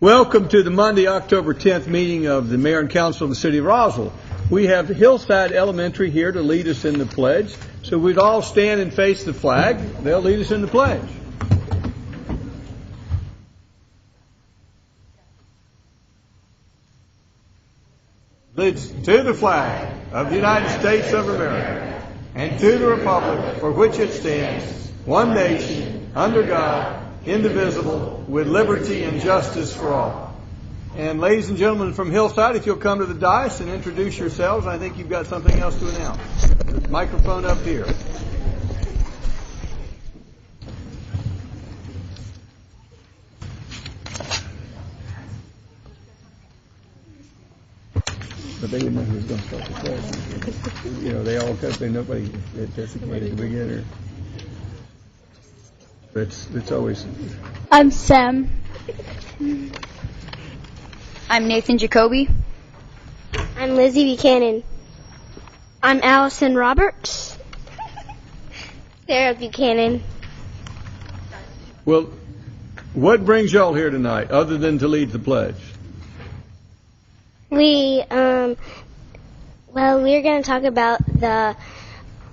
Welcome to the Monday, October 10th meeting of the Mayor and Council of the City of Roswell. We have Hillside Elementary here to lead us in the pledge. So we'd all stand and face the flag. They'll lead us in the pledge. Leads to the flag of the United States of America and to the republic for which it stands, one nation, under God, indivisible, with liberty and justice for all. And ladies and gentlemen from Hillside, if you'll come to the dais and introduce yourselves, I think you've got something else to announce. Microphone up here. But they didn't know who was going to start the pledge. You know, they all kept saying nobody had designated the beginner. It's always. I'm Sam. I'm Nathan Jacoby. I'm Lizzie Buchanan. I'm Allison Roberts. Sarah Buchanan. Well, what brings y'all here tonight other than to lead the pledge? We're going to talk about the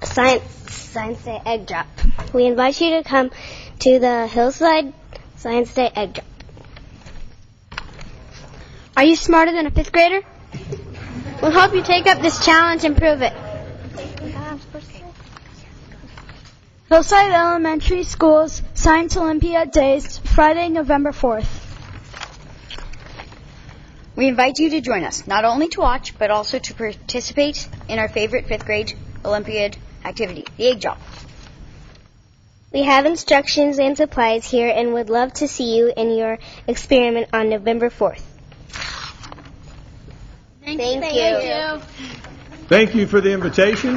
Science Day Egg Drop. We invite you to come to the Hillside Science Day Egg Drop. Are you smarter than a fifth grader? We'll help you take up this challenge and prove it. Hillside Elementary School's Science Olympiad Days, Friday, November 4th. We invite you to join us, not only to watch, but also to participate in our favorite fifth grade Olympiad activity, the egg drop. We have instructions and supplies here and would love to see you in your experiment on November 4th. Thank you. Thank you for the invitation.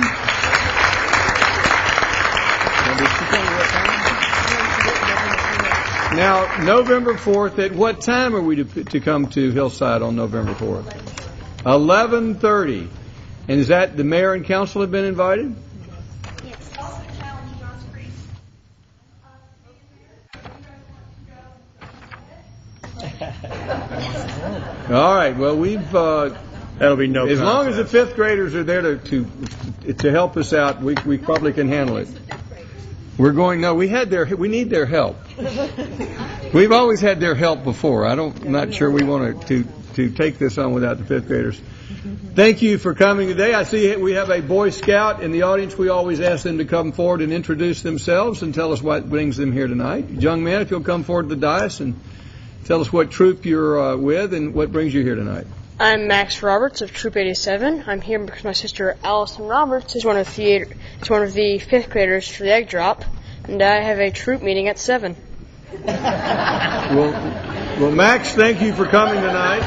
Now, November 4th, at what time are we to come to Hillside on November 4th? 11:30. And is that the mayor and council have been invited? Yes. All right. Well, That'll be no. as long as the fifth graders are there to help us out, we probably can handle it. We need their help. We've always had their help before. I'm not sure we want to take this on without the fifth graders. Thank you for coming today. I see we have a Boy Scout in the audience. We always ask them to come forward and introduce themselves and tell us what brings them here tonight. Young man, if you'll come forward to the dais and tell us what troop you're with and what brings you here tonight. I'm Max Roberts of Troop 87. I'm here because my sister Allison Roberts is one of the fifth graders for the egg drop, and I have a troop meeting at 7. Well, Max, thank you for coming tonight.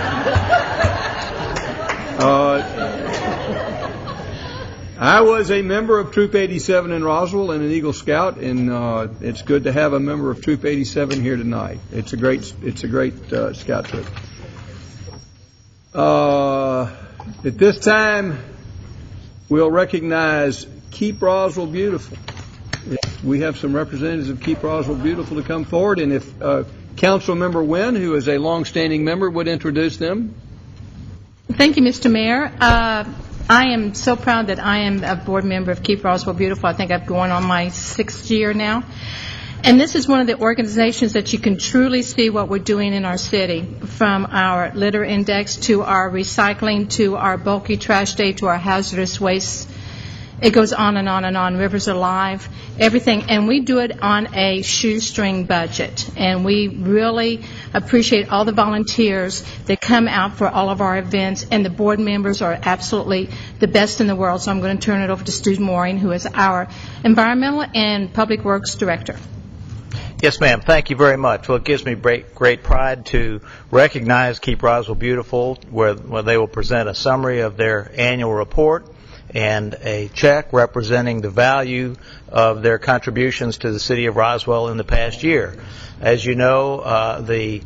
I was a member of Troop 87 in Roswell and an Eagle Scout, and it's good to have a member of Troop 87 here tonight. It's a great scout troop. At this time, we'll recognize Keep Roswell Beautiful. We have some representatives of Keep Roswell Beautiful to come forward, and if Council Member Wynn, who is a long-standing member, would introduce them. Thank you, Mr. Mayor. I am so proud that I am a board member of Keep Roswell Beautiful. I think I'm going on my 6th year now. And this is one of the organizations that you can truly see what we're doing in our city, from our litter index to our recycling to our bulky trash day to our hazardous waste. It goes on and on and on. Rivers Alive, everything. And we do it on a shoestring budget. And we really appreciate all the volunteers that come out for all of our events. And the board members are absolutely the best in the world. So I'm going to turn it over to Stu Mooring, who is our Environmental and Public Works Director. Yes, ma'am. Thank you very much. Well, it gives me great pride to recognize Keep Roswell Beautiful, where they will present a summary of their annual report and a check representing the value of their contributions to the city of Roswell in the past year. As you know, the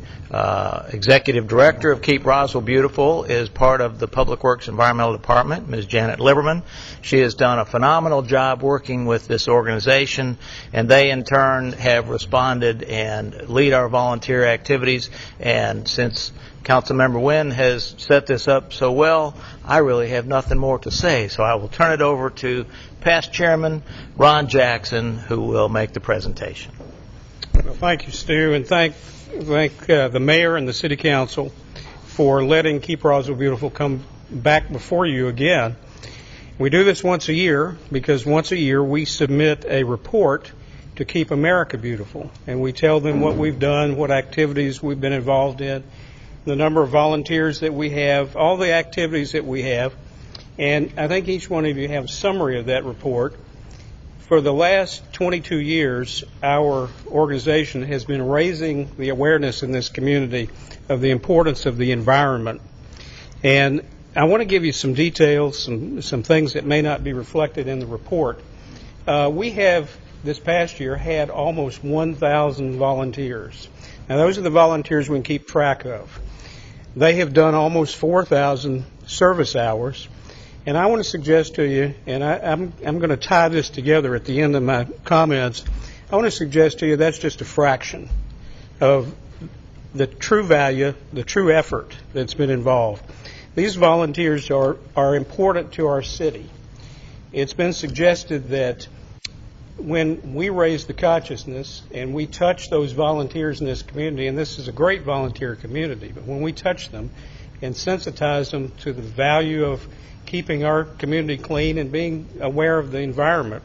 executive director of Keep Roswell Beautiful is part of the Public Works Environmental Department, Ms. Janet Liberman. She has done a phenomenal job working with this organization, and they in turn have responded and lead our volunteer activities. And since Councilmember Wynn has set this up so well, I really have nothing more to say, so I will turn it over to past chairman Ron Jackson, who will make the presentation. Well, thank you, Stu, and thank the mayor and the city council for letting Keep Roswell Beautiful come back before you again. We do this once a year because once a year we submit a report to Keep America Beautiful, and we tell them what we've done, what activities we've been involved in, the number of volunteers that we have, all the activities that we have, and I think each one of you have a summary of that report. For the last 22 years, our organization has been raising the awareness in this community of the importance of the environment. And I want to give you some details, some things that may not be reflected in the report. We have, this past year, had almost 1,000 volunteers. Now, those are the volunteers we can keep track of. They have done almost 4,000 service hours. And I want to suggest to you, and I'm going to tie this together at the end of my comments, I want to suggest to you that's just a fraction of the true value, the true effort that's been involved. These volunteers are important to our city. It's been suggested that when we raise the consciousness and we touch those volunteers in this community, and this is a great volunteer community, but when we touch them and sensitize them to the value of keeping our community clean and being aware of the environment,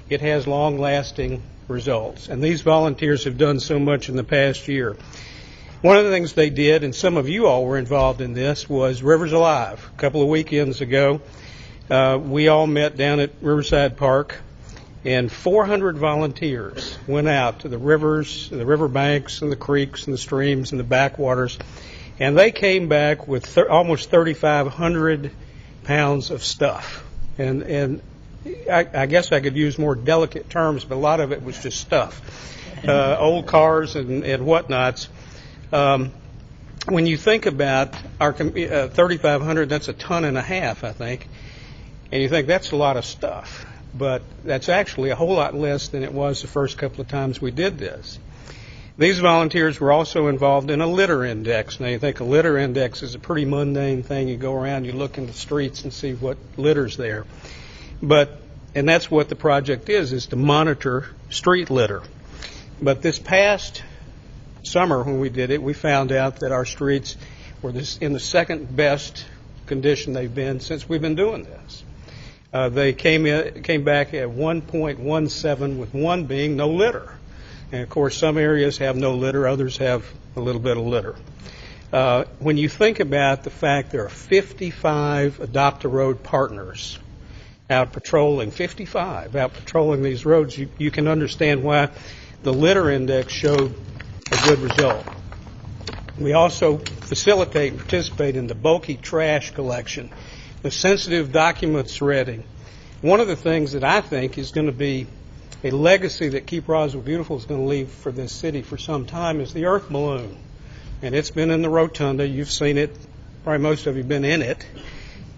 it has long-lasting results. And these volunteers have done so much in the past year. One of the things they did, and some of you all were involved in this, was Rivers Alive. A couple of weekends ago, we all met down at Riverside Park, and 400 volunteers went out to the rivers, the river banks, and the creeks, and the streams, and the backwaters, and they came back with almost 3,500 pounds of stuff. And I guess I could use more delicate terms, but a lot of it was just stuff. Old cars and whatnots. When you think about our 3,500, that's a ton and a half, I think, and you think that's a lot of stuff. But that's actually a whole lot less than it was the first couple of times we did this. These volunteers were also involved in a litter index. Now, you think a litter index is a pretty mundane thing. You go around, you look in the streets and see what litter's there. And that's what the project is to monitor street litter. But this past summer when we did it, we found out that our streets were in the second best condition they've been since we've been doing this. They came back at 1.17, with one being no litter. And, of course, some areas have no litter, others have a little bit of litter. When you think about the fact there are 55 Adopt-A-Road partners out patrolling, 55 out patrolling these roads, you can understand why the litter index showed a good result. We also facilitate and participate in the bulky trash collection, the sensitive documents shredding. One of the things that I think is going to be a legacy that Keep Roswell Beautiful is going to leave for this city for some time is the Earth Balloon. And it's been in the rotunda. You've seen it. Probably most of you have been in it.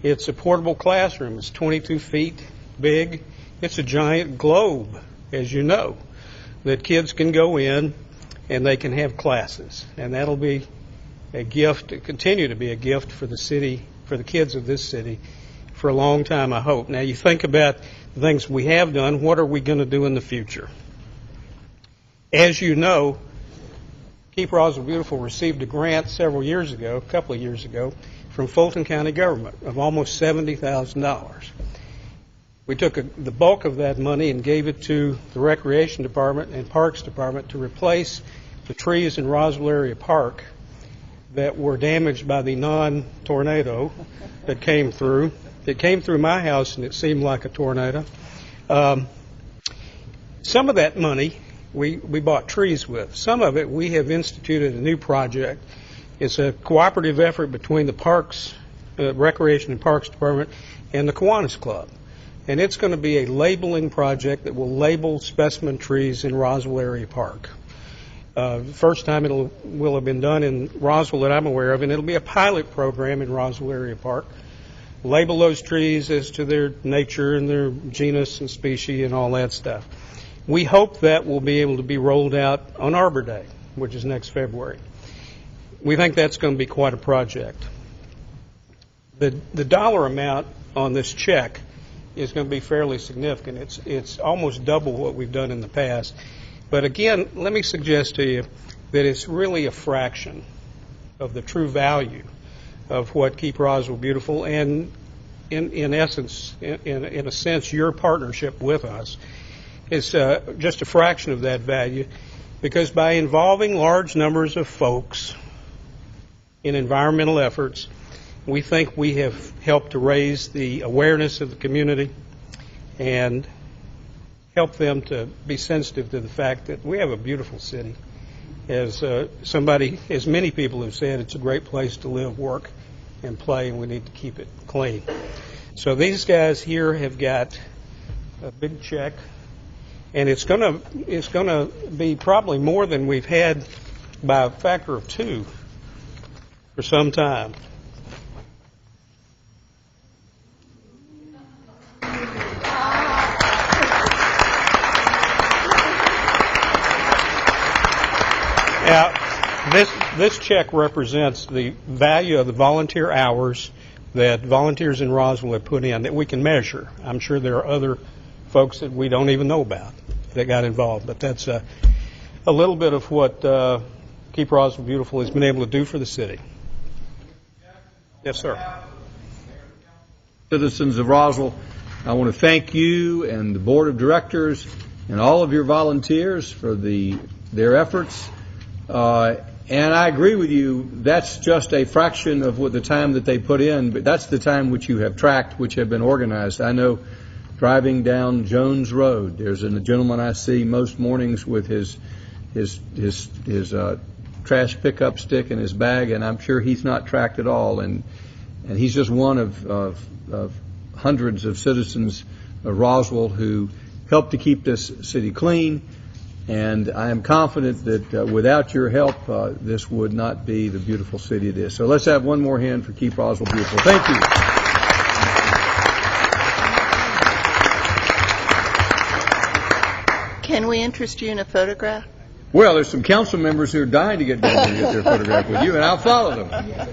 It's a portable classroom. It's 22 feet big. It's a giant globe, as you know, that kids can go in and they can have classes. And that'll be a gift, continue to be a gift for the city, for the kids of this city, for a long time, I hope. Now, you think about the things we have done. What are we going to do in the future? As you know, Keep Roswell Beautiful received a grant several years ago, a couple of years ago, from Fulton County government of almost $70,000. We took the bulk of that money and gave it to the Recreation Department and Parks Department to replace the trees in Roswell Area Park that were damaged by the non-tornado that came through. It came through my house and it seemed like a tornado. Some of that money we bought trees with. Some of it we have instituted a new project. It's a cooperative effort between the Parks, Recreation and Parks Department and the Kiwanis Club. And it's going to be a labeling project that will label specimen trees in Roswell Area Park. First time will have been done in Roswell that I'm aware of, and it'll be a pilot program in Roswell Area Park. Label those trees as to their nature and their genus and species and all that stuff. We hope that will be able to be rolled out on Arbor Day, which is next February. We think that's going to be quite a project. The dollar amount on this check is going to be fairly significant. It's almost double what we've done in the past. But again, let me suggest to you that it's really a fraction of the true value of what Keep Roswell Beautiful, and in essence, in a sense, your partnership with us is just a fraction of that value, because by involving large numbers of folks in environmental efforts, we think we have helped to raise the awareness of the community and help them to be sensitive to the fact that we have a beautiful city. As many people have said, it's a great place to live, work, and play, and we need to keep it clean. So these guys here have got a big check, and it's going to be probably more than we've had by a factor of 2 for some time. Now, this check represents the value of the volunteer hours that volunteers in Roswell have put in that we can measure. I'm sure there are other folks that we don't even know about that got involved, but that's a little bit of what Keep Roswell Beautiful has been able to do for the city. Yes, sir. Citizens of Roswell, I want to thank you and the board of directors and all of your volunteers for their efforts. And I agree with you, that's just a fraction of what the time that they put in, but that's the time which you have tracked, which have been organized. I know driving down Jones Road, there's a gentleman I see most mornings with his trash pickup stick in his bag, and I'm sure he's not tracked at all. And he's just one of hundreds of citizens of Roswell who help to keep this city clean. And I am confident that without your help, this would not be the beautiful city it is. So let's have one more hand for Keep Roswell Beautiful. Thank you. Can we interest you in a photograph? Well, there's some council members who are dying to get down there and get their photograph with you, and I'll follow them.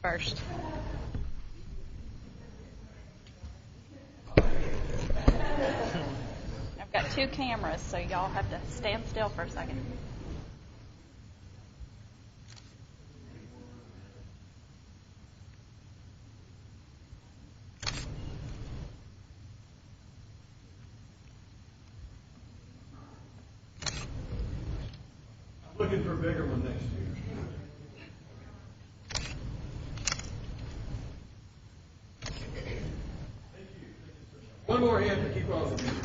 First. I've got 2 cameras, so y'all have to stand still for a second. I'm looking for a bigger one next year. One more hand to Keep Roswell Beautiful.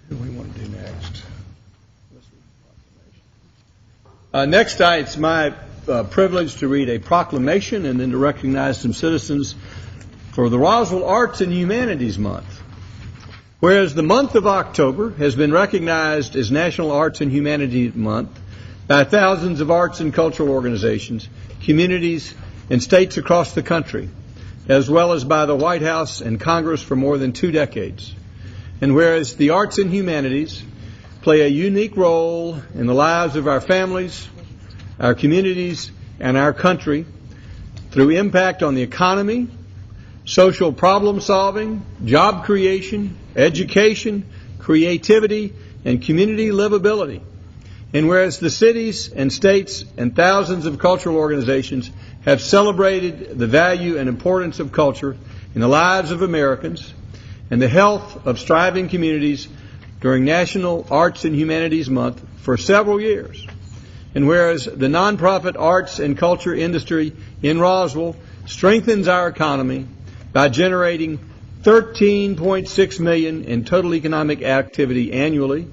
What do we want to do next? Next, it's my privilege to read a proclamation and then to recognize some citizens for the Roswell Arts and Humanities Month. Whereas the month of October has been recognized as National Arts and Humanities Month by thousands of arts and cultural organizations, communities, and states across the country, as well as by the White House and Congress for more than 2 decades. And whereas the arts and humanities play a unique role in the lives of our families, our communities, and our country through impact on the economy, social problem solving, job creation, education, creativity, and community livability. And whereas the cities and states and thousands of cultural organizations have celebrated the value and importance of culture in the lives of Americans and the health of striving communities during National Arts and Humanities Month for several years, and whereas the nonprofit arts and culture industry in Roswell strengthens our economy by generating $13.6 million in total economic activity annually,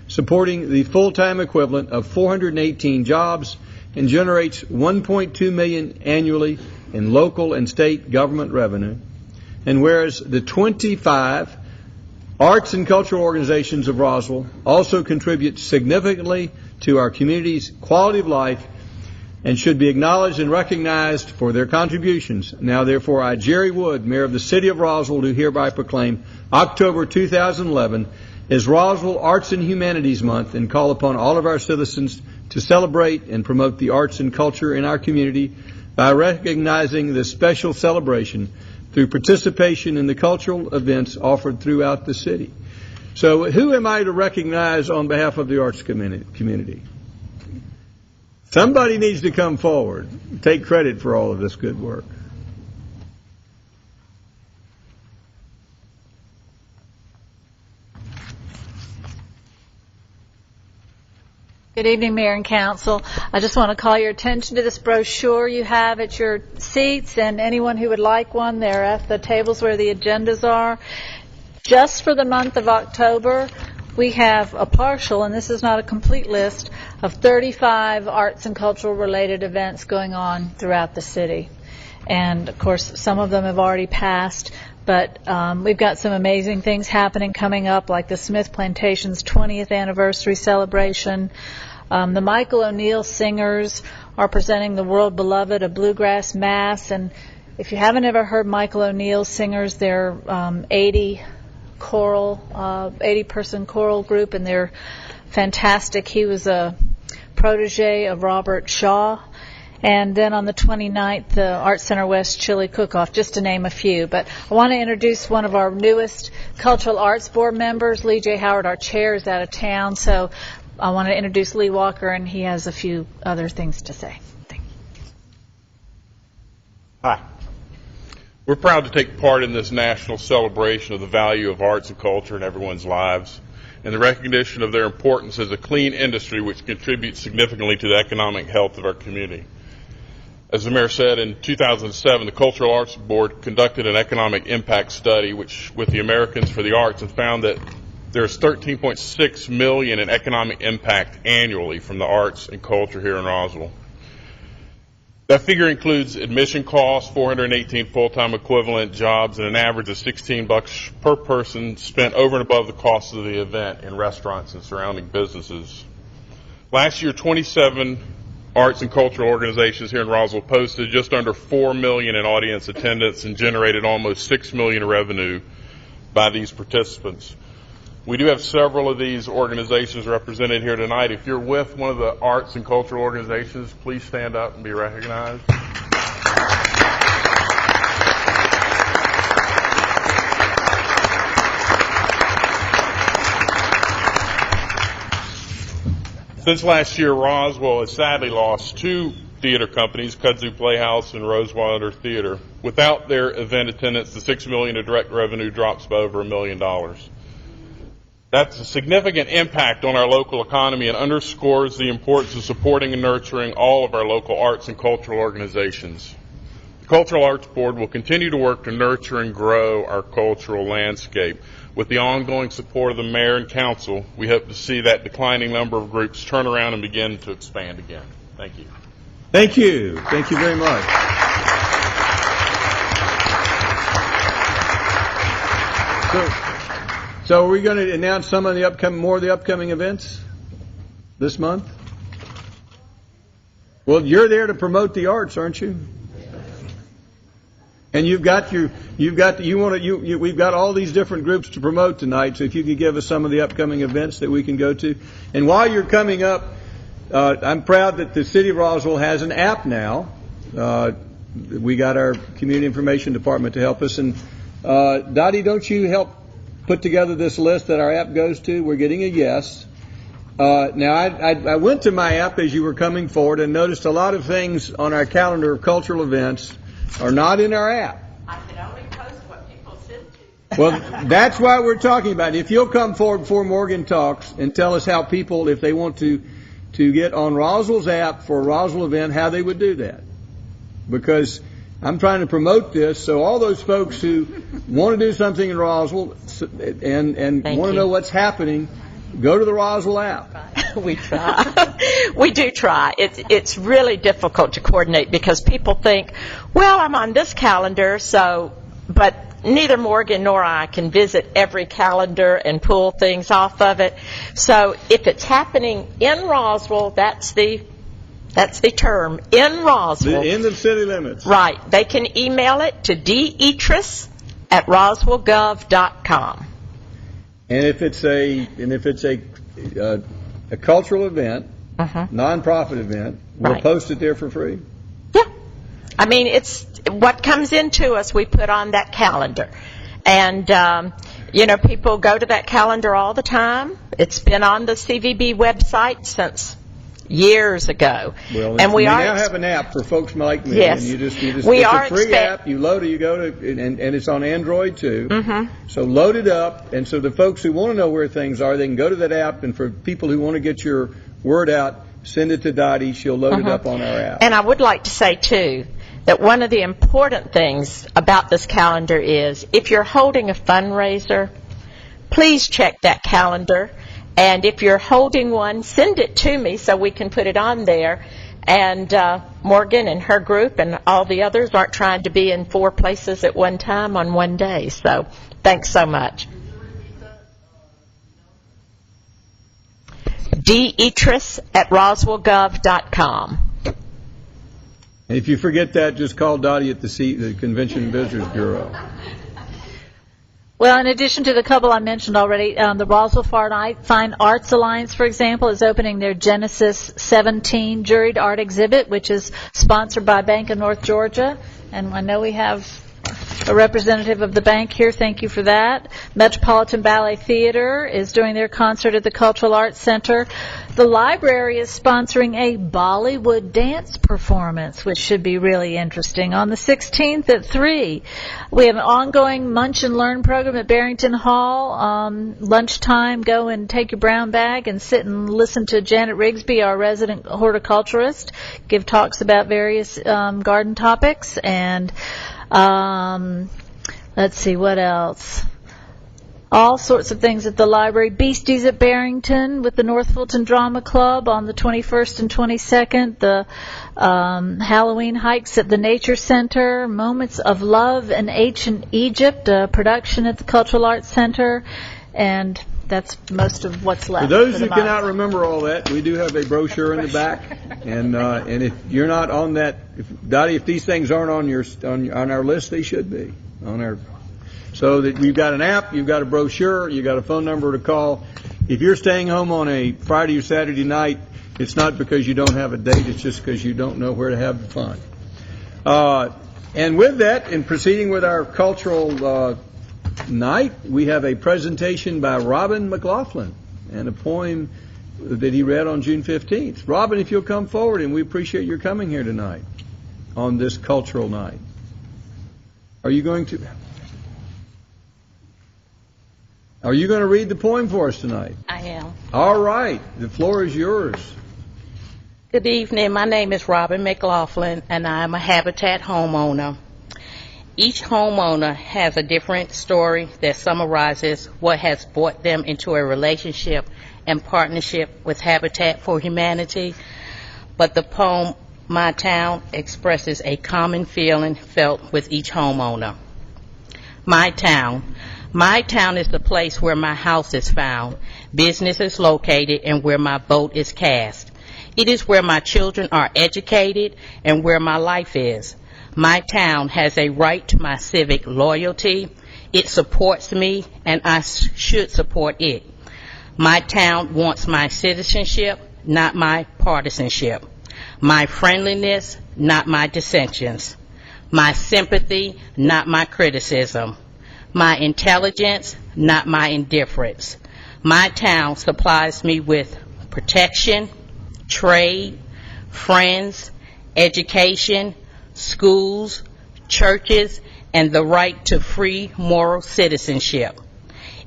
supporting the full-time equivalent of 418 jobs, and generates $1.2 million annually in local and state government revenue. And whereas the 25 arts and cultural organizations of Roswell also contribute significantly to our community's quality of life and should be acknowledged and recognized for their contributions. Now, therefore, I, Jerry Wood, Mayor of the City of Roswell, do hereby proclaim October 2011 as Roswell Arts and Humanities Month and call upon all of our citizens to celebrate and promote the arts and culture in our community by recognizing this special celebration through participation in the cultural events offered throughout the city. So who am I to recognize on behalf of the arts community? Somebody needs to come forward, take credit for all of this good work. Good evening, Mayor and Council. I just want to call your attention to this brochure you have at your seats, and anyone who would like one, they're at the tables where the agendas are. Just for the month of October, we have a partial, and this is not a complete list, of 35 arts and cultural related events going on throughout the city. And of course, some of them have already passed, but we've got some amazing things happening coming up, like the Smith Plantation's 20th anniversary celebration. The Michael O'Neill Singers are presenting the world beloved, A Bluegrass Mass. And if you haven't ever heard Michael O'Neill Singers, they're 80-person choral group, and they're fantastic. He was a protege of Robert Shaw. And then on the 29th, the Art Center West Chili Cook-Off, just to name a few. But I want to introduce one of our newest Cultural Arts Board members. Lee J. Howard, our chair, is out of town, so I want to introduce Lee Walker, and he has a few other things to say. Thank you. Hi. We're proud to take part in this national celebration of the value of arts and culture in everyone's lives and the recognition of their importance as a clean industry which contributes significantly to the economic health of our community. As the mayor said, in 2007, the Cultural Arts Board conducted an economic impact study with the Americans for the Arts and found that there's $13.6 million in economic impact annually from the arts and culture here in Roswell. That figure includes admission costs, 418 full-time equivalent jobs, and an average of $16 per person spent over and above the cost of the event in restaurants and surrounding businesses. Last year, 27 arts and cultural organizations here in Roswell posted just under $4 million in audience attendance and generated almost $6 million in revenue by these participants. We do have several of these organizations represented here tonight. If you're with one of the arts and cultural organizations, please stand up and be recognized. Since last year, Roswell has sadly lost two theater companies, Kudzu Playhouse and Rosewater Theater. Without their event attendance, the $6 million in direct revenue drops by over $1 million. That's a significant impact on our local economy and underscores the importance of supporting and nurturing all of our local arts and cultural organizations. The Cultural Arts Board will continue to work to nurture and grow our cultural landscape. With the ongoing support of the mayor and council, we hope to see that declining number of groups turn around and begin to expand again. Thank you. Thank you. Thank you very much. So are we going to announce some of the more of the upcoming events this month? Well, you're there to promote the arts, aren't you? And we've got all these different groups to promote tonight. So if you could give us some of the upcoming events that we can go to. And while you're coming up, I'm proud that the City of Roswell has an app now. We got our Community Information Department to help us. And Dottie, don't you help put together this list that our app goes to? We're getting a yes. Now, I went to my app as you were coming forward and noticed a lot of things on our calendar of cultural events are not in our app. I can only post what people send to. Well, that's why we're talking about it. If you'll come forward before Morgan talks and tell us how people, if they want to get on Roswell's app for a Roswell event, how they would do that. Because I'm trying to promote this, so all those folks who want to do something in Roswell and want to know what's happening, go to the Roswell app. We try. We do try. It's really difficult to coordinate because people think, well, I'm on this calendar, but neither Morgan nor I can visit every calendar and pull things off of it. So if it's happening in Roswell, that's the term, in Roswell. In the city limits. Right. They can email it to deetris@roswellgov.com. And if it's a cultural event, nonprofit event, we'll post it there for free. Yeah. I mean, it's what comes into us, we put on that calendar. And, people go to that calendar all the time. It's been on the CVB website since years ago. Well, and we now have an app for folks like me. Yes. And you just we it's are a free app. You load it, you go to, and it's on Android too. So load it up, and so the folks who want to know where things are, they can go to that app, and for people who want to get your word out, send it to Dottie. She'll load it up on our app. And I would like to say, too, that one of the important things about this calendar is if you're holding a fundraiser, please check that calendar. And if you're holding one, send it to me so we can put it on there. And Morgan and her group and all the others aren't trying to be in 4 places at one time on one day. So thanks so much. deetris@roswellgov.com. And if you forget that, just call Dottie at the Convention and Visitors Bureau. Well, in addition to the couple I mentioned already, the Roswell Fine Arts Alliance, for example, is opening their Genesis 17 juried art exhibit, which is sponsored by Bank of North Georgia. And I know we have a representative of the bank here. Thank you for that. Metropolitan Ballet Theater is doing their concert at the Cultural Arts Center. The library is sponsoring a Bollywood dance performance, which should be really interesting, on the 16th at 3. We have an ongoing Munch and Learn program at Barrington Hall. Lunchtime, go and take your brown bag and sit and listen to Janet Rigsby, our resident horticulturist, give talks about various garden topics. And let's see, what else? All sorts of things at the library. Beasties at Barrington with the North Fulton Drama Club on the 21st and 22nd. The Halloween hikes at the Nature Center. Moments of Love in Ancient Egypt, a production at the Cultural Arts Center. And that's most of what's left. For those who cannot remember all that, we do have a brochure in the back. And if you're not on that, Dottie, if these things aren't on our list, they should be on our. So that you've got an app, you've got a brochure, you've got a phone number to call. If you're staying home on a Friday or Saturday night, it's not because you don't have a date, it's just because you don't know where to have the fun. And with that, in proceeding with our cultural night, we have a presentation by Robin McLaughlin and a poem that he read on June 15th. Robin, if you'll come forward, and we appreciate your coming here tonight on this cultural night. Are you going to read the poem for us tonight? I am. All right. The floor is yours. Good evening. My name is Robin McLaughlin, and I'm a Habitat homeowner. Each homeowner has a different story that summarizes what has brought them into a relationship and partnership with Habitat for Humanity. But the poem, My Town, expresses a common feeling felt with each homeowner. My town. My town is the place where my house is found, business is located, and where my vote is cast. It is where my children are educated and where my life is. My town has a right to my civic loyalty. It supports me, and I should support it. My town wants my citizenship, not my partisanship. My friendliness, not my dissensions. My sympathy, not my criticism. My intelligence, not my indifference. My town supplies me with protection, trade, friends, education, schools, churches, and the right to free moral citizenship.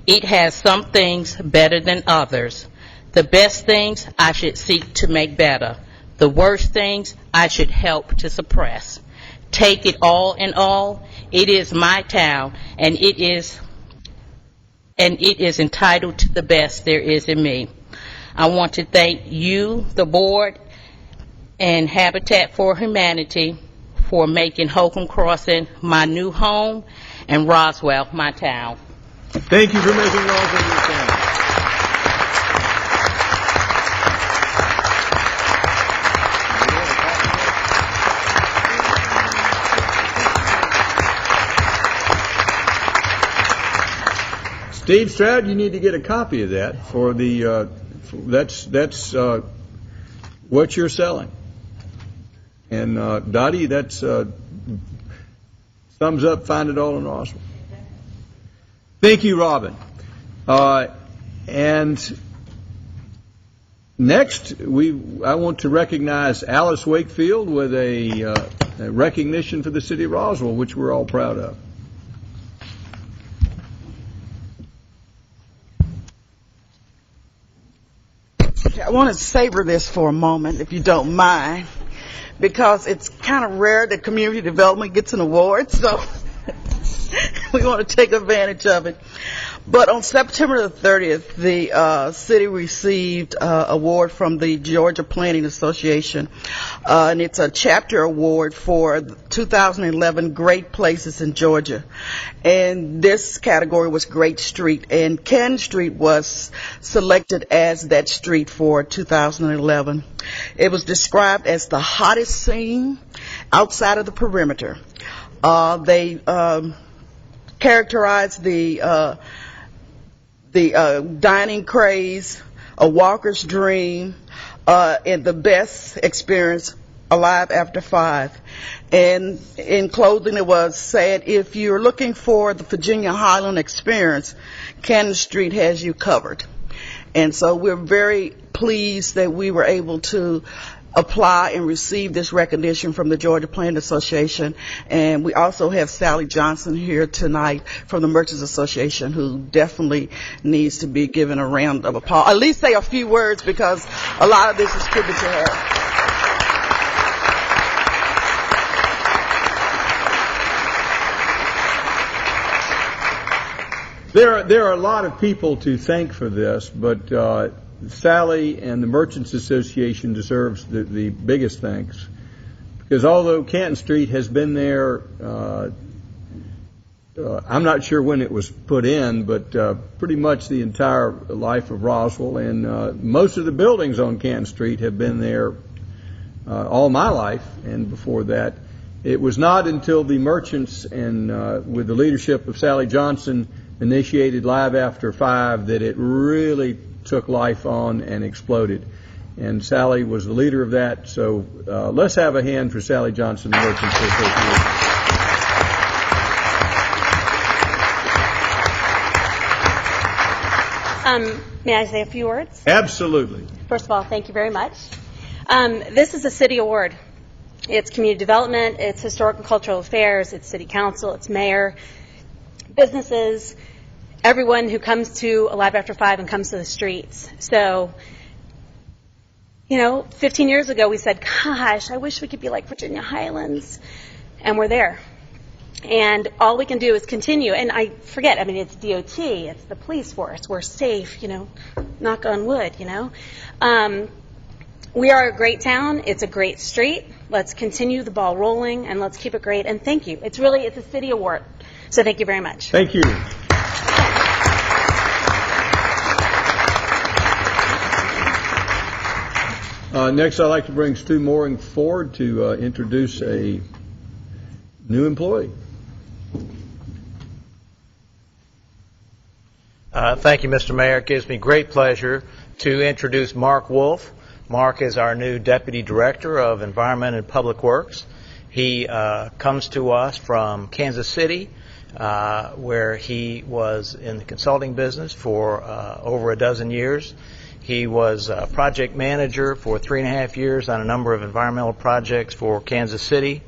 It has some things better than others. The best things I should seek to make better. The worst things I should help to suppress. Take it all in all, it is my town, and it is entitled to the best there is in me. I want to thank you, the board, and Habitat for Humanity for making Holcomb Crossing my new home and Roswell my town. Thank you for making Roswell your town. Steve Stroud, you need to get a copy of that for the. That's what you're selling. And Dottie, that's thumbs up. Find it all in Roswell. Thank you, Robin. And next, I want to recognize Alice Wakefield with a recognition for the city of Roswell, which we're all proud of. I want to savor this for a moment, if you don't mind, because it's kind of rare that community development gets an award, so we want to take advantage of it. But on September the 30th, the city received an award from the Georgia Planning Association, and it's a chapter award for 2011 Great Places in Georgia. And this category was Great Street, and Canton Street was selected as that street for 2011. It was described as the hottest scene outside of the perimeter. They characterized the dining craze, a walker's dream, and the best experience alive after 5. And in closing, it was said, if you're looking for the Virginia Highland experience, Canton Street has you covered. And so we're very pleased that we were able to apply and receive this recognition from the Georgia Planning Association. And we also have Sally Johnson here tonight from the Merchants Association, who definitely needs to be given a round of applause. At least say a few words, because a lot of this is tribute to her. There are a lot of people to thank for this, but Sally and the Merchants Association deserves the biggest thanks, because although Canton Street has been there, I'm not sure when it was put in, but pretty much the entire life of Roswell, and most of the buildings on Canton Street have been there all my life and before that. It was not until the Merchants and with the leadership of Sally Johnson initiated Live After 5 that it really took life on and exploded. And Sally was the leader of that, so let's have a hand for Sally Johnson, the Merchants Association. May I say a few words? Absolutely. First of all, thank you very much. This is a city award. It's community development, it's historic and cultural affairs, it's city council, it's mayor, businesses, everyone who comes to Alive After 5 and comes to the streets. So, 15 years ago we said, gosh, I wish we could be like Virginia Highlands. And we're there. And all we can do is continue. And I forget, it's DOT, it's the police force. We're safe, knock on wood, We are a great town. It's a great street. Let's continue the ball rolling, and let's keep it great. And thank you. It's a city award. So thank you very much. Thank you. Next, I'd like to bring Stu Mooring forward to introduce a new employee. Thank you, Mr. Mayor. It gives me great pleasure to introduce Mark Wolf. Mark is our new Deputy Director of Environment and Public Works. He comes to us from Kansas City, where he was in the consulting business for over a dozen years. He was a project manager for 3.5 years on a number of environmental projects for Kansas City,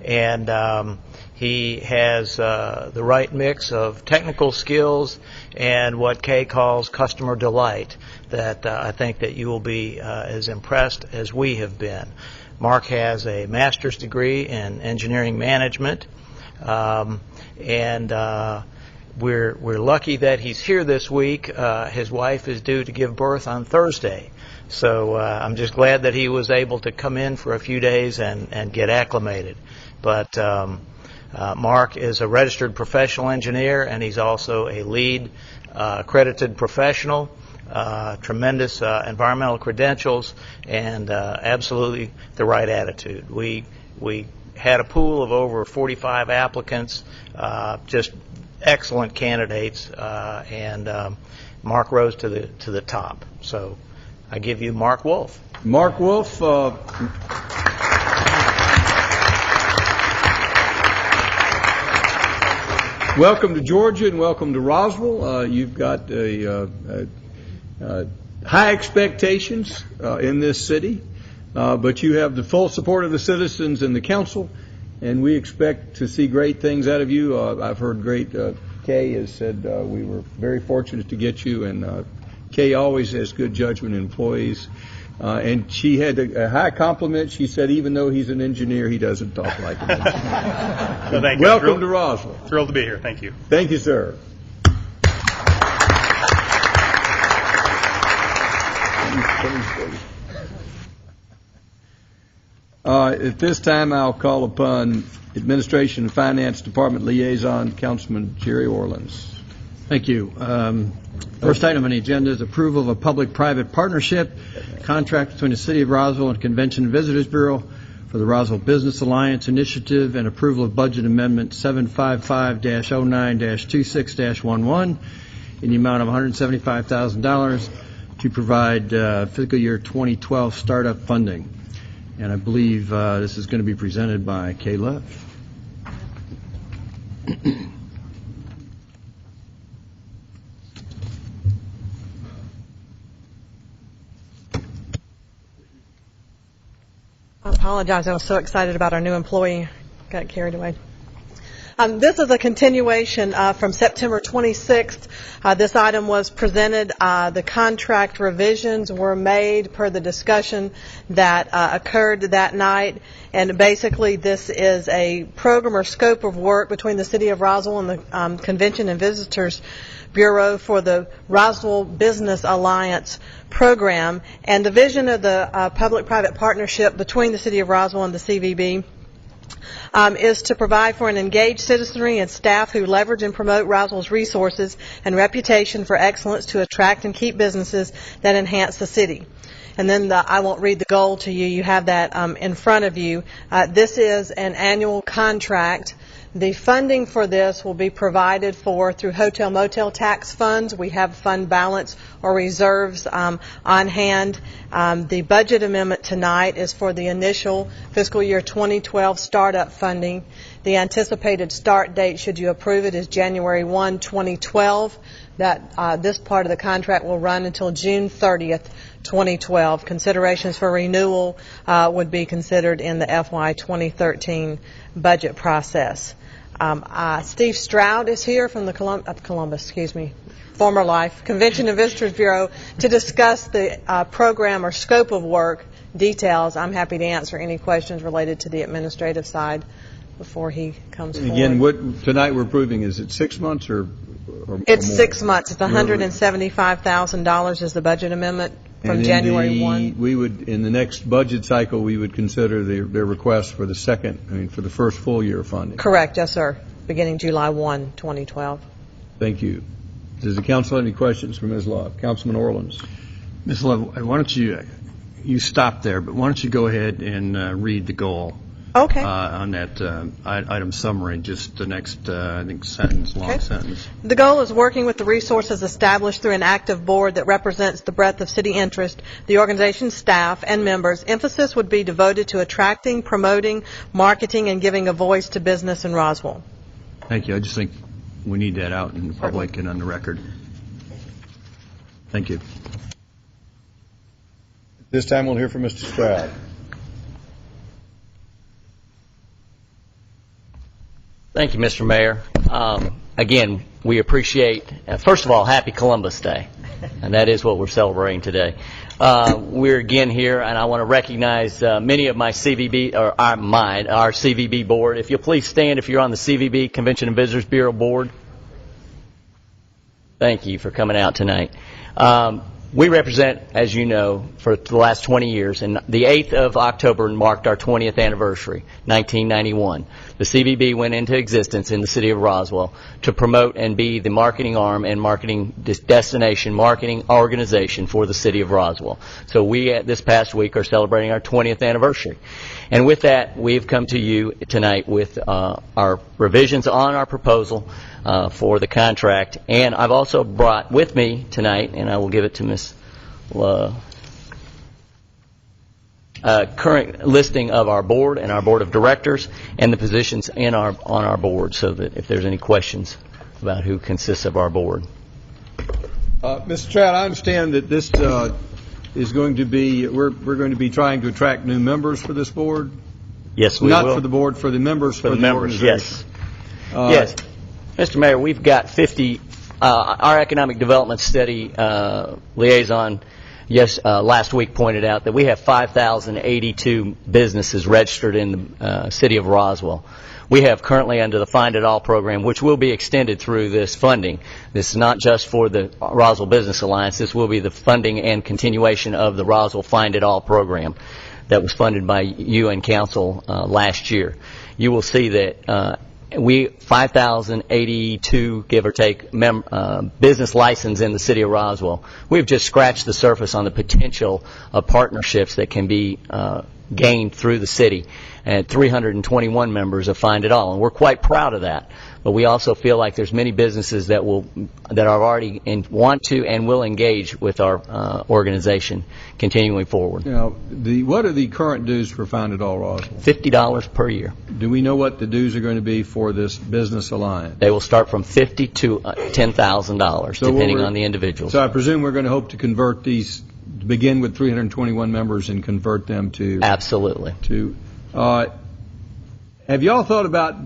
and he has the right mix of technical skills and what Kay calls customer delight that I think that you will be as impressed as we have been. Mark has a master's degree in engineering management, and we're lucky that he's here this week. His wife is due to give birth on Thursday, so I'm just glad that he was able to come in for a few days and get acclimated. But Mark is a registered professional engineer, and he's also a LEED accredited professional. Tremendous environmental credentials, and absolutely the right attitude. We had a pool of over 45 applicants, just excellent candidates, and Mark rose to the top. So I give you Mark Wolf. Mark Wolf. Welcome to Georgia and welcome to Roswell. You've got high expectations in this city, but you have the full support of the citizens and the council, and we expect to see great things out of you. I've heard great. Kay has said we were very fortunate to get you, and Kay always has good judgment in employees. And she had a high compliment. She said even though he's an engineer, he doesn't talk like an engineer. Well, thank you. Welcome to Roswell. Thrilled to be here. Thank you. Thank you, sir. At this time, I'll call upon Administration and Finance Department Liaison, Councilman Jerry Orleans. Thank you. First item on the agenda is approval of a public-private partnership contract between the City of Roswell and Convention and Visitors Bureau for the Roswell Business Alliance Initiative and approval of Budget Amendment 755-09-26-11 in the amount of $175,000 to provide fiscal year 2012 startup funding. And I believe this is going to be presented by Kay Love. I apologize. I was so excited about our new employee. Got carried away. This is a continuation from September 26th. This item was presented. The contract revisions were made per the discussion that occurred that night. And basically, this is a program or scope of work between the City of Roswell and the Convention and Visitors Bureau for the Roswell Business Alliance program. And the vision of the public-private partnership between the City of Roswell and the CVB is to provide for an engaged citizenry and staff who leverage and promote Roswell's resources and reputation for excellence to attract and keep businesses that enhance the city. And then I won't read the goal to you. You have that in front of you. This is an annual contract. The funding for this will be provided for through hotel motel tax funds. We have fund balance or reserves on hand. The budget amendment tonight is for the initial fiscal year 2012 startup funding. The anticipated start date, should you approve it, is January 1, 2012. This part of the contract will run until June 30th, 2012. Considerations for renewal would be considered in the FY 2013 budget process. Steve Stroud is here from the former life, Convention and Visitors Bureau, to discuss the program or scope of work details. I'm happy to answer any questions related to the administrative side before he comes forward. Again, what tonight we're approving, is it 6 months or it's more? 6 months. It's $175,000 is the budget amendment from January 1. We would, in the next budget cycle, we would consider their request for the for the first full year of funding. Correct, yes, sir. Beginning July 1, 2012. Thank you. Does the council have any questions for Ms. Love? Councilman Orleans. Ms. Love, why don't you stop there, but why don't you go ahead and read the goal? Okay. On that item summary, just the next, I think, long sentence. The goal is working with the resources established through an active board that represents the breadth of city interest, the organization's staff, and members. Emphasis would be devoted to attracting, promoting, marketing, and giving a voice to business in Roswell. Thank you. I just think we need that out in the public and on the record. Thank you. This time we'll hear from Mr. Stroud. Thank you, Mr. Mayor. Again, we appreciate, first of all, Happy Columbus Day, and that is what we're celebrating today. We're again here, and I want to recognize many of my CVB, or our CVB board. If you'll please stand if you're on the CVB, Convention and Visitors Bureau board. Thank you for coming out tonight. We represent, as you know, for the last 20 years, and the 8th of October marked our 20th anniversary, 1991. The CVB went into existence in the city of Roswell to promote and be the marketing arm and marketing destination marketing organization for the city of Roswell. So we, this past week, are celebrating our 20th anniversary. And with that, we've come to you tonight with our revisions on our proposal for the contract. And I've also brought with me tonight, and I will give it to Ms. Current listing of our board and our board of directors and the positions on our board, so that if there's any questions about who consists of our board. Mr. Stroud, I understand that this is going to be, we're going to be trying to attract new members for this board? Yes, we will. Not for the board, for the members for the members, organization. Yes. Yes. Mr. Mayor, we've got 50, our economic development study liaison last week pointed out that we have 5,082 businesses registered in the city of Roswell. We have currently under the Find It All program, which will be extended through this funding. This is not just for the Roswell Business Alliance. This will be the funding and continuation of the Roswell Find It All program that was funded by you and council last year. You will see that we 5,082, give or take, business license in the city of Roswell. We've just scratched the surface on the potential of partnerships that can be gained through the city, and 321 members of Find It All, and we're quite proud of that. But we also feel like there's many businesses that are already want to and will engage with our organization continuing forward. Now, what are the current dues for Find It All Roswell? $50 per year. Do we know what the dues are going to be for this business alliance? They will start from $50,000 to $10,000, depending on the individuals. So I presume we're going to hope to convert these, begin with 321 members and convert them to... Absolutely. Have you all thought about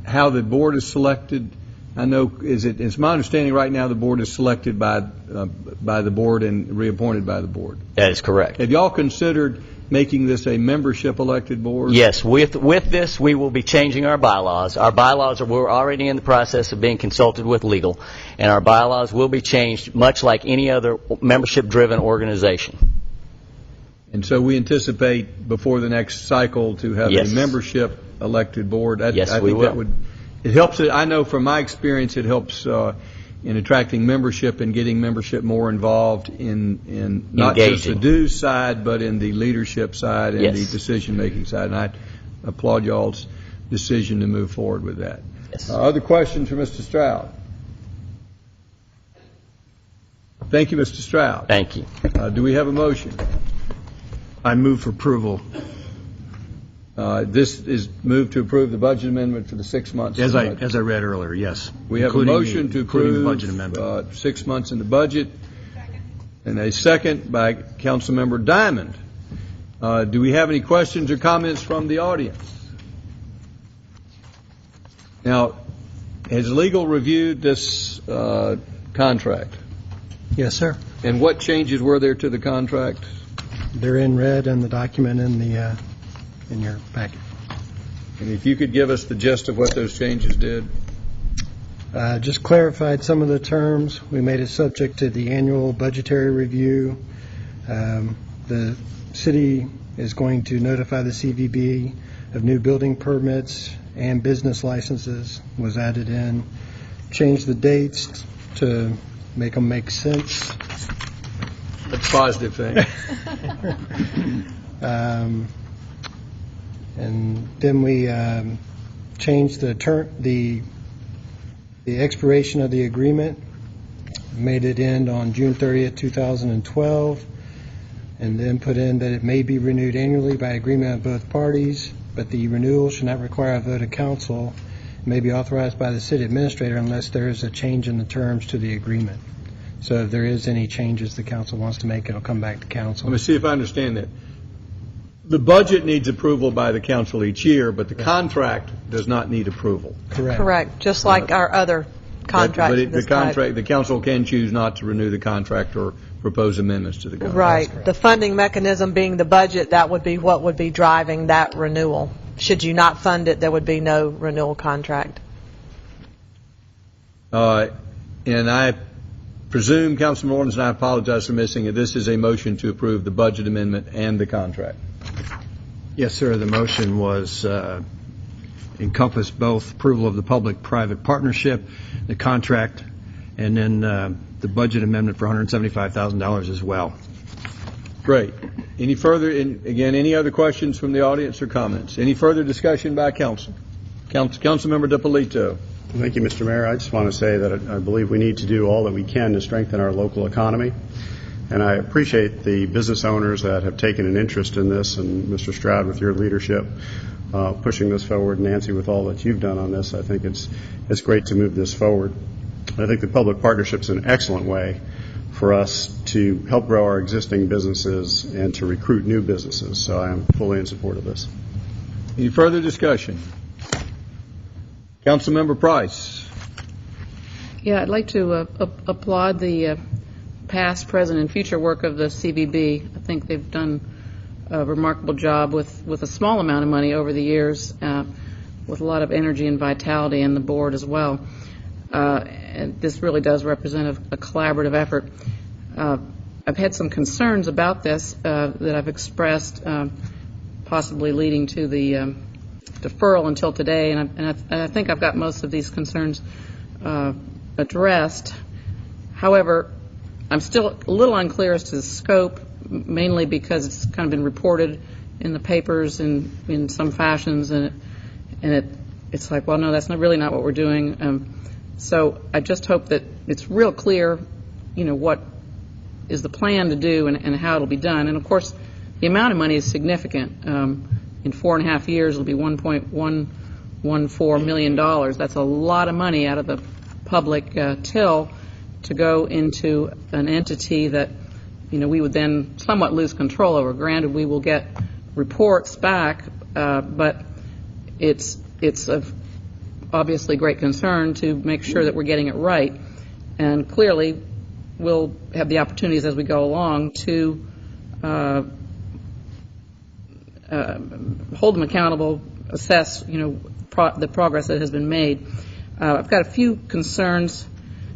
how the board is selected? I know, it's my understanding right now the board is selected by the board and reappointed by the board. That is correct. Have you all considered making this a membership elected board? Yes. With this, we will be changing our bylaws. Our bylaws we're already in the process of being consulted with legal, and our bylaws will be changed much like any other membership-driven organization. And so we anticipate before the next cycle to have Yes. a membership elected board. Yes, I we think will. It helps. I know from my experience, it helps in attracting membership and getting membership more involved in not just the dues side, but in the leadership side and Yes. the decision-making side. And I applaud y'all's decision to move forward with that. Yes. Other questions for Mr. Stroud? Thank you, Mr. Stroud. Thank you. Do we have a motion? I move for approval. This is moved to approve the budget amendment for the 6 months. As I read earlier, yes. We have a Including motion to including the approve budget amendment. 6 months in the budget, and a second by Councilmember Diamond. Do we have any questions or comments from the audience? Now, has legal reviewed this contract? Yes, sir. And what changes were there to the contract? They're in red in the document in your packet. And if you could give us the gist of what those changes did. Just clarified some of the terms. We made it subject to the annual budgetary review. The city is going to notify the CVB of new building permits and business licenses was added in. Changed the dates to make them make sense. That's a positive thing. And then we changed the expiration of the agreement, made it end on June 30th, 2012, and then put in that it may be renewed annually by agreement of both parties, but the renewal should not require a vote of council, may be authorized by the city administrator unless there is a change in the terms to the agreement. So if there is any changes the council wants to make, it'll come back to council. Let me see if I understand that. The budget needs approval by the council each year, but the contract does not need approval. Correct, just like our other contracts. But the contract, the council can choose not to renew the contract or propose amendments to the contract. Right. The funding mechanism being the budget, that would be what would be driving that renewal. Should you not fund it, there would be no renewal contract. And I presume, Councilman Ordens, and I apologize for missing it, this is a motion to approve the budget amendment and the contract. Yes, sir. The motion was encompassed both approval of the public-private partnership, the contract, and then the budget amendment for $175,000 as well. Great. Any further, again, any other questions from the audience or comments? Any further discussion by council? Councilmember DiPolito. Thank you, Mr. Mayor. I just want to say that I believe we need to do all that we can to strengthen our local economy. And I appreciate the business owners that have taken an interest in this, and Mr. Stroud, with your leadership, pushing this forward. Nancy, with all that you've done on this, I think it's great to move this forward. I think the public partnership's an excellent way for us to help grow our existing businesses and to recruit new businesses. So I am fully in support of this. Any further discussion? Councilmember Price. Yeah, I'd like to applaud the past, present, and future work of the CVB. I think they've done a remarkable job with a small amount of money over the years, with a lot of energy and vitality, and the board as well. And this really does represent a collaborative effort. I've had some concerns about this that I've expressed, possibly leading to the deferral until today, and I think I've got most of these concerns addressed. However, I'm still a little unclear as to the scope, mainly because it's kind of been reported in the papers in some fashions, and it's like, well, no, that's really not what we're doing. So I just hope that it's real clear, what is the plan to do and how it'll be done. And of course, the amount of money is significant. In 4.5 years, it'll be $1.114 million. That's a lot of money out of the public till to go into an entity that, we would then somewhat lose control over. Granted, we will get reports back, but it's of obviously great concern to make sure that we're getting it right. And clearly, we'll have the opportunities as we go along to hold them accountable, assess, the progress that has been made. I've got a few concerns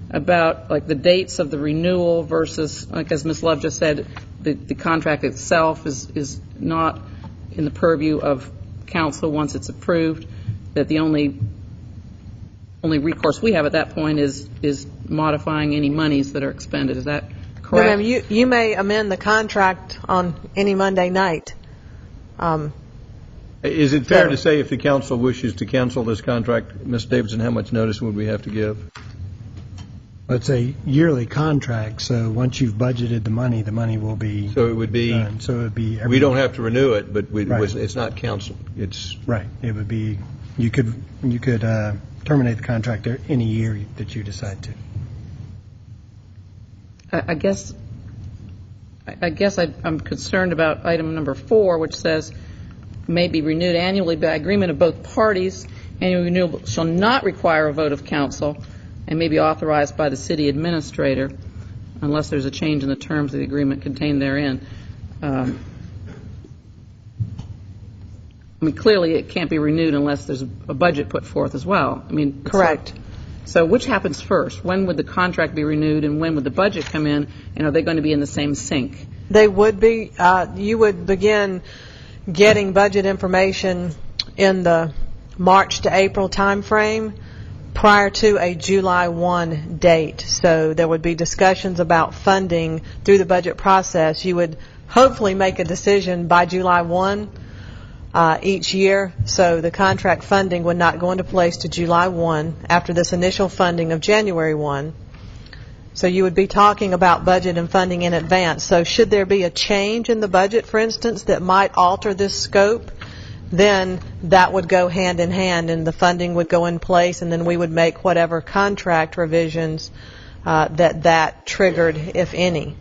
about, like, the dates of the renewal versus, like as Ms. Love just said, the contract itself is not in the purview of council once it's approved, that the only recourse we have at that point is modifying any monies that are expended. Is that correct? No, ma'am, you may amend the contract on any Monday night. Is it fair to say if the council wishes to cancel this contract, Ms. Davidson, how much notice would we have to give? It's a yearly contract, so once you've budgeted the money will be So it would be done. So it would be we don't have to renew it, but Right. it's not canceled. It's right. It would be you could terminate the contract any year that you decide to. I guess I'm concerned about item number 4, which says may be renewed annually by agreement of both parties. Annual renewal shall not require a vote of council and may be authorized by the city administrator unless there's a change in the terms of the agreement contained therein. Clearly it can't be renewed unless there's a budget put forth as well. Correct. So which happens first? When would the contract be renewed and when would the budget come in? And are they going to be in the same sync? They would be. You would begin getting budget information in the March to April time frame prior to a July 1 date. So there would be discussions about funding through the budget process. You would hopefully make a decision by July 1 each year, so the contract funding would not go into place to July 1 after this initial funding of January 1. So you would be talking about budget and funding in advance. So should there be a change in the budget, for instance, that might alter this scope, then that would go hand in hand, and the funding would go in place, and then we would make whatever contract revisions that triggered, if any.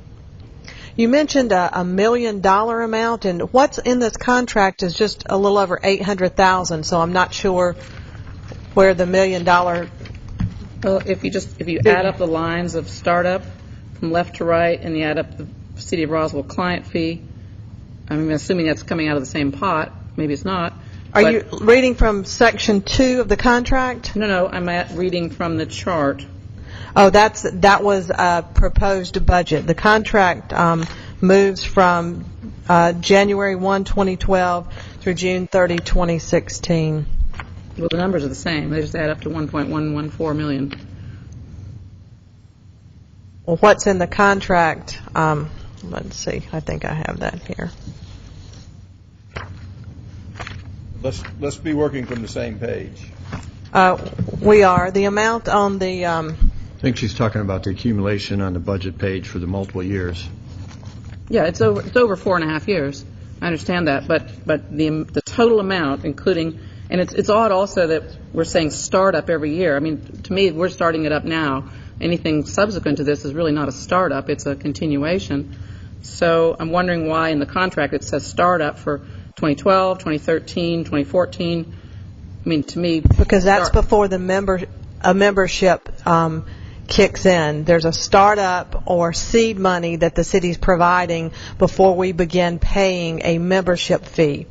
You mentioned a $1 million amount, and what's in this contract is just a little over $800,000. So I'm not sure where the $1 million. Well, if you add up the lines of startup from left to right, and you add up the City of Roswell client fee, I'm assuming that's coming out of the same pot. Maybe it's not. Are you reading from Section 2 of the contract? No, I'm reading from the chart. Oh, that was a proposed budget. The contract moves from January 1, 2012 through June 30, 2016. Well, the numbers are the same. They just add up to $1.114 million. Well, what's in the contract? Let's see. I think I have that here. Let's be working from the same page. We are. The amount on the... I think she's talking about the accumulation on the budget page for the multiple years. Yeah, it's over 4.5 years. I understand that, but the total amount, including, and it's odd also that we're saying startup every year. I mean, to me, we're starting it up now. Anything subsequent to this is really not a startup; it's a continuation. So I'm wondering why in the contract it says startup for 2012, 2013, 2014. I mean, to me, because that's before the membership kicks in. There's a startup or seed money that the city's providing before we begin paying a membership fee.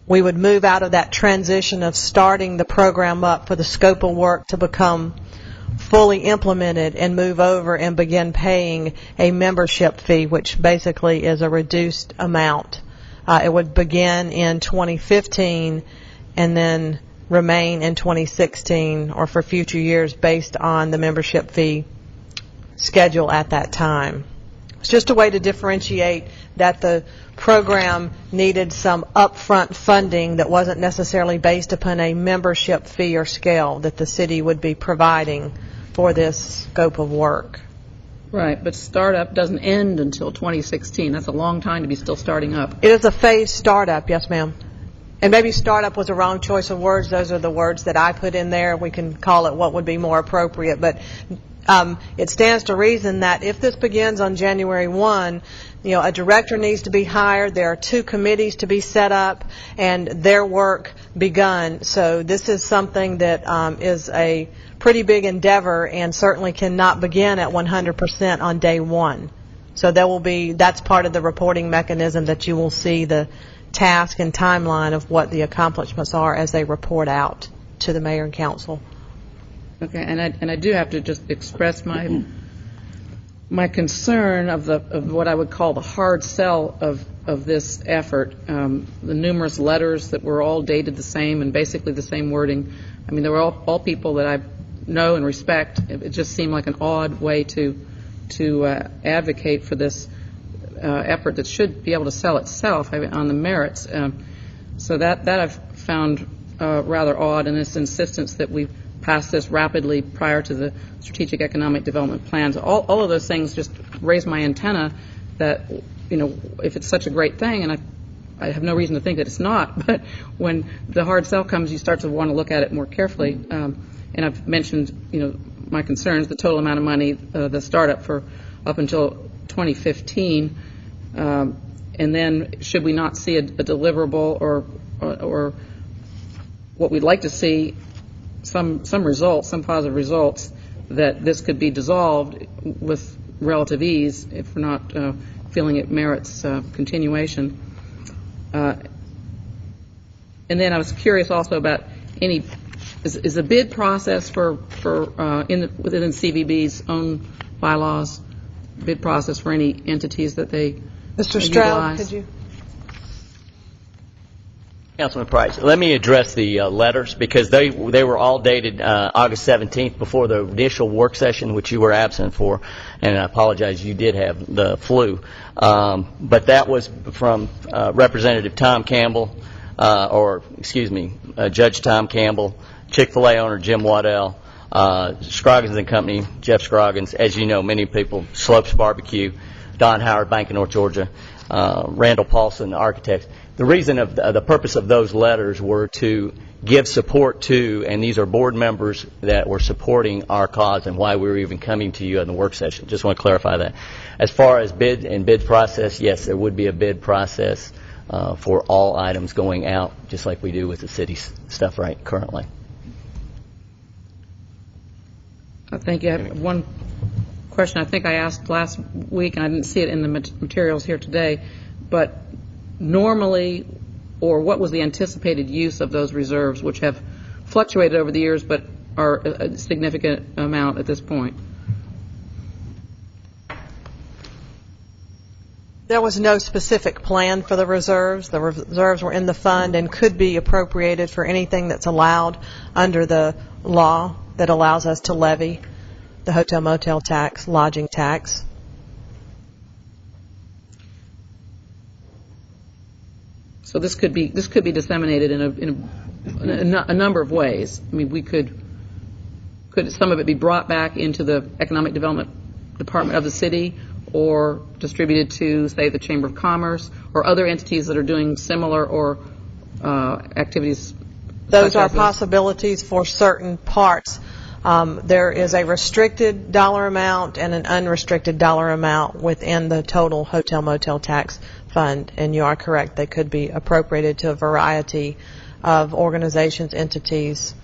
We would move out of that transition of starting the program up for the scope of work to become fully implemented and move over and begin paying a membership fee, which basically is a reduced amount. It would begin in 2015 and then remain in 2016 or for future years based on the membership fee schedule at that time. It's just a way to differentiate that the program needed some upfront funding that wasn't necessarily based upon a membership fee or scale that the city would be providing for this scope of work. Right, but startup doesn't end until 2016. That's a long time to be still starting up. It is a phased startup, yes, ma'am. And maybe startup was a wrong choice of words. Those are the words that I put in there. We can call it what would be more appropriate. But it stands to reason that if this begins on January 1, a director needs to be hired. There are 2 committees to be set up and their work begun. So this is something that is a pretty big endeavor and certainly cannot begin at 100% on day 1. So that's part of the reporting mechanism that you will see the task and timeline of what the accomplishments are as they report out to the mayor and council. Okay, and I do have to just express my concern of what I would call the hard sell of this effort. The numerous letters that were all dated the same and basically the same wording. I mean, they were all people that I know and respect. It just seemed like an odd way to advocate for this effort that should be able to sell itself on the merits. So that I've found rather odd, and this insistence that we pass this rapidly prior to the strategic economic development plans. All of those things just raise my antenna that, if it's such a great thing, and I have no reason to think that it's not, but when the hard sell comes, you start to want to look at it more carefully. And I've mentioned, my concerns, the total amount of money, the startup for up until 2015, and then should we not see a deliverable or what we'd like to see, some results, some positive results, that this could be dissolved with relative ease if we're not feeling it merits continuation. And then I was curious also about is the bid process within CVB's own bylaws, bid process for any entities that they Mr. Stroud, could you? Councilman Price, let me address the letters because they were all dated August 17th before the initial work session, which you were absent for, and I apologize, you did have the flu. But that was from Representative Tom Campbell, Judge Tom Campbell, Chick-fil-A owner Jim Waddell, Scroggins and Company, Jeff Scroggins, as you know, many people, Slopes Barbecue, Don Howard, Bank of North Georgia, Randall Paulson Architects. The reason of the purpose of those letters were to give support to, and these are board members that were supporting our cause and why we were even coming to you in the work session. Just want to clarify that. As far as bid process, yes, there would be a bid process for all items going out, just like we do with the city stuff currently. Thank you. I have one question I think I asked last week, and I didn't see it in the materials here today, but normally, or what was the anticipated use of those reserves, which have fluctuated over the years but are a significant amount at this point? There was no specific plan for the reserves. The reserves were in the fund and could be appropriated for anything that's allowed under the law that allows us to levy the hotel motel tax, lodging tax. So this could be disseminated in a number of ways. I mean, could some of it be brought back into the economic development department of the city, or distributed to, say, the Chamber of Commerce or other entities that are doing similar or activities? Those are possibilities for certain parts. There is a restricted dollar amount and an unrestricted dollar amount within the total hotel motel tax fund, and you are correct, they could be appropriated to a variety of organizations, entities.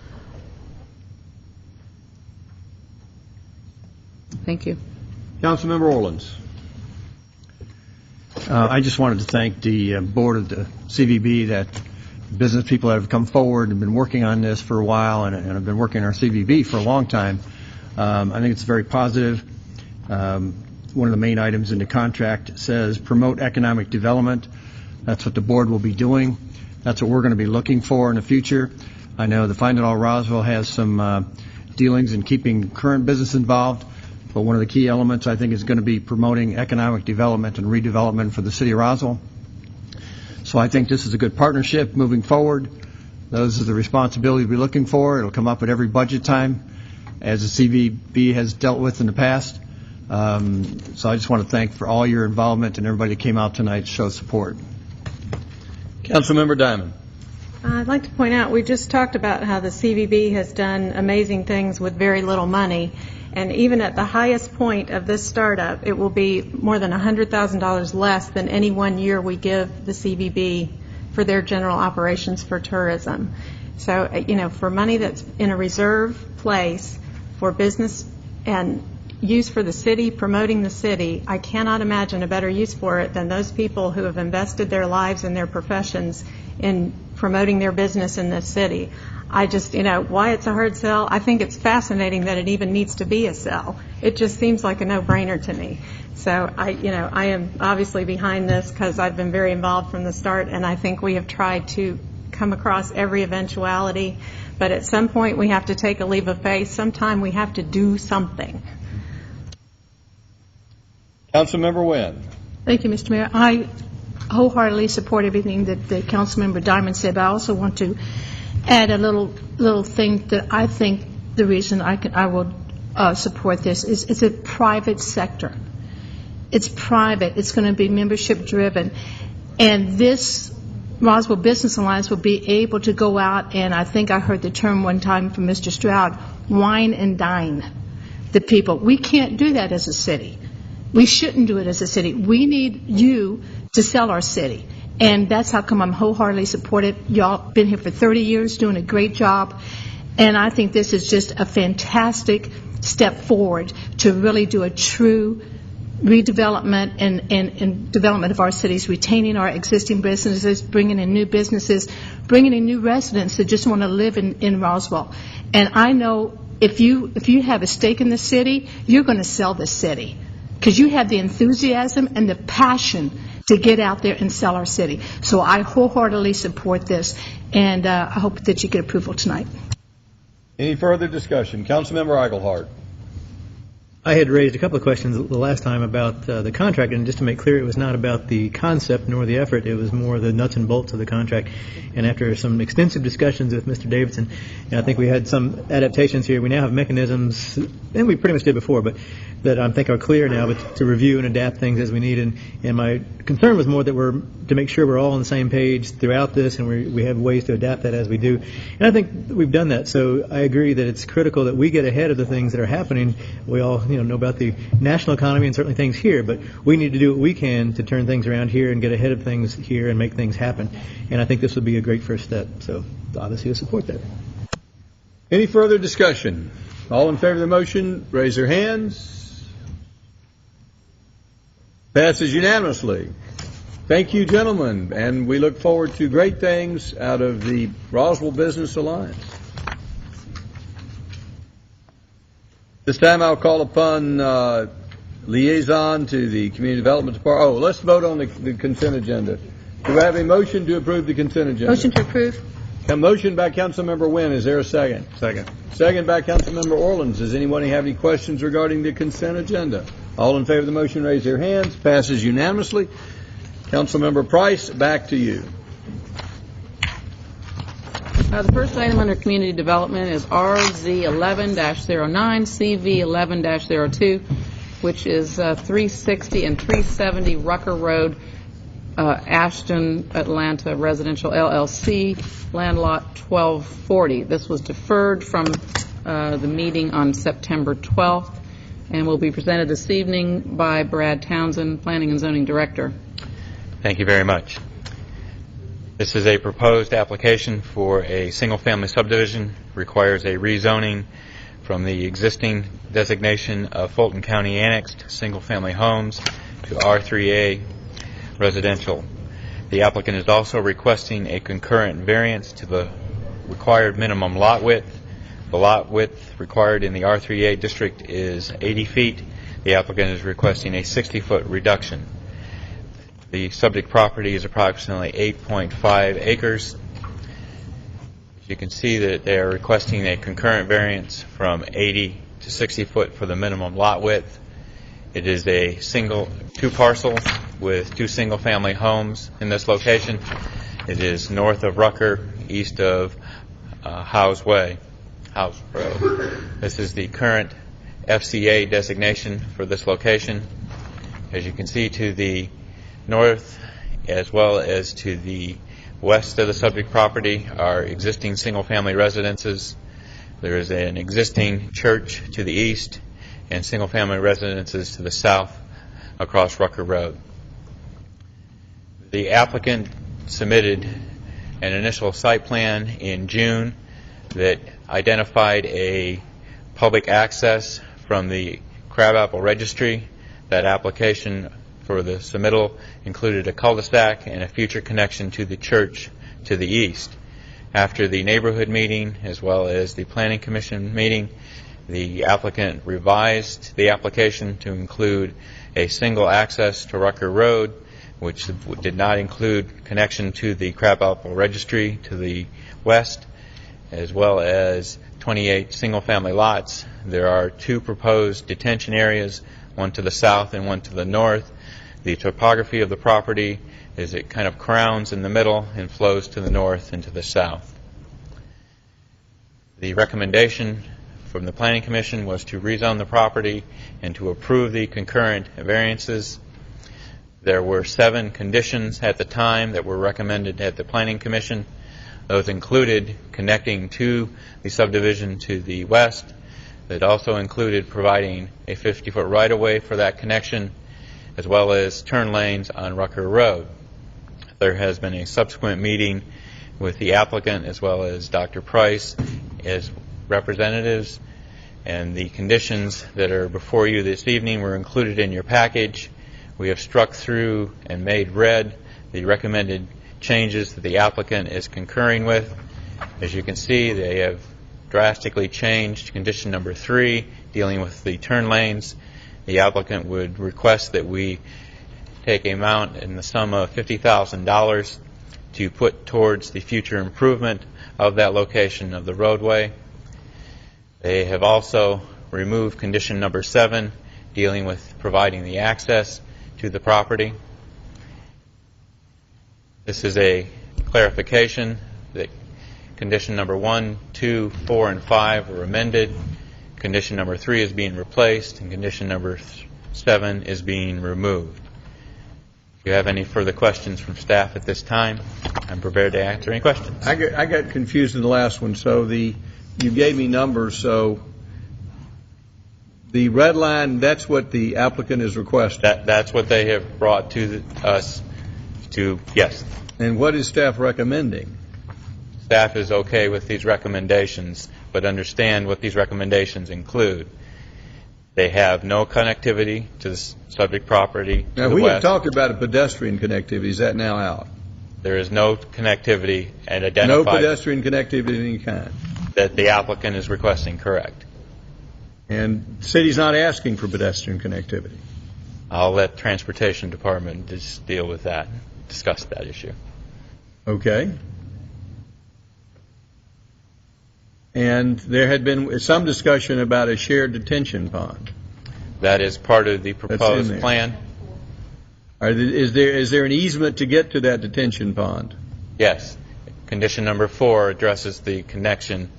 Thank you. Councilmember Orleans. I just wanted to thank the board of the CVB, that business people that have come forward and been working on this for a while and have been working on our CVB for a long time. I think it's very positive. One of the main items in the contract says promote economic development. That's what the board will be doing. That's what we're going to be looking for in the future. I know the Find It All Roswell has some dealings in keeping current business involved, but one of the key elements I think is going to be promoting economic development and redevelopment for the city of Roswell. So I think this is a good partnership moving forward. Those are the responsibilities we're looking for. It'll come up at every budget time, as the CVB has dealt with in the past. So I just want to thank for all your involvement and everybody that came out tonight to show support. Councilmember Diamond. I'd like to point out, we just talked about how the CVB has done amazing things with very little money, and even at the highest point of this startup, it will be more than $100,000 less than any 1 year we give the CVB for their general operations for tourism. So, for money that's in a reserve place for business and use for the city, promoting the city, I cannot imagine a better use for it than those people who have invested their lives and their professions in promoting their business in this city. I just, why it's a hard sell, I think it's fascinating that it even needs to be a sell. It just seems like a no-brainer to me. So I am obviously behind this because I've been very involved from the start, and I think we have tried to come across every eventuality. But at some point we have to take a leap of faith. Sometime we have to do something. Councilmember Wynn. Thank you, Mr. Mayor. I wholeheartedly support everything that the Councilmember Diamond said, but I also want to add a little thing that I think the reason I will support this is it's a private sector. It's private. It's going to be membership driven, and this Roswell Business Alliance will be able to go out and, I think I heard the term one time from Mr. Stroud, wine and dine the people. We can't do that as a city. We shouldn't do it as a city. We need you to sell our city. And that's how come I'm wholeheartedly supportive. Y'all been here for 30 years doing a great job. And I think this is just a fantastic step forward to really do a true redevelopment and development of our cities, retaining our existing businesses, bringing in new businesses, bringing in new residents that just want to live in Roswell. And I know if you have a stake in the city, you're going to sell the city, because you have the enthusiasm and the passion to get out there and sell our city. So I wholeheartedly support this, and I hope that you get approval tonight. Any further discussion? Councilmember Eichelhardt. I had raised a couple of questions the last time about the contract, and just to make clear, it was not about the concept nor the effort. It was more the nuts and bolts of the contract. And after some extensive discussions with Mr. Davidson, and I think we had some adaptations here, we now have mechanisms, and we pretty much did before, but that I think are clear now, but to review and adapt things as we need. And my concern was more that to make sure we're all on the same page throughout this, and we have ways to adapt that as we do. And I think we've done that. So I agree that it's critical that we get ahead of the things that are happening. We all know about the national economy and certainly things here, but we need to do what we can to turn things around here and get ahead of things here and make things happen. And I think this would be a great first step. So obviously, I support that. Any further discussion? All in favor of the motion, raise their hands. Passes unanimously. Thank you, gentlemen, and we look forward to great things out of the Roswell Business Alliance. This time I'll call upon liaison to the Community Development Department. Oh, let's vote on the consent agenda. Do we have a motion to approve the consent agenda? Motion to approve. A motion by Councilmember Wynn. Is there a second? Second. Second by Councilmember Orleans. Does anyone have any questions regarding the consent agenda? All in favor of the motion, raise their hands. Passes unanimously. Councilmember Price, back to you. The first item under community development is RZ 11-09, CV 11-02, which is 360 and 370 Rucker Road, Ashton, Atlanta Residential LLC, land lot 1240. This was deferred from the meeting on September 12th and will be presented this evening by Brad Townsend, Planning and Zoning Director. Thank you very much. This is a proposed application for a single-family subdivision. Requires a rezoning from the existing designation of Fulton County Annexed Single-Family Homes to R3A Residential. The applicant is also requesting a concurrent variance to the required minimum lot width. The lot width required in the R3A district is 80 feet. The applicant is requesting a 60-foot reduction. The subject property is approximately 8.5 acres. As you can see that they are requesting a concurrent variance from 80 to 60 foot for the minimum lot width. It is a two parcels with two single-family homes in this location. It is north of Rucker, east of House Road. This is the current FCA designation for this location. As you can see, to the north as well as to the west of the subject property are existing single-family residences. There is an existing church to the east and single-family residences to the south across Rucker Road. The applicant submitted an initial site plan in June that identified a public access from the Crabapple Registry. That application for the submittal included a cul-de-sac and a future connection to the church to the east. After the neighborhood meeting as well as the Planning Commission meeting, the applicant revised the application to include a single access to Rucker Road, which did not include connection to the Crabapple Registry to the west, as well as 28 single-family lots. There are two proposed detention areas, one to the south and one to the north. The topography of the property is it kind of crowns in the middle and flows to the north and to the south. The recommendation from the Planning Commission was to rezone the property and to approve the concurrent variances. There were 7 conditions at the time that were recommended at the Planning Commission. Those included connecting to the subdivision to the west. It also included providing a 50-foot right-of-way for that connection, as well as turn lanes on Rucker Road. There has been a subsequent meeting with the applicant as well as Dr. Price as representatives, and the conditions that are before you this evening were included in your package. We have struck through and made red the recommended changes that the applicant is concurring with. As you can see, they have drastically changed condition number 3, dealing with the turn lanes. The applicant would request that we take an amount in the sum of $50,000 to put towards the future improvement of that location of the roadway. They have also remove condition number 7, dealing with providing the access to the property. This is a clarification that condition number 1, 2, 4, and 5 were amended. Condition number 3 is being replaced, and condition number 7 is being removed. If you have any further questions from staff at this time, I'm prepared to answer any questions. I got confused in the last one. So you gave me numbers. So the red line, that's what the applicant is requesting. That's what they have brought to us. Yes. And what is staff recommending? Staff is okay with these recommendations, but understand what these recommendations include. They have no connectivity to the subject property to Now, the we west. have talked about a pedestrian connectivity. Is that now out? There is no connectivity and No identified pedestrian connectivity of any kind. that the applicant is requesting, correct. And the city's not asking for pedestrian connectivity. I'll let Transportation Department just deal with that, discuss that issue. Okay. And there had been some discussion about a shared detention pond. That is part of the in proposed there. plan. Is there an easement to get to that detention pond? Yes. Condition number 4 addresses the connection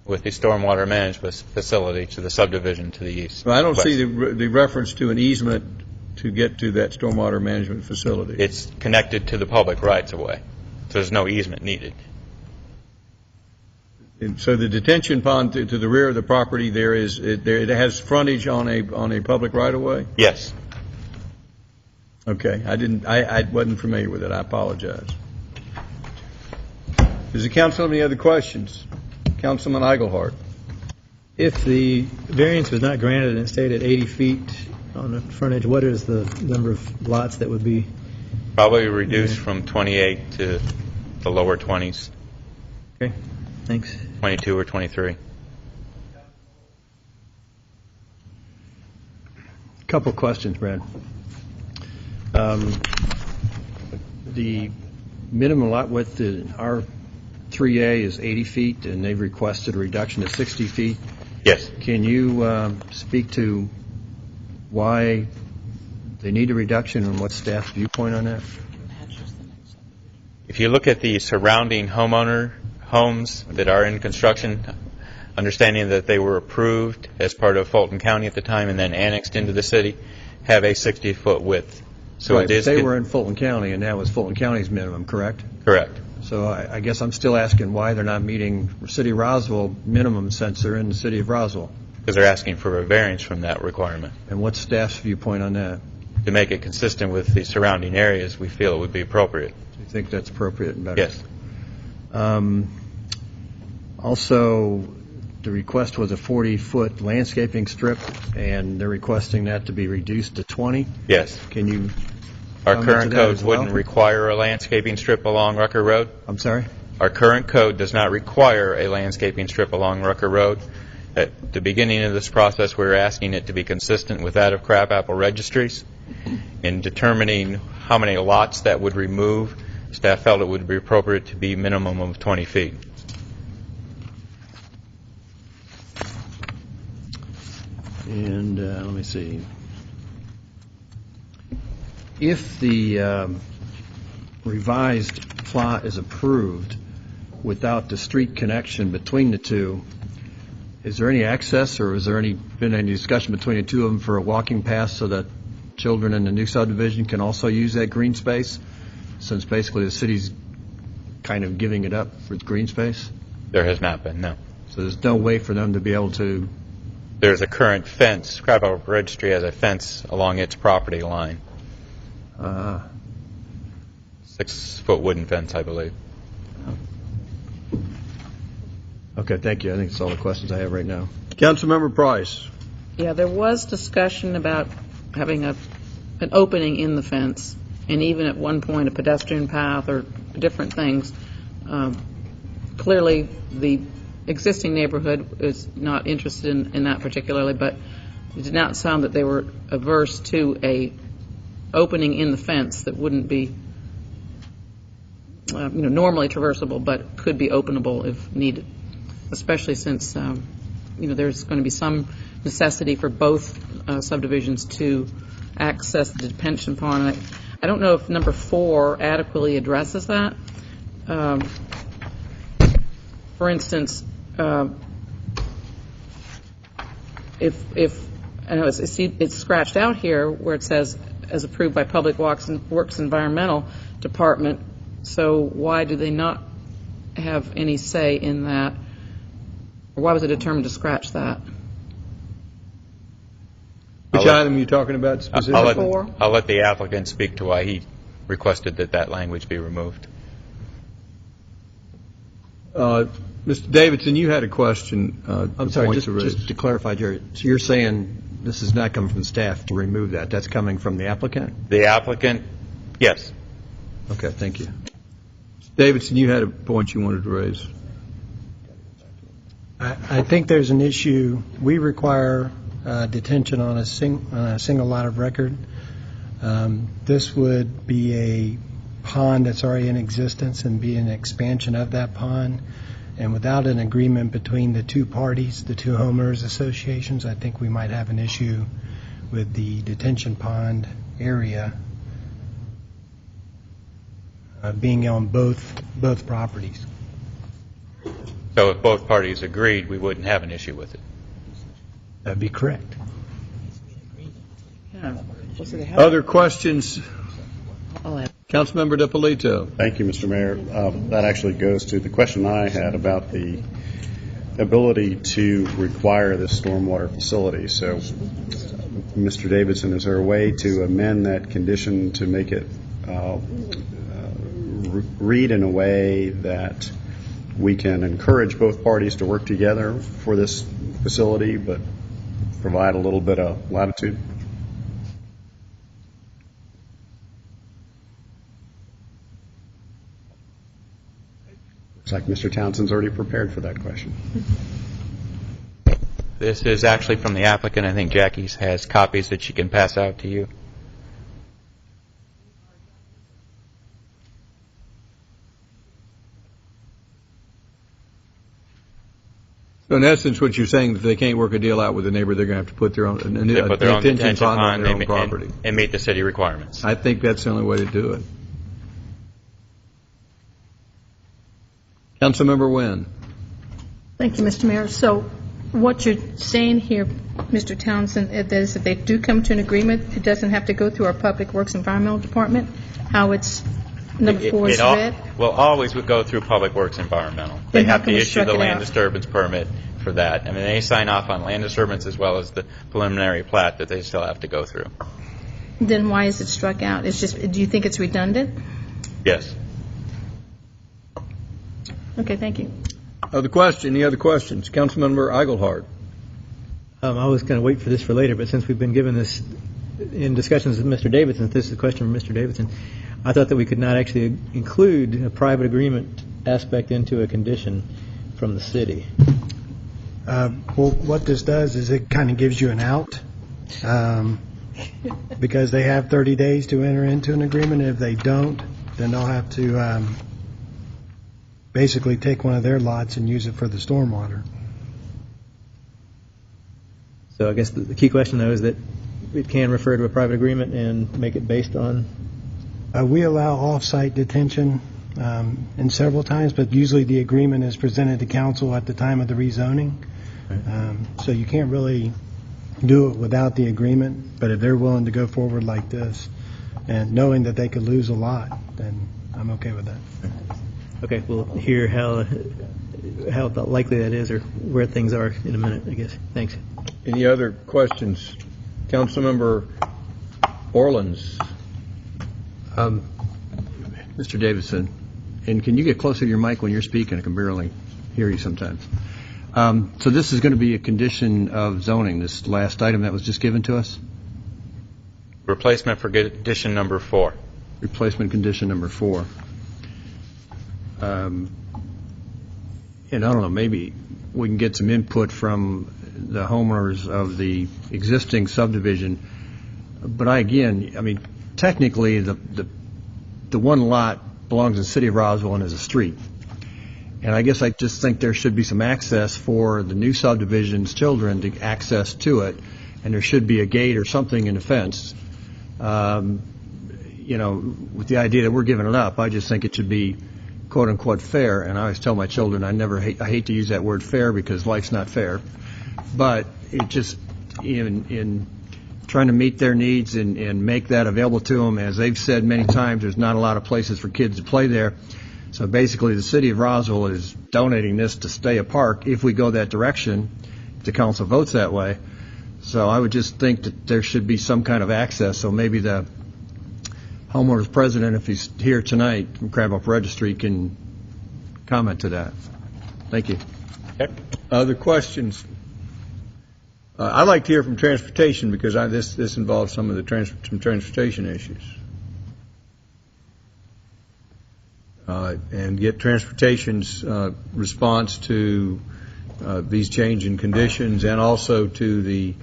with the stormwater management facility to the subdivision to the east. Well, I don't west. see the reference to an easement to get to that stormwater management facility. It's connected to the public rights-of-way, so there's no easement needed. And so the detention pond to the rear of the property it has frontage on a public right of way? Yes. Okay, I wasn't familiar with it. I apologize. Does the council have any other questions? Councilman Eichelhardt. If the variance was not granted and it stayed at 80 feet on the frontage, what is the number of lots that would be? Probably reduced from 28 to the lower 20s. Okay, thanks. 22 or 23. Couple questions, Brad. The minimum lot width in R3A is 80 feet, and they've requested a reduction to 60 feet. Yes. Can you speak to why they need a reduction and what's staff's viewpoint on that? If you look at the surrounding homes that are in construction, understanding that they were approved as part of Fulton County at the time and then annexed into the city, have a 60-foot width. So right, it is they were in Fulton County, and that was Fulton County's minimum, correct? correct. So I guess I'm still asking why they're not meeting City of Roswell minimum since they're in the City of Roswell. Because they're asking for a variance from that requirement. And what's staff's viewpoint on that? To make it consistent with the surrounding areas, we feel it would be appropriate. Do you think that's appropriate and better? Yes. Also, the request was a 40-foot landscaping strip, and they're requesting that to be reduced to 20. Yes. Can you Our comment current to that code as well? wouldn't require a landscaping strip along Rucker Road. I'm sorry? Our current code does not require a landscaping strip along Rucker Road. At the beginning of this process, we were asking it to be consistent with that of Crabapple Registries. In determining how many lots that would remove, staff felt it would be appropriate to be minimum of 20 feet. And let me see. If the revised plot is approved without the street connection between the two, is there any access or has there been any discussion between the two of them for a walking path so that children in the new subdivision can also use that green space, since basically the city's kind of giving it up for green space? There has not been, no. So there's no way for them to be able to... There's a current fence. Crabapple Registry has a fence along its property line. 6-foot wooden fence, I believe. Okay, thank you. I think that's all the questions I have right now. Councilmember Price. Yeah, there was discussion about having an opening in the fence, and even at one point a pedestrian path or different things. Clearly, the existing neighborhood is not interested in that particularly, but it did not sound that they were averse to a opening in the fence that wouldn't be normally traversable, but could be openable if needed, especially since there's going to be some necessity for both subdivisions to access the detention pond. I don't know if number 4 adequately addresses that. For instance, if I know it's scratched out here where it says as approved by Public Works Environmental Department, so why do they not have any say in that? Or why was it determined to scratch that? Which item are you talking about specifically? I'll let the applicant speak to why he requested that language be removed. Mr. Davidson, you had a question. I'm sorry, just to clarify, Jerry, so you're saying this is not coming from staff to remove that. That's coming from the applicant? The applicant, yes. Okay, thank you. Davidson, you had a point you wanted to raise. I think there's an issue. We require detention on a single lot of record. This would be a pond that's already in existence and be an expansion of that pond. And without an agreement between the two parties, the two homeowners associations, I think we might have an issue with the detention pond area being on both properties. So if both parties agreed, we wouldn't have an issue with it. That'd be correct. Other questions? Councilmember DiPolito. Thank you, Mr. Mayor. That actually goes to the question I had about the ability to require this stormwater facility. So, Mr. Davidson, is there a way to amend that condition to make it read in a way that we can encourage both parties to work together for this facility, but provide a little bit of latitude? Looks like Mr. Townsend's already prepared for that question. This is actually from the applicant. I think Jackie has copies that she can pass out to you. So in essence, what you're saying is if they can't work a deal out with the neighbor, they're going to have to put their own detention pond on their own property. And meet the city requirements. I think that's the only way to do it. Councilmember Wynn. Thank you, Mr. Mayor. So what you're saying here, Mr. Townsend, is if they do come to an agreement, it doesn't have to go through our Public Works Environmental Department, how it's number 4 is read? Well, always would go through Public Works Environmental. They have to issue the land disturbance permit for that. I mean, they sign off on land disturbance as well as the preliminary plat that they still have to go through. Then why is it struck out? It's just, do you think it's redundant? Yes. Okay, thank you. Any other questions? Councilmember Eigelhart. I was going to wait for this for later, but since we've been given this in discussions with Mr. Davidson, this is a question from Mr. Davidson, I thought that we could not actually include a private agreement aspect into a condition from the city. Well, what this does is it kind of gives you an out because they have 30 days to enter into an agreement. If they don't, then they'll have to basically take one of their lots and use it for the stormwater. So I guess the key question, though, is that it can refer to a private agreement and make it based on? We allow off-site detention in several times, but usually the agreement is presented to council at the time of the rezoning. So you can't really do it without the agreement, but if they're willing to go forward like this and knowing that they could lose a lot, then I'm okay with that. Okay, we'll hear how likely that is or where things are in a minute, I guess. Thanks. Any other questions? Councilmember Orleans. Mr. Davidson, and can you get closer to your mic when you're speaking? I can barely hear you sometimes. So this is going to be a condition of zoning, this last item that was just given to us? Replacement for condition number 4. Replacement condition number 4. And I don't know, maybe we can get some input from the homeowners of the existing subdivision. But I mean, technically the one lot belongs to the city of Roswell and is a street. And I guess I just think there should be some access for the new subdivision's children to access to it, and there should be a gate or something in the fence. With the idea that we're giving it up, I just think it should be quote unquote fair. And I always tell my children I hate to use that word fair because life's not fair, but it just in trying to meet their needs and make that available to them. As they've said many times, there's not a lot of places for kids to play there. So basically, the city of Roswell is donating this to stay a park if we go that direction, if the council votes that way. So I would just think that there should be some kind of access. So maybe the homeowners president, if he's here tonight from Crab Apple Registry, can comment to that. Thank you. Okay. Other questions? I'd like to hear from transportation because this involves some of the some transportation issues. And get transportation's response to these change in conditions, and also to the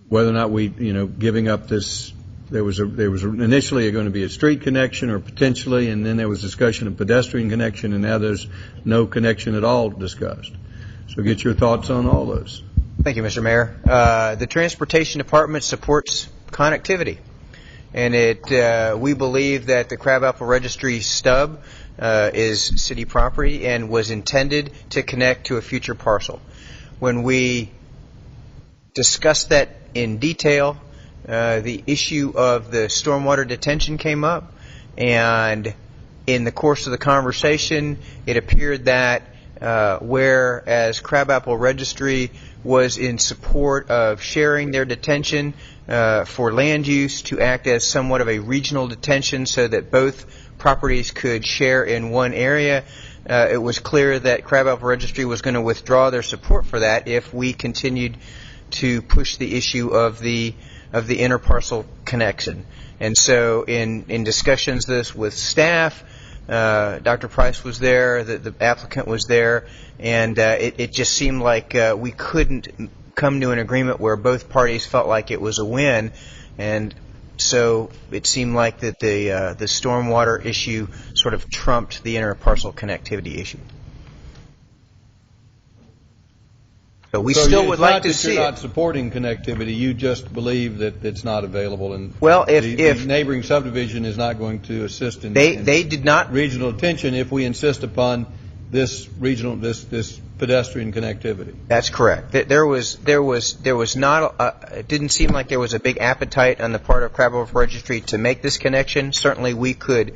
whether or not we, giving up this. There was initially going to be a street connection, or potentially, and then there was discussion of pedestrian connection, and now there's no connection at all discussed. So get your thoughts on all those. Thank you, Mr. Mayor. The Transportation Department supports connectivity. And we believe that the Crabapple Registry stub is city property and was intended to connect to a future parcel. When we discussed that in detail, the issue of the stormwater detention came up, and in the course of the conversation, it appeared that whereas Crabapple Registry was in support of sharing their detention for land use to act as somewhat of a regional detention so that both properties could share in one area, it was clear that Crabapple Registry was going to withdraw their support for that if we continued to push the issue of the interparcel connection. And so in discussions with staff, Dr. Price was there, the applicant was there, and it just seemed like we couldn't come to an agreement where both parties felt like it was a win, and so it seemed like that the stormwater issue sort of trumped the interparcel connectivity issue. So we still would like to see it. You're not supporting connectivity. You just believe that it's not available, and if the neighboring subdivision is not going to assist in they did not regional attention if we insist upon this regional this pedestrian connectivity. That's correct. There was not it didn't seem like there was a big appetite on the part of Crabapple Registry to make this connection. Certainly we could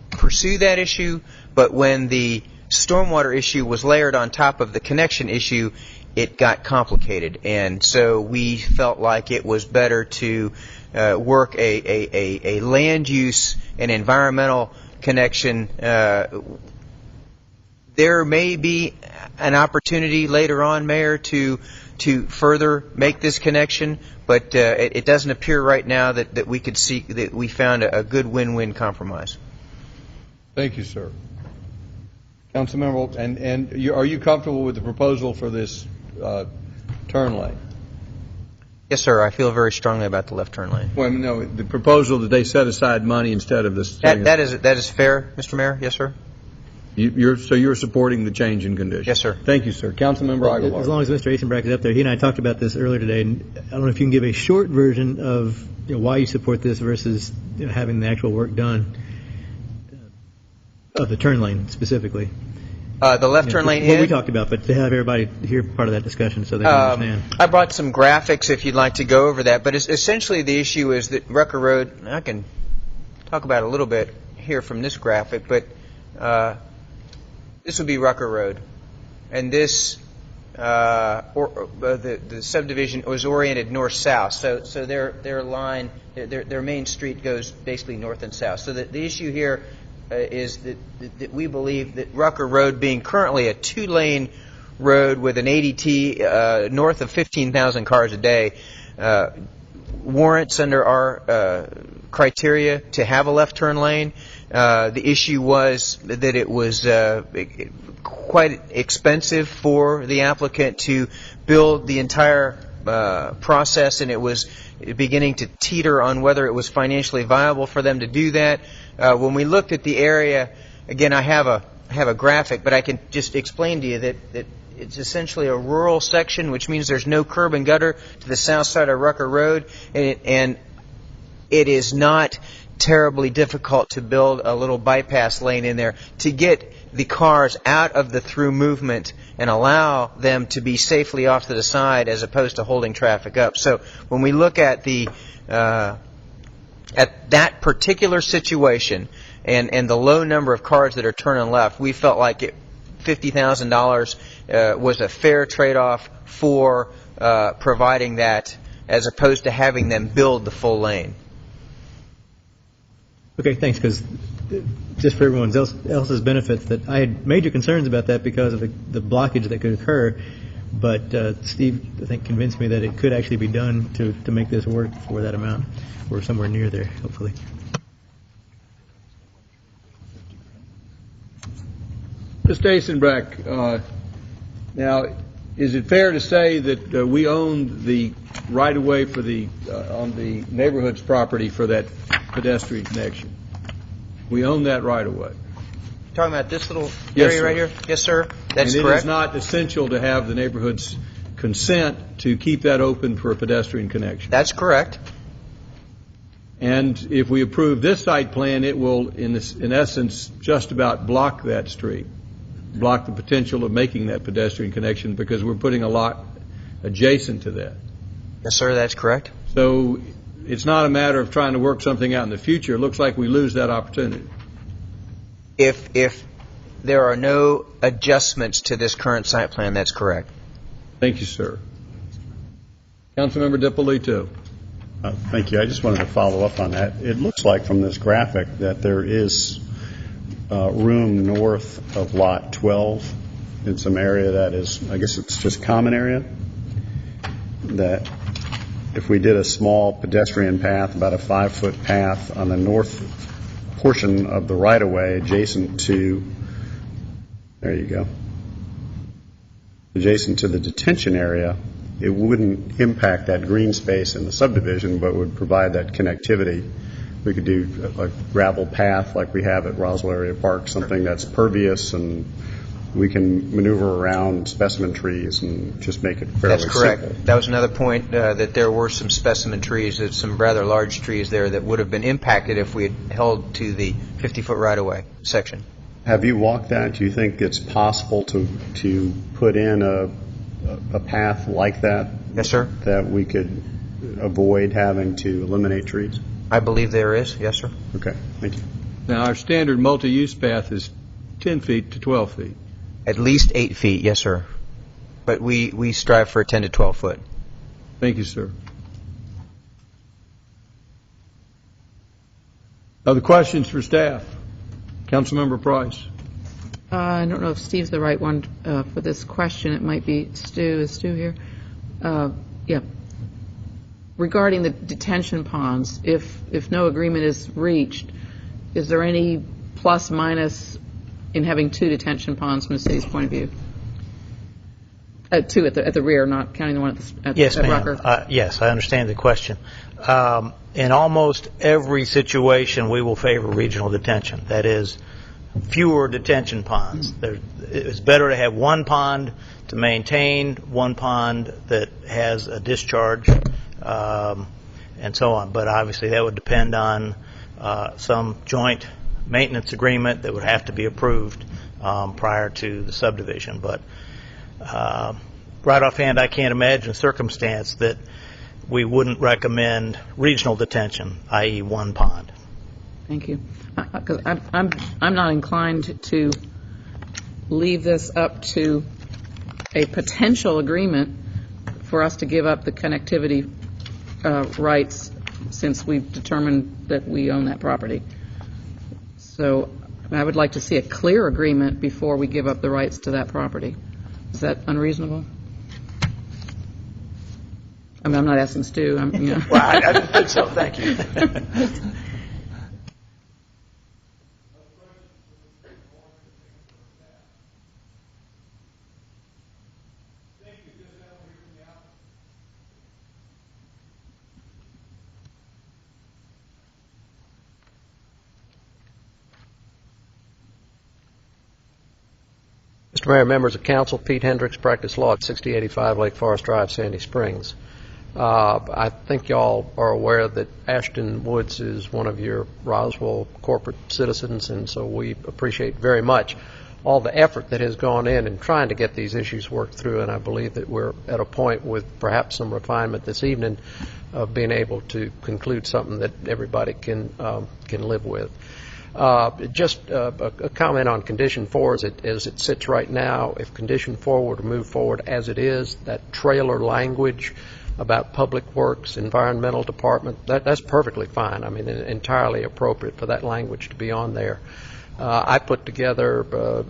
pursue that issue, but when the stormwater issue was layered on top of the connection issue, it got complicated, and so we felt like it was better to work a land use and environmental connection. There may be an opportunity later on, Mayor, to further make this connection, but it doesn't appear right now that we could see that we found a good win-win compromise. Thank you, sir. Councilmember, and are you comfortable with the proposal for this turn lane? Yes, sir. I feel very strongly about the left turn lane. Well, no, the proposal that they set aside money instead of this. That is fair, Mr. Mayor. Yes, sir. You're supporting the change in conditions. Yes, sir. Thank you, sir. Councilmember Aguilar. As long as Mr. Asenbrack is up there, he and I talked about this earlier today, and I don't know if you can give a short version of why you support this versus having the actual work done of the turn lane specifically. The left turn lane what we talked about, but to have everybody hear part of that discussion so they can understand. I brought some graphics if you'd like to go over that, but essentially the issue is that Rucker Road, and I can talk about it a little bit here from this graphic, but this would be Rucker Road, and this the subdivision was oriented north-south, so their line, their main street goes basically north and south. So the issue here is that we believe that Rucker Road, being currently a two-lane road with an ADT north of 15,000 cars a day, warrants under our criteria to have a left turn lane. The issue was that it was quite expensive for the applicant to build the entire process, and it was beginning to teeter on whether it was financially viable for them to do that. When we looked at the area again, I have a graphic, but I can just explain to you that it's essentially a rural section, which means there's no curb and gutter to the south side of Rucker Road, and it is not terribly difficult to build a little bypass lane in there to get the cars out of the through movement and allow them to be safely off to the side as opposed to holding traffic up. So when we look at at that particular situation and the low number of cars that are turning left, we felt like $50,000 was a fair trade-off for providing that as opposed to having them build the full lane. Okay, thanks, because just for everyone else's benefit, that I had major concerns about that because of the blockage that could occur, but Steve, I think, convinced me that it could actually be done to make this work for that amount, or somewhere near there, hopefully. Mr. Asenbrecht, now, is it fair to say that we own the right-of-way for on the neighborhood's property for that pedestrian connection? We own that right-of-way. Talking about this little Yes, area sir. right here? Yes, sir. That's and correct. it is not essential to have the neighborhood's consent to keep that open for a pedestrian connection. That's correct. And if we approve this site plan, it will, in essence, just about block that street, block the potential of making that pedestrian connection because we're putting a lot adjacent to that. Yes, sir, that's correct. So it's not a matter of trying to work something out in the future. It looks like we lose that opportunity. If there are no adjustments to this current site plan, that's correct. Thank you, sir. Councilmember DiPolito. Thank you. I just wanted to follow up on that. It looks like from this graphic that there is room north of Lot 12 in some area that is, I guess it's just common area, that if we did a small pedestrian path, about a 5-foot path on the north portion of the right-of-way adjacent to, there you go, adjacent to the detention area, it wouldn't impact that green space in the subdivision, but would provide that connectivity. We could do a gravel path like we have at Roswell Area Park, something that's pervious, and we can maneuver around specimen trees and just make it fairly That's correct. simple. That was another point, that there were some specimen trees, some rather large trees there that would have been impacted if we had held to the 50-foot right-of-way section. Have you walked that? Do you think it's possible to put in a path like that? Yes, sir. That we could avoid having to eliminate trees? I believe there is. Yes, sir. Okay. Thank you. Now, our standard multi-use path is 10 feet to 12 feet. At least 8 feet, yes, sir. But we strive for a 10 to 12 foot. Thank you, sir. Other questions for staff? Councilmember Price. I don't know if Steve's the right one for this question. It might be Stu. Is Stu here? Yeah. Regarding the detention ponds, if no agreement is reached, is there any plus minus in having 2 detention ponds from the city's point of view? 2 at the rear, not counting the one at Yes, ma'am. Rucker. Yes, I understand the question. In almost every situation, we will favor regional detention. That is, fewer detention ponds. It's better to have one pond to maintain, one pond that has a discharge, and so on. But obviously, that would depend on some joint maintenance agreement that would have to be approved prior to the subdivision. But right offhand, I can't imagine a circumstance that we wouldn't recommend regional detention, i.e. one pond. Thank you. Because I'm not inclined to leave this up to a potential agreement for us to give up the connectivity rights since we've determined that we own that property. So I would like to see a clear agreement before we give up the rights to that property. Is that unreasonable? I mean, I'm not asking Stu. Well, I didn't think so. Thank you. Mr. Mayor, members of council, Pete Hendricks, practice law at 6085 Lake Forest Drive, Sandy Springs. I think y'all are aware that Ashton Woods is one of your Roswell corporate citizens, and so we appreciate very much all the effort that has gone in trying to get these issues worked through, and I believe that we're at a point with perhaps some refinement this evening of being able to conclude something that everybody can live with. Just a comment on Condition 4 as it sits right now. If Condition 4 were to move forward as it is, that trailer language about Public Works, Environmental Department, that's perfectly fine. I mean, entirely appropriate for that language to be on there. I put together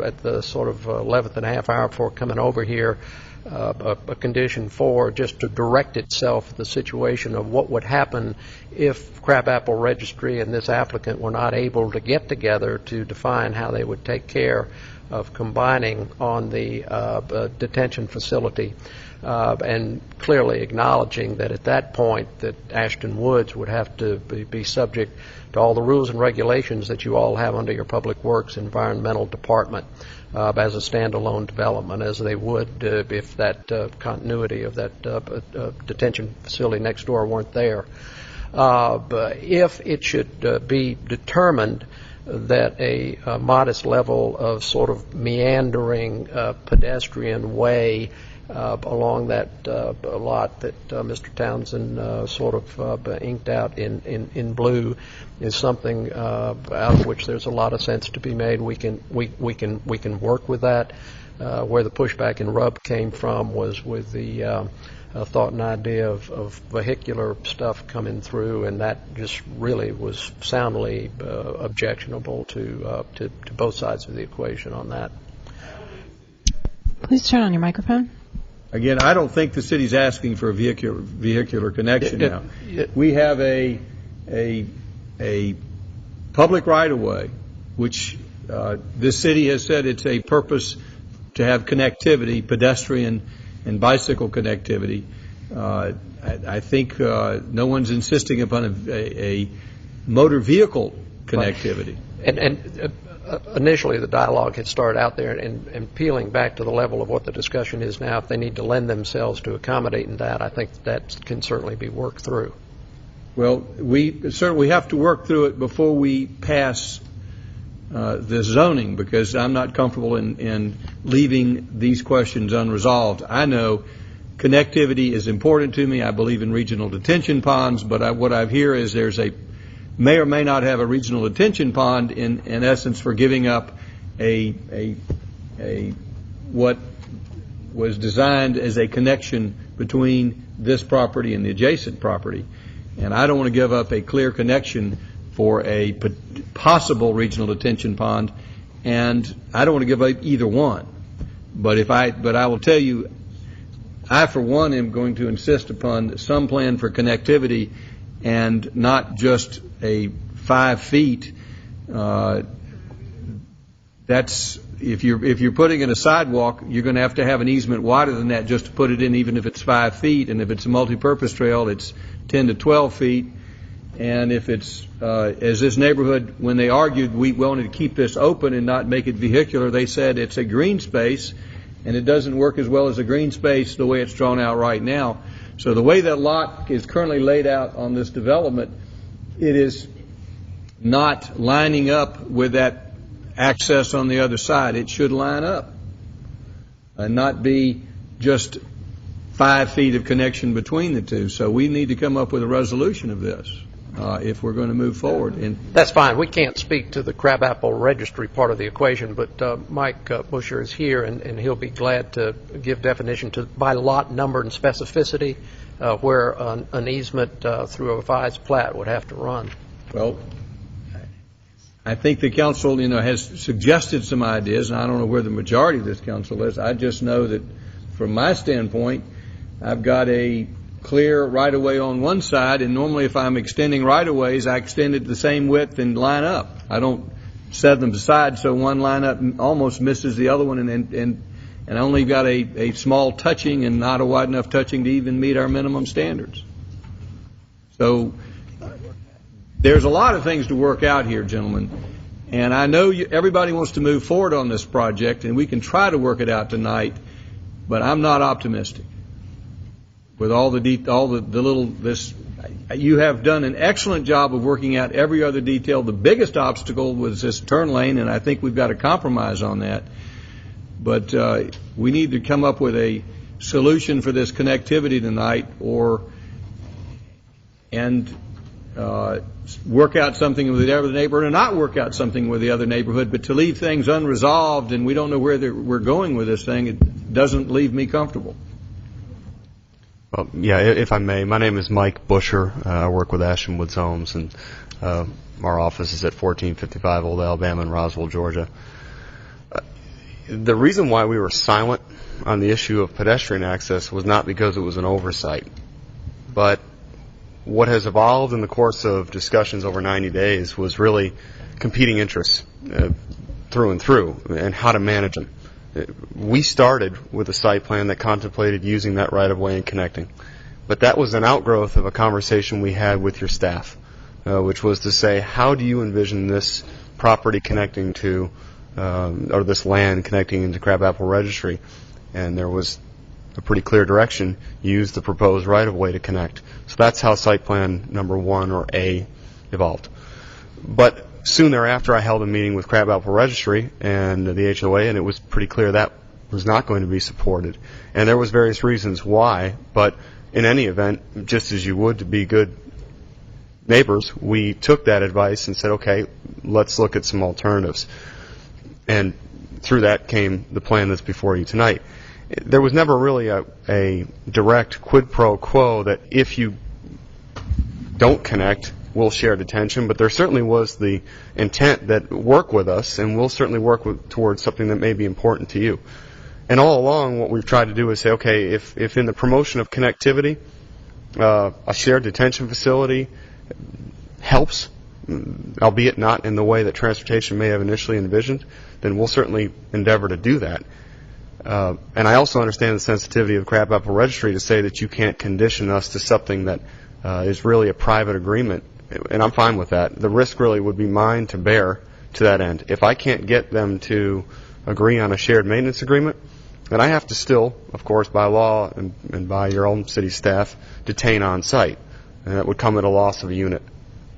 at the sort of 11th and a half hour before coming over here a Condition 4 just to direct itself at the situation of what would happen if Crabapple Registry and this applicant were not able to get together to define how they would take care of combining on the detention facility, and clearly acknowledging that at that point that Ashton Woods would have to be subject to all the rules and regulations that you all have under your Public Works Environmental Department as a standalone development, as they would if that continuity of that detention facility next door weren't there. But if it should be determined that a modest level of sort of meandering pedestrian way along that lot that Mr. Townsend sort of inked out in blue is something out of which there's a lot of sense to be made. We can work with that. Where the pushback and rub came from was with the thought and idea of vehicular stuff coming through, and that just really was soundly objectionable to both sides of the equation on that. Please turn on your microphone. Again, I don't think the city's asking for a vehicular connection now. We have a public right-of-way, which this city has said it's a purpose to have connectivity, pedestrian and bicycle connectivity. I think no one's insisting upon a motor vehicle connectivity. And initially the dialogue had started out there, and peeling back to the level of what the discussion is now, if they need to lend themselves to accommodating that, I think that can certainly be worked through. Well, we certainly have to work through it before we pass the zoning, because I'm not comfortable in leaving these questions unresolved. I know connectivity is important to me. I believe in regional detention ponds, but what I hear is there's may or may not have a regional detention pond in essence for giving up a what was designed as a connection between this property and the adjacent property. And I don't want to give up a clear connection for a possible regional detention pond, and I don't want to give up either one. But I will tell you, I for one am going to insist upon some plan for connectivity, and not just a 5 feet. That's if you're putting in a sidewalk, you're going to have an easement wider than that just to put it in, even if it's 5 feet. And if it's a multi-purpose trail, it's 10 to 12 feet. And if it's, as this neighborhood, when they argued we wanted to keep this open and not make it vehicular, they said it's a green space, and it doesn't work as well as a green space the way it's drawn out right now. So the way that lot is currently laid out on this development, it is not lining up with that access on the other side. It should line up and not be just 5 feet of connection between the two. So we need to come up with a resolution of this if we're going to move forward. And that's fine. We can't speak to the Crabapple Registry part of the equation, but Mike Busher is here, and he'll be glad to give definition to by lot number and specificity where an easement through a revised plat would have to run. Well, I think the council, has suggested some ideas, and I don't know where the majority of this council is. I just know that from my standpoint, I've got a clear right-of-way on one side, and normally if I'm extending right-of-ways, I extend it the same width and line up. I don't set them aside so one line up almost misses the other one, and I only got a small touching and not a wide enough touching to even meet our minimum standards. So there's a lot of things to work out here, gentlemen, And I know everybody wants to move forward on this project, and we can try to work it out tonight, but I'm not optimistic. With all the little this, you have done an excellent job of working out every other detail. The biggest obstacle was this turn lane, and I think we've got to compromise on that. But we need to come up with a solution for this connectivity tonight, and work out something with the other neighborhood, or not work out something with the other neighborhood, but to leave things unresolved and we don't know where we're going with this thing, it doesn't leave me comfortable. Well, yeah, if I may, my name is Mike Busher. I work with Ashton Woods Homes, and our office is at 1455 Old Alabama in Roswell, Georgia. The reason why we were silent on the issue of pedestrian access was not because it was an oversight, but what has evolved in the course of discussions over 90 days was really competing interests through and through, and how to manage them. We started with a site plan that contemplated using that right-of-way and connecting, but that was an outgrowth of a conversation we had with your staff, which was to say, how do you envision this property connecting to, or this land connecting into Crabapple Registry? And there was a pretty clear direction: use the proposed right-of-way to connect. So that's how site plan number 1, or A, evolved. But soon thereafter, I held a meeting with Crabapple Registry and the HOA, and it was pretty clear that was not going to be supported. And there was various reasons why, but in any event, just as you would to be good neighbors, we took that advice and said, okay, let's look at some alternatives. And through that came the plan that's before you tonight. There was never really a direct quid pro quo that if you don't connect, we'll share detention, but there certainly was the intent that work with us, and we'll certainly work towards something that may be important to you. And all along, what we've tried to do is say, okay, if in the promotion of connectivity, a shared detention facility helps, albeit not in the way that transportation may have initially envisioned, then we'll certainly endeavor to do that. And I also understand the sensitivity of the Crabapple Registry to say that you can't condition us to something that is really a private agreement, and I'm fine with that. The risk really would be mine to bear to that end. If I can't get them to agree on a shared maintenance agreement, then I have to still, of course, by law and by your own city staff, detain on site, and that would come at a loss of a unit.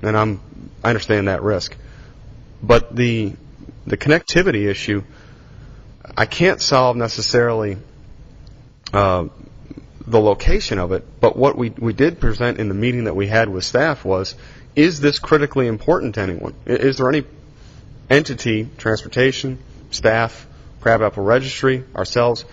And I understand that risk. But the connectivity issue, I can't solve necessarily the location of it, but what we did present in the meeting that we had with staff was, is this critically important to anyone? Is there any entity, transportation, staff, Crabapple Registry, ourselves,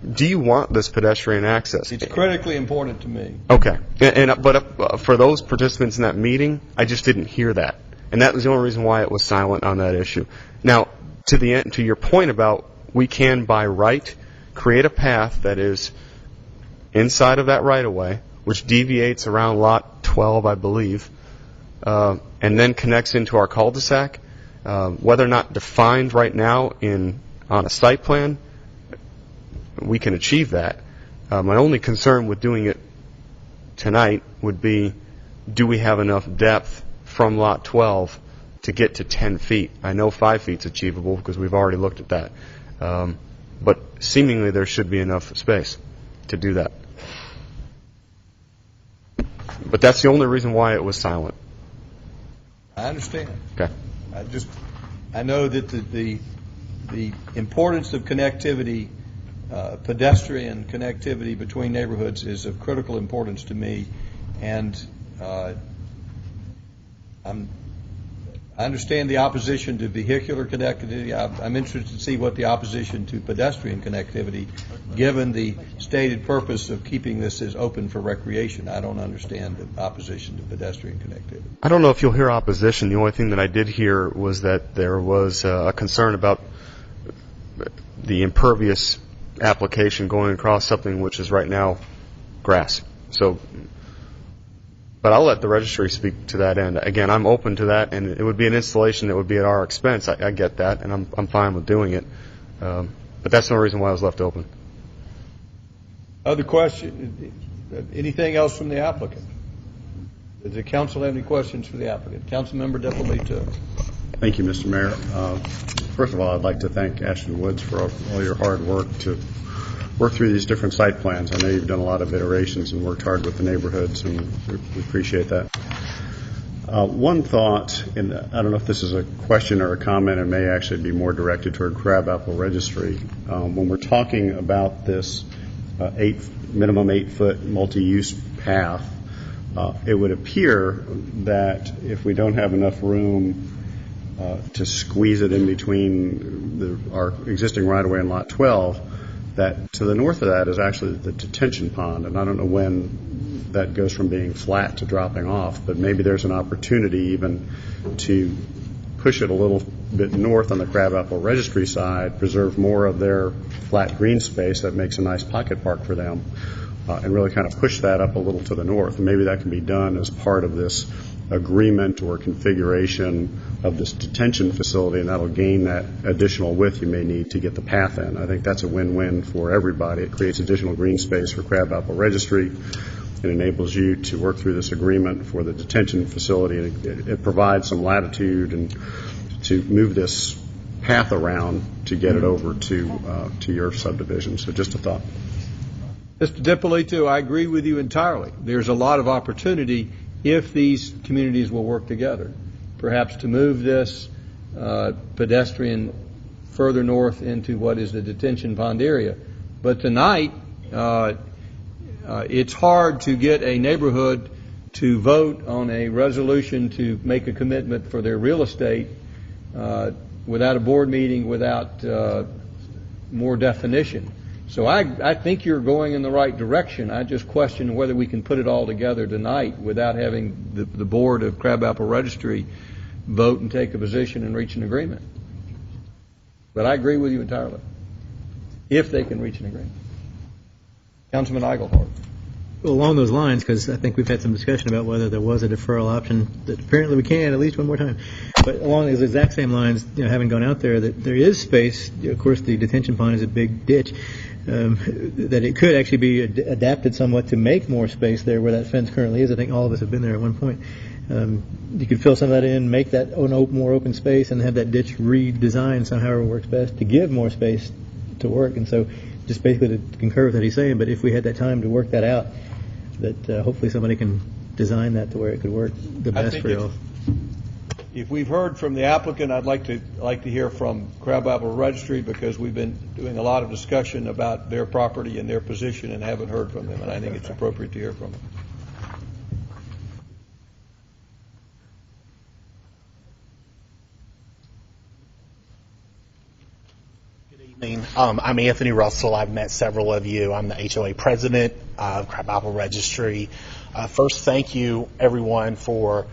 do you want this pedestrian access? It's critically important to me. Okay. But for those participants in that meeting, I just didn't hear that. And that was the only reason why it was silent on that issue. Now, to your point about we can, by right, create a path that is inside of that right-of-way, which deviates around lot 12, I believe, and then connects into our cul-de-sac. Whether or not defined right now on a site plan, we can achieve that. My only concern with doing it tonight would be, do we have enough depth from lot 12 to get to 10 feet? I know 5 feet is achievable because we've already looked at that. But seemingly there should be enough space to do that. But that's the only reason why it was silent. I understand. Okay. I know that the importance of connectivity, pedestrian connectivity between neighborhoods, is of critical importance to me, and I understand the opposition to vehicular connectivity. I'm interested to see what the opposition to pedestrian connectivity, given the stated purpose of keeping this as open for recreation. I don't understand the opposition to pedestrian connectivity. I don't know if you'll hear opposition. The only thing that I did hear was that there was a concern about the impervious application going across something which is right now grass. But I'll let the registry speak to that end. Again, I'm open to that, and it would be an installation that would be at our expense. I get that, and I'm fine with doing it. But that's the only reason why it was left open. Other question? Anything else from the applicant? Does the council have any questions for the applicant? Councilmember Dippolito. Thank you, Mr. Mayor. First of all, I'd like to thank Ashton Woods for all your hard work to work through these different site plans. I know you've done a lot of iterations and worked hard with the neighborhoods, and we appreciate that. One thought, and I don't know if this is a question or a comment, it may actually be more directed toward Crabapple Registry. When we're talking about this minimum 8-foot multi-use path, it would appear that if we don't have enough room to squeeze it in between our existing right-of-way and Lot 12, that to the north of that is actually the detention pond, and I don't know when that goes from being flat to dropping off, but maybe there's an opportunity even to push it a little bit north on the Crabapple Registry side, preserve more of their flat green space that makes a nice pocket park for them, and really kind of push that up a little to the north. And maybe that can be done as part of this agreement or configuration of this detention facility, and that'll gain that additional width you may need to get the path in. I think that's a win-win for everybody. It creates additional green space for Crabapple Registry. It enables you to work through this agreement for the detention facility. It provides some latitude and to move this path around to get it over to your subdivision. So just a thought. Mr. DiPolito, I agree with you entirely. There's a lot of opportunity if these communities will work together, perhaps to move this pedestrian further north into what is the detention pond area. But tonight, it's hard to get a neighborhood to vote on a resolution to make a commitment for their real estate without a board meeting, without more definition. So I think you're going in the right direction. I just question whether we can put it all together tonight without having the board of Crabapple Registry vote and take a position and reach an agreement. But I agree with you entirely, if they can reach an agreement. Councilman Eichelhart. Well, along those lines, because I think we've had some discussion about whether there was a deferral option, that apparently we can, at least one more time. But along those exact same lines, having gone out there, that there is space. Of course, the detention pond is a big ditch. That it could actually be adapted somewhat to make more space there where that fence currently is. I think all of us have been there at one point. You could fill some of that in, make that more open space, and have that ditch redesigned somehow it works best to give more space to work. And so just basically to concur with what he's saying, but if we had that time to work that out, that hopefully somebody can design that to where it could work the best for you all. If we've heard from the applicant, I'd like to hear from Crabapple Registry, because we've been doing a lot of discussion about their property and their position and haven't heard from them, and I think it's appropriate to hear from them. Good evening. I'm Anthony Russell. I've met several of you. I'm the HOA president of Crabapple Registry. First, thank you, everyone, for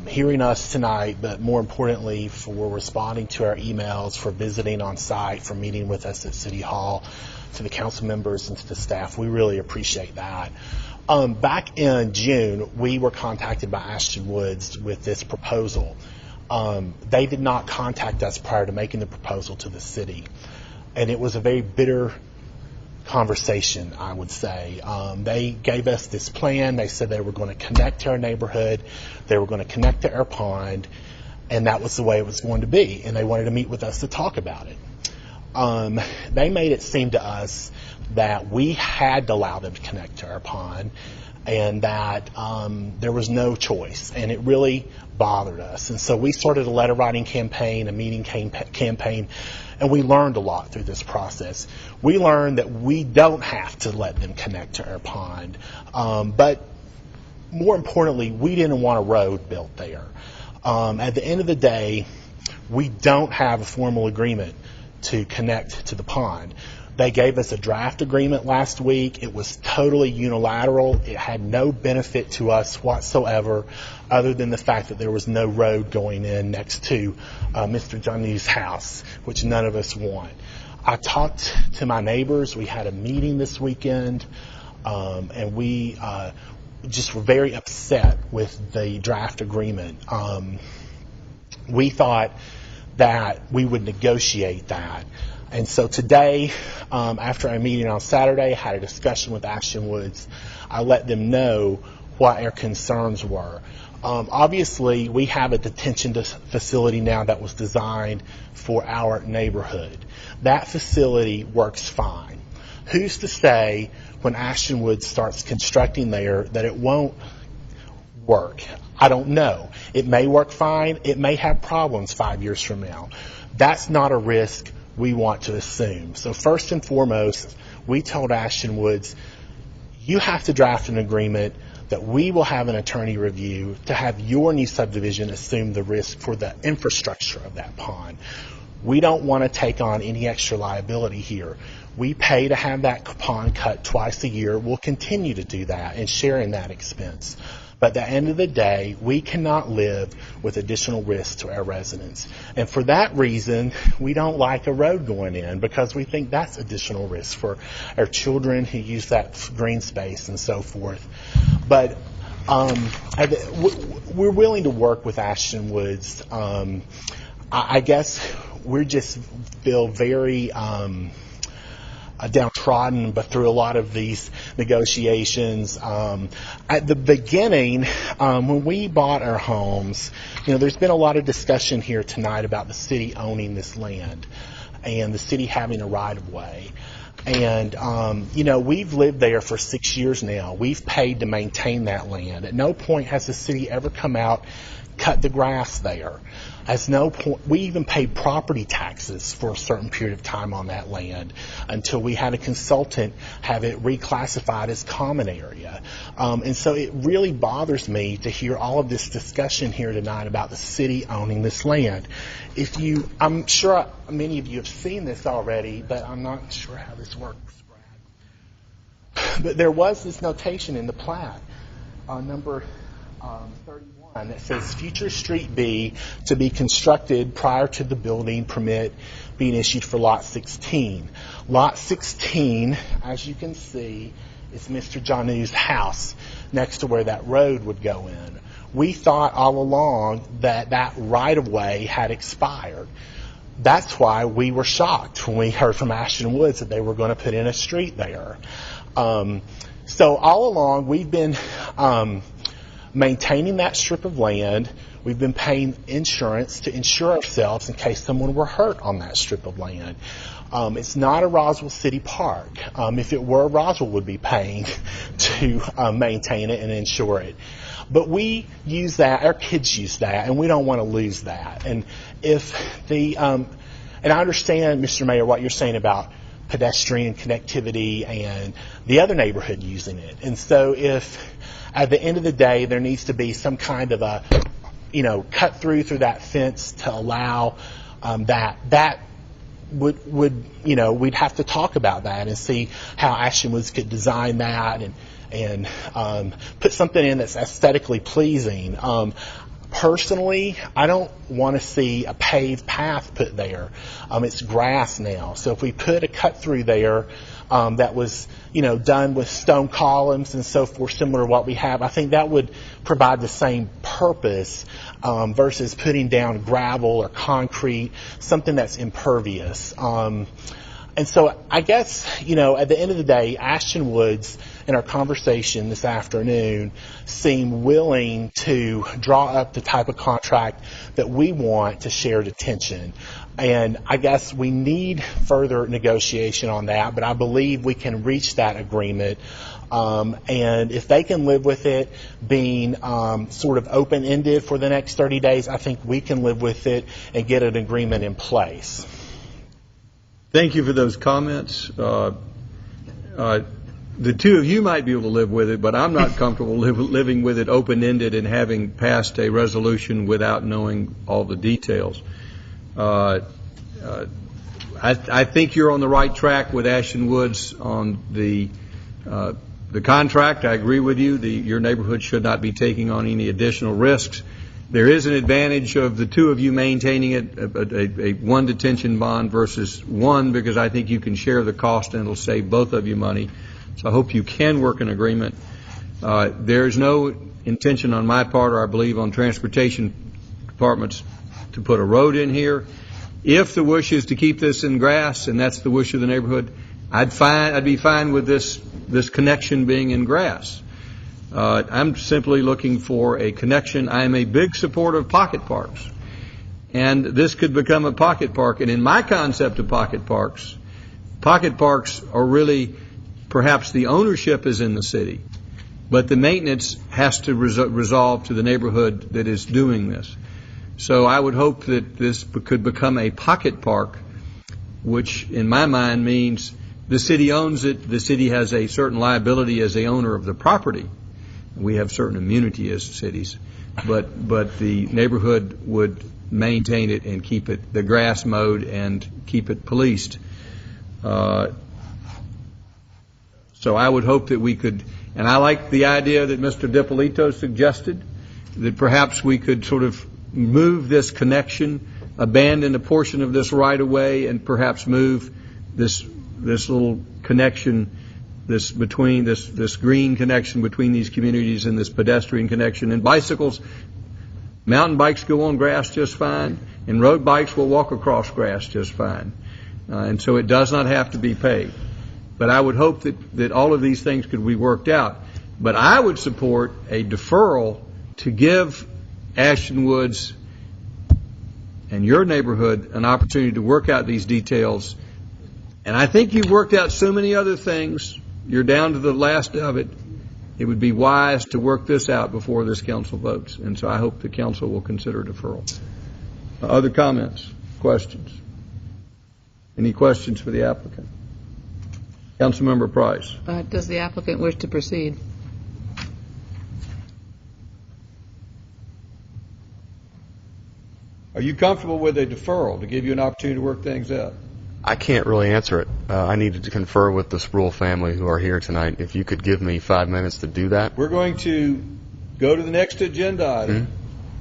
hearing us tonight, but more importantly for responding to our emails, for visiting on site, for meeting with us at City Hall, to the council members and to the staff. We really appreciate that. Back in June, we were contacted by Ashton Woods with this proposal. They did not contact us prior to making the proposal to the city, and it was a very bitter conversation, I would say. They gave us this plan. They said they were going to connect to our neighborhood, they were going to connect to our pond, and that was the way it was going to be, and they wanted to meet with us to talk about it. They made it seem to us that we had to allow them to connect to our pond, and that there was no choice, and it really bothered us. And so we started a letter writing campaign, a meeting campaign, and we learned a lot through this process. We learned that we don't have to let them connect to our pond, but more importantly, we didn't want a road built there. At the end of the day, we don't have a formal agreement to connect to the pond. They gave us a draft agreement last week. It was totally unilateral. It had no benefit to us whatsoever, other than the fact that there was no road going in next to Mr. Johnny's house, which none of us want. I talked to my neighbors. We had a meeting this weekend, and we just were very upset with the draft agreement. We thought that we would negotiate that. And so today, after our meeting on Saturday, I had a discussion with Ashton Woods. I let them know what our concerns were. Obviously, we have a detention facility now that was designed for our neighborhood. That facility works fine. Who's to say when Ashton Woods starts constructing there that it won't work? I don't know. It may work fine. It may have problems 5 years from now. That's not a risk we want to assume. So first and foremost, we told Ashton Woods, you have to draft an agreement that we will have an attorney review to have your new subdivision assume the risk for the infrastructure of that pond. We don't want to take on any extra liability here. We pay to have that pond cut twice a year. We'll continue to do that and share in that expense. But at the end of the day, we cannot live with additional risk to our residents. And for that reason, we don't like a road going in, because we think that's additional risk for our children who use that green space and so forth. But we're willing to work with Ashton Woods. I guess we just feel very downtrodden, but through a lot of these negotiations. At the beginning, when we bought our homes, there's been a lot of discussion here tonight about the city owning this land and the city having a right-of-way. And, we've lived there for 6 years now. We've paid to maintain that land. At no point has the city ever come out, cut the grass there. At no point, we even paid property taxes for a certain period of time on that land until we had a consultant have it reclassified as common area. And so it really bothers me to hear all of this discussion here tonight about the city owning this land. I'm sure many of you have seen this already, but I'm not sure how this works, Brad. But there was this notation in the plat, number 31. That says future Street B to be constructed prior to the building permit being issued for Lot 16. Lot 16, as you can see, is Mr. Janu's house next to where that road would go in. We thought all along that right-of-way had expired. That's why we were shocked when we heard from Ashton Woods that they were going to put in a street there. So all along, we've been maintaining that strip of land. We've been paying insurance to insure ourselves in case someone were hurt on that strip of land. It's not a Roswell City Park. If it were, Roswell would be paying to maintain it and insure it. But we use that, our kids use that, and we don't want to lose that. And and I understand, Mr. Mayor, what you're saying about pedestrian connectivity and the other neighborhood using it. And so if at the end of the day there needs to be some kind of a, cut through that fence to allow that would we'd have to talk about that and see how Ashton Woods could design that and put something in that's aesthetically pleasing. Personally, I don't want to see a paved path put there. It's grass now. So if we put a cut through there that was, done with stone columns and so forth, similar to what we have, I think that would provide the same purpose versus putting down gravel or concrete, something that's impervious. And so I guess, at the end of the day, Ashton Woods, in our conversation this afternoon, seemed willing to draw up the type of contract that we want to share detention. And I guess we need further negotiation on that, but I believe we can reach that agreement. And if they can live with it being sort of open-ended for the next 30 days, I think we can live with it and get an agreement in place. Thank you for those comments. The two of you might be able to live with it, but I'm not comfortable living with it open-ended and having passed a resolution without knowing all the details. I think you're on the right track with Ashton Woods on the contract. I agree with you. Your neighborhood should not be taking on any additional risks. There is an advantage of the two of you maintaining it, a one detention bond versus one, because I think you can share the cost and it'll save both of you money. So I hope you can work an agreement. There's no intention on my part, or I believe on transportation departments, to put a road in here. If the wish is to keep this in grass, and that's the wish of the neighborhood, I'd be fine with this connection being in grass. I'm simply looking for a connection. I am a big supporter of pocket parks. And this could become a pocket park. And in my concept of pocket parks are really, perhaps the ownership is in the city, but the maintenance has to resolve to the neighborhood that is doing this. So I would hope that this could become a pocket park, which in my mind means the city owns it, the city has a certain liability as the owner of the property. We have certain immunity as cities, but the neighborhood would maintain it and keep it, the grass mowed and keep it policed. So I would hope that we could, and I like the idea that Mr. DiPolito suggested, that perhaps we could sort of move this connection, abandon a portion of this right of way, and perhaps move this little connection, this green connection between these communities and this pedestrian connection. And bicycles, mountain bikes go on grass just fine, and road bikes will walk across grass just fine. And so it does not have to be paved. But I would hope that all of these things could be worked out. But I would support a deferral to give Ashton Woods and your neighborhood an opportunity to work out these details. And I think you've worked out so many other things. You're down to the last of it. It would be wise to work this out before this council votes. And so I hope the council will consider deferral. Other comments, questions? Any questions for the applicant? Councilmember Price. Does the applicant wish to proceed? Are you comfortable with a deferral to give you an opportunity to work things out? I can't really answer it. I needed to confer with the Sproul family who are here tonight. If you could give me 5 minutes to do that. We're going to go to the next agenda item,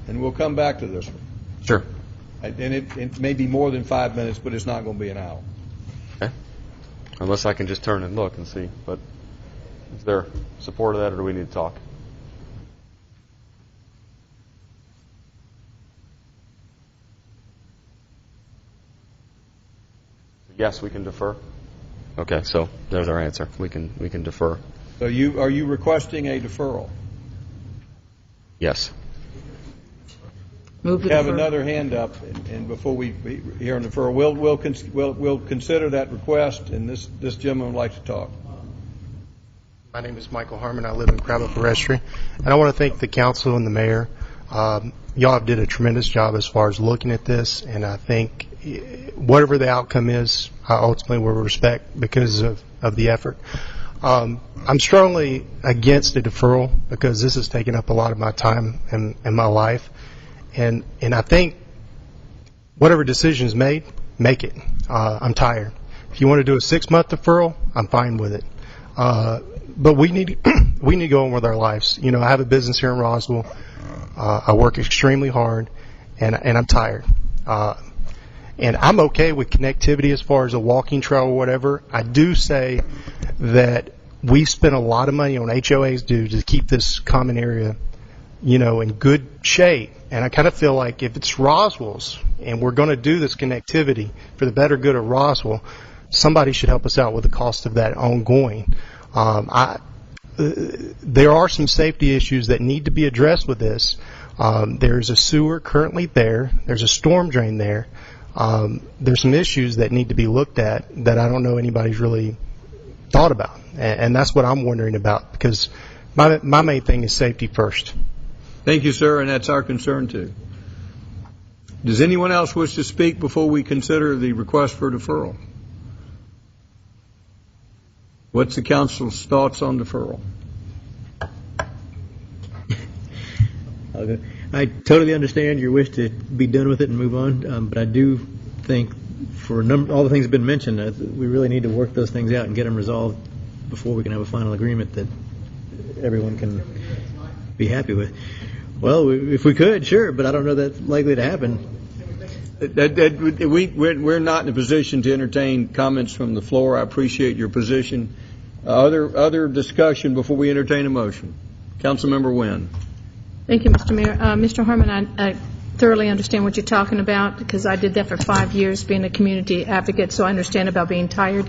and we'll come back to this one. Sure. And it may be more than 5 minutes, but it's not going to be an hour. Okay. Unless I can just turn and look and see. But is there support of that, or do we need to talk? Yes, we can defer. Okay, so there's our answer. We can defer. So are you requesting a deferral? Yes. Move to We have defer. another hand up, and before we hear on deferral, we'll consider that request, and this gentleman would like to talk. My name is Michael Harmon. I live in Crab Apple Registry, and I want to thank the council and the mayor. Y'all did a tremendous job as far as looking at this, and I think whatever the outcome is, I ultimately will respect because of the effort. I'm strongly against the deferral because this has taken up a lot of my time and my life, and I think whatever decision is made, make it. I'm tired. If you want to do a 6-month deferral, I'm fine with it. But we need to go on with our lives. You know, I have a business here in Roswell. I work extremely hard, and I'm tired. And I'm okay with connectivity as far as a walking trail or whatever. I do say that we spend a lot of money on HOAs to keep this common area, you know, in good shape. And I kind of feel like if it's Roswell's and we're going to do this connectivity for the better good of Roswell, somebody should help us out with the cost of that ongoing. There are some safety issues that need to be addressed with this. There's a sewer currently there. There's a storm drain there. There's some issues that need to be looked at that I don't know anybody's really thought about. And that's what I'm wondering about, because my main thing is safety first. Thank you, sir, and that's our concern, too. Does anyone else wish to speak before we consider the request for deferral? What's the council's thoughts on deferral? I totally understand your wish to be done with it and move on, but I do think for all the things that have been mentioned, we really need to work those things out and get them resolved before we can have a final agreement that everyone can be happy with. Well, if we could, sure, but I don't know that's likely to happen. We're not in a position to entertain comments from the floor. I appreciate your position. Other discussion before we entertain a motion. Councilmember Wynn. Thank you, Mr. Mayor. Mr. Harmon, thoroughly understand what you're talking about, because I did that for 5 years, being a community advocate, so I understand about being tired.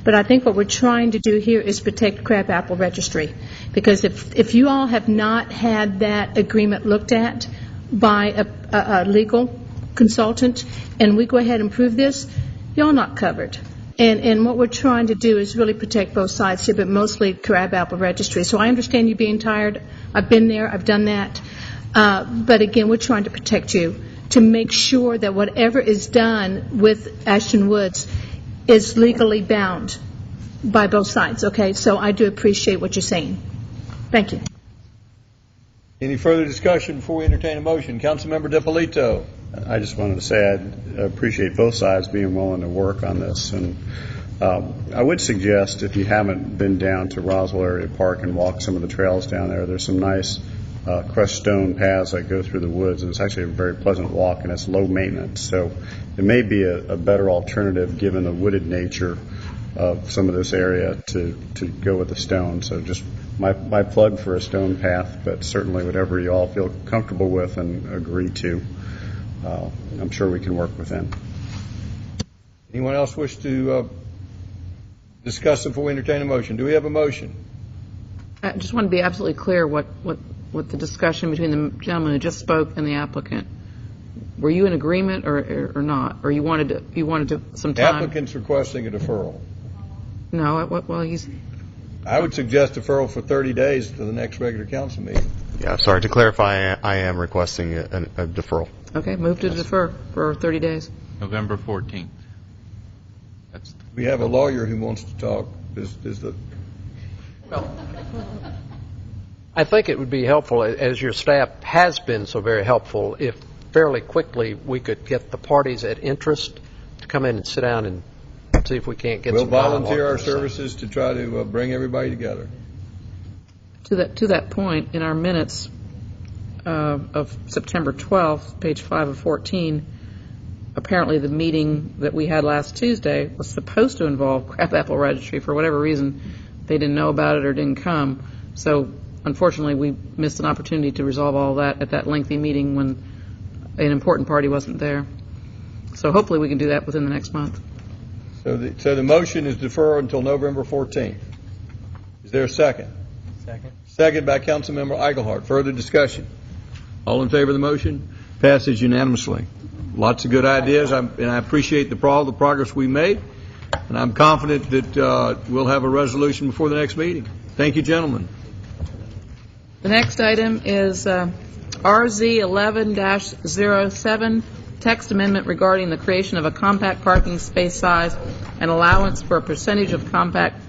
But I think what we're trying to do here is protect Crabapple Registry, because if you all have not had that agreement looked at by a legal consultant, and we go ahead and prove this, y'all not covered. And what we're trying to do is really protect both sides here, but mostly Crabapple Registry. So I understand you being tired. I've been there. I've done that. But again, we're trying to protect you, to make sure that whatever is done with Ashton Woods is legally bound by both sides, okay? So I do appreciate what you're saying. Thank you. Any further discussion before we entertain a motion? Councilmember DiPolito. I just wanted to say I appreciate both sides being willing to work on this. And I would suggest, if you haven't been down to Roswell Area Park and walked some of the trails down there, there's some nice crushed stone paths that go through the woods, and it's actually a very pleasant walk, and it's low maintenance. So it may be a better alternative, given the wooded nature of some of this area, to go with the stone. So just my plug for a stone path, but certainly whatever you all feel comfortable with and agree to, I'm sure we can work within. Anyone else wish to discuss it before we entertain a motion? Do we have a motion? I just want to be absolutely clear what the discussion between the gentleman who just spoke and the applicant. Were you in agreement or not? Or you wanted some The time? applicant's requesting a deferral. No, well, he's... I would suggest deferral for 30 days to the next regular council meeting. Yeah, sorry, to clarify, I am requesting a deferral. Okay, move to defer for 30 days. November 14th. We have a lawyer who wants to talk. I think it would be helpful, as your staff has been so very helpful, if fairly quickly we could get the parties at interest to come in and sit down and see if we can't get We'll some dialogue volunteer our on this thing. services to try to bring everybody together. To that point, in our minutes of September 12th, page 5 of 14, apparently the meeting that we had last Tuesday was supposed to involve Crabapple Registry. For whatever reason, they didn't know about it or didn't come. So unfortunately, we missed an opportunity to resolve all that at that lengthy meeting when an important party wasn't there. So hopefully we can do that within the next month. So the motion is defer until November 14th. Is there a second? Second. Second by Councilmember Eichelhardt. Further discussion? All in favor of the motion? Passes unanimously. Lots of good ideas, and I appreciate all the progress we made, and I'm confident that we'll have a resolution before the next meeting. Thank you, gentlemen. The next item is RZ 11-07, text amendment regarding the creation of a compact parking space size and allowance for a percentage of compact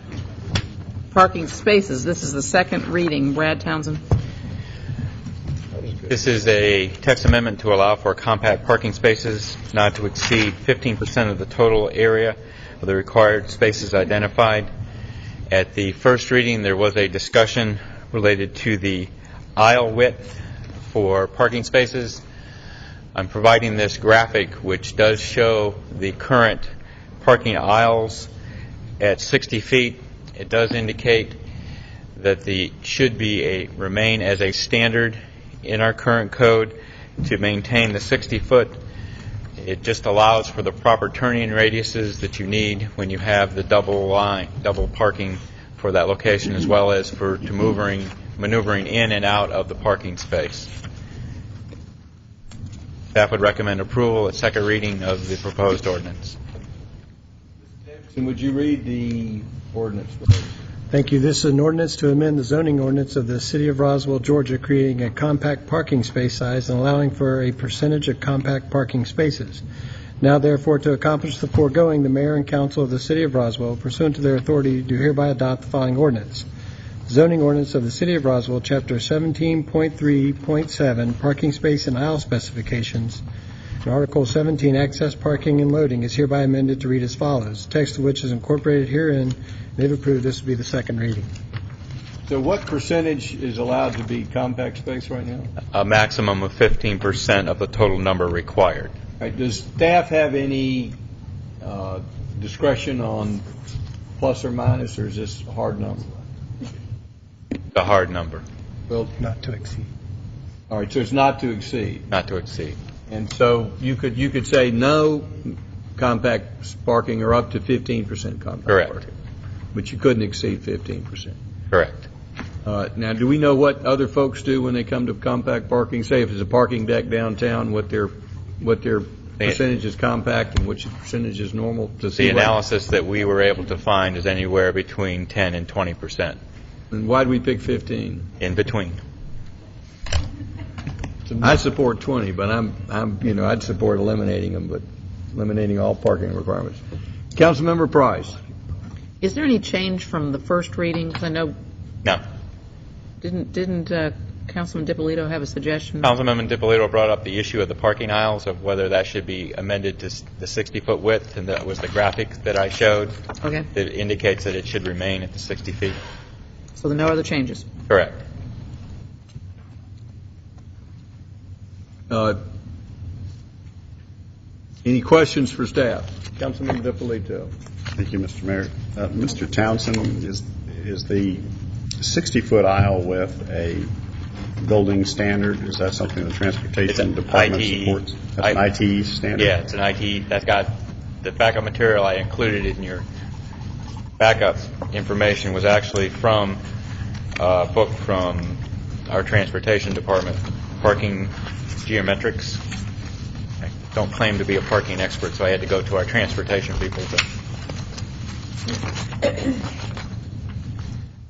parking spaces. This is the second reading. Brad Townsend. This is a text amendment to allow for compact parking spaces not to exceed 15% of the total area of the required spaces identified. At the first reading, there was a discussion related to the aisle width for parking spaces. I'm providing this graphic, which does show the current parking aisles at 60 feet. It does indicate that should remain as a standard in our current code to maintain the 60-foot. It just allows for the proper turning radiuses that you need when you have the double parking for that location, as well as for maneuvering in and out of the parking space. Staff would recommend approval at second reading of the proposed ordinance. And would you read the ordinance, please? Thank you. This is an ordinance to amend the zoning ordinance of the City of Roswell, Georgia, creating a compact parking space size and allowing for a percentage of compact parking spaces. Now, therefore, to accomplish the foregoing, the mayor and council of the City of Roswell, pursuant to their authority, do hereby adopt the following ordinance. Zoning ordinance of the City of Roswell, Chapter 17.3.7, Parking Space and Aisle Specifications, and Article 17, Access, Parking, and Loading, is hereby amended to read as follows, text of which is incorporated herein. If approved, this will be the second reading. So what percentage is allowed to be compact space right now? A maximum of 15% of the total number required. All right, does staff have any discretion on plus or minus, or is this a hard number? The hard number. Well, not to exceed. All right, so it's not to exceed. Not to exceed. And so you could say no compact parking or up to 15% compact Correct. parking. But you couldn't exceed 15%. Correct. Now, do we know what other folks do when they come to compact parking? Say if it's a parking deck downtown, what their percentage is compact and which percentage is normal? To see The analysis that we were able to find is anywhere between 10 and 20%. And why do we pick 15? In between. I support 20, but I'd support eliminating them, but eliminating all parking requirements. Councilmember Price. Is there any change from the first reading? 'Cause I know. No. Didn't Councilman DiPolito have a suggestion? Councilman DiPolito brought up the issue of the parking aisles, of whether that should be amended to the 60-foot width, and that was the graphic that I showed. Okay. It indicates that it should remain at the 60 feet. So there are no other changes? Correct. Any questions for staff? Councilman DiPolito. Thank you, Mr. Mayor. Mr. Townsend, is the 60-foot aisle width a building standard? Is that something the Transportation Department supports? That's an ITE standard? Yeah, it's an ITE. That's got the backup material I included in your backup information was actually from a book from our Transportation Department, Parking Geometrics. I don't claim to be a parking expert, so I had to go to our transportation people.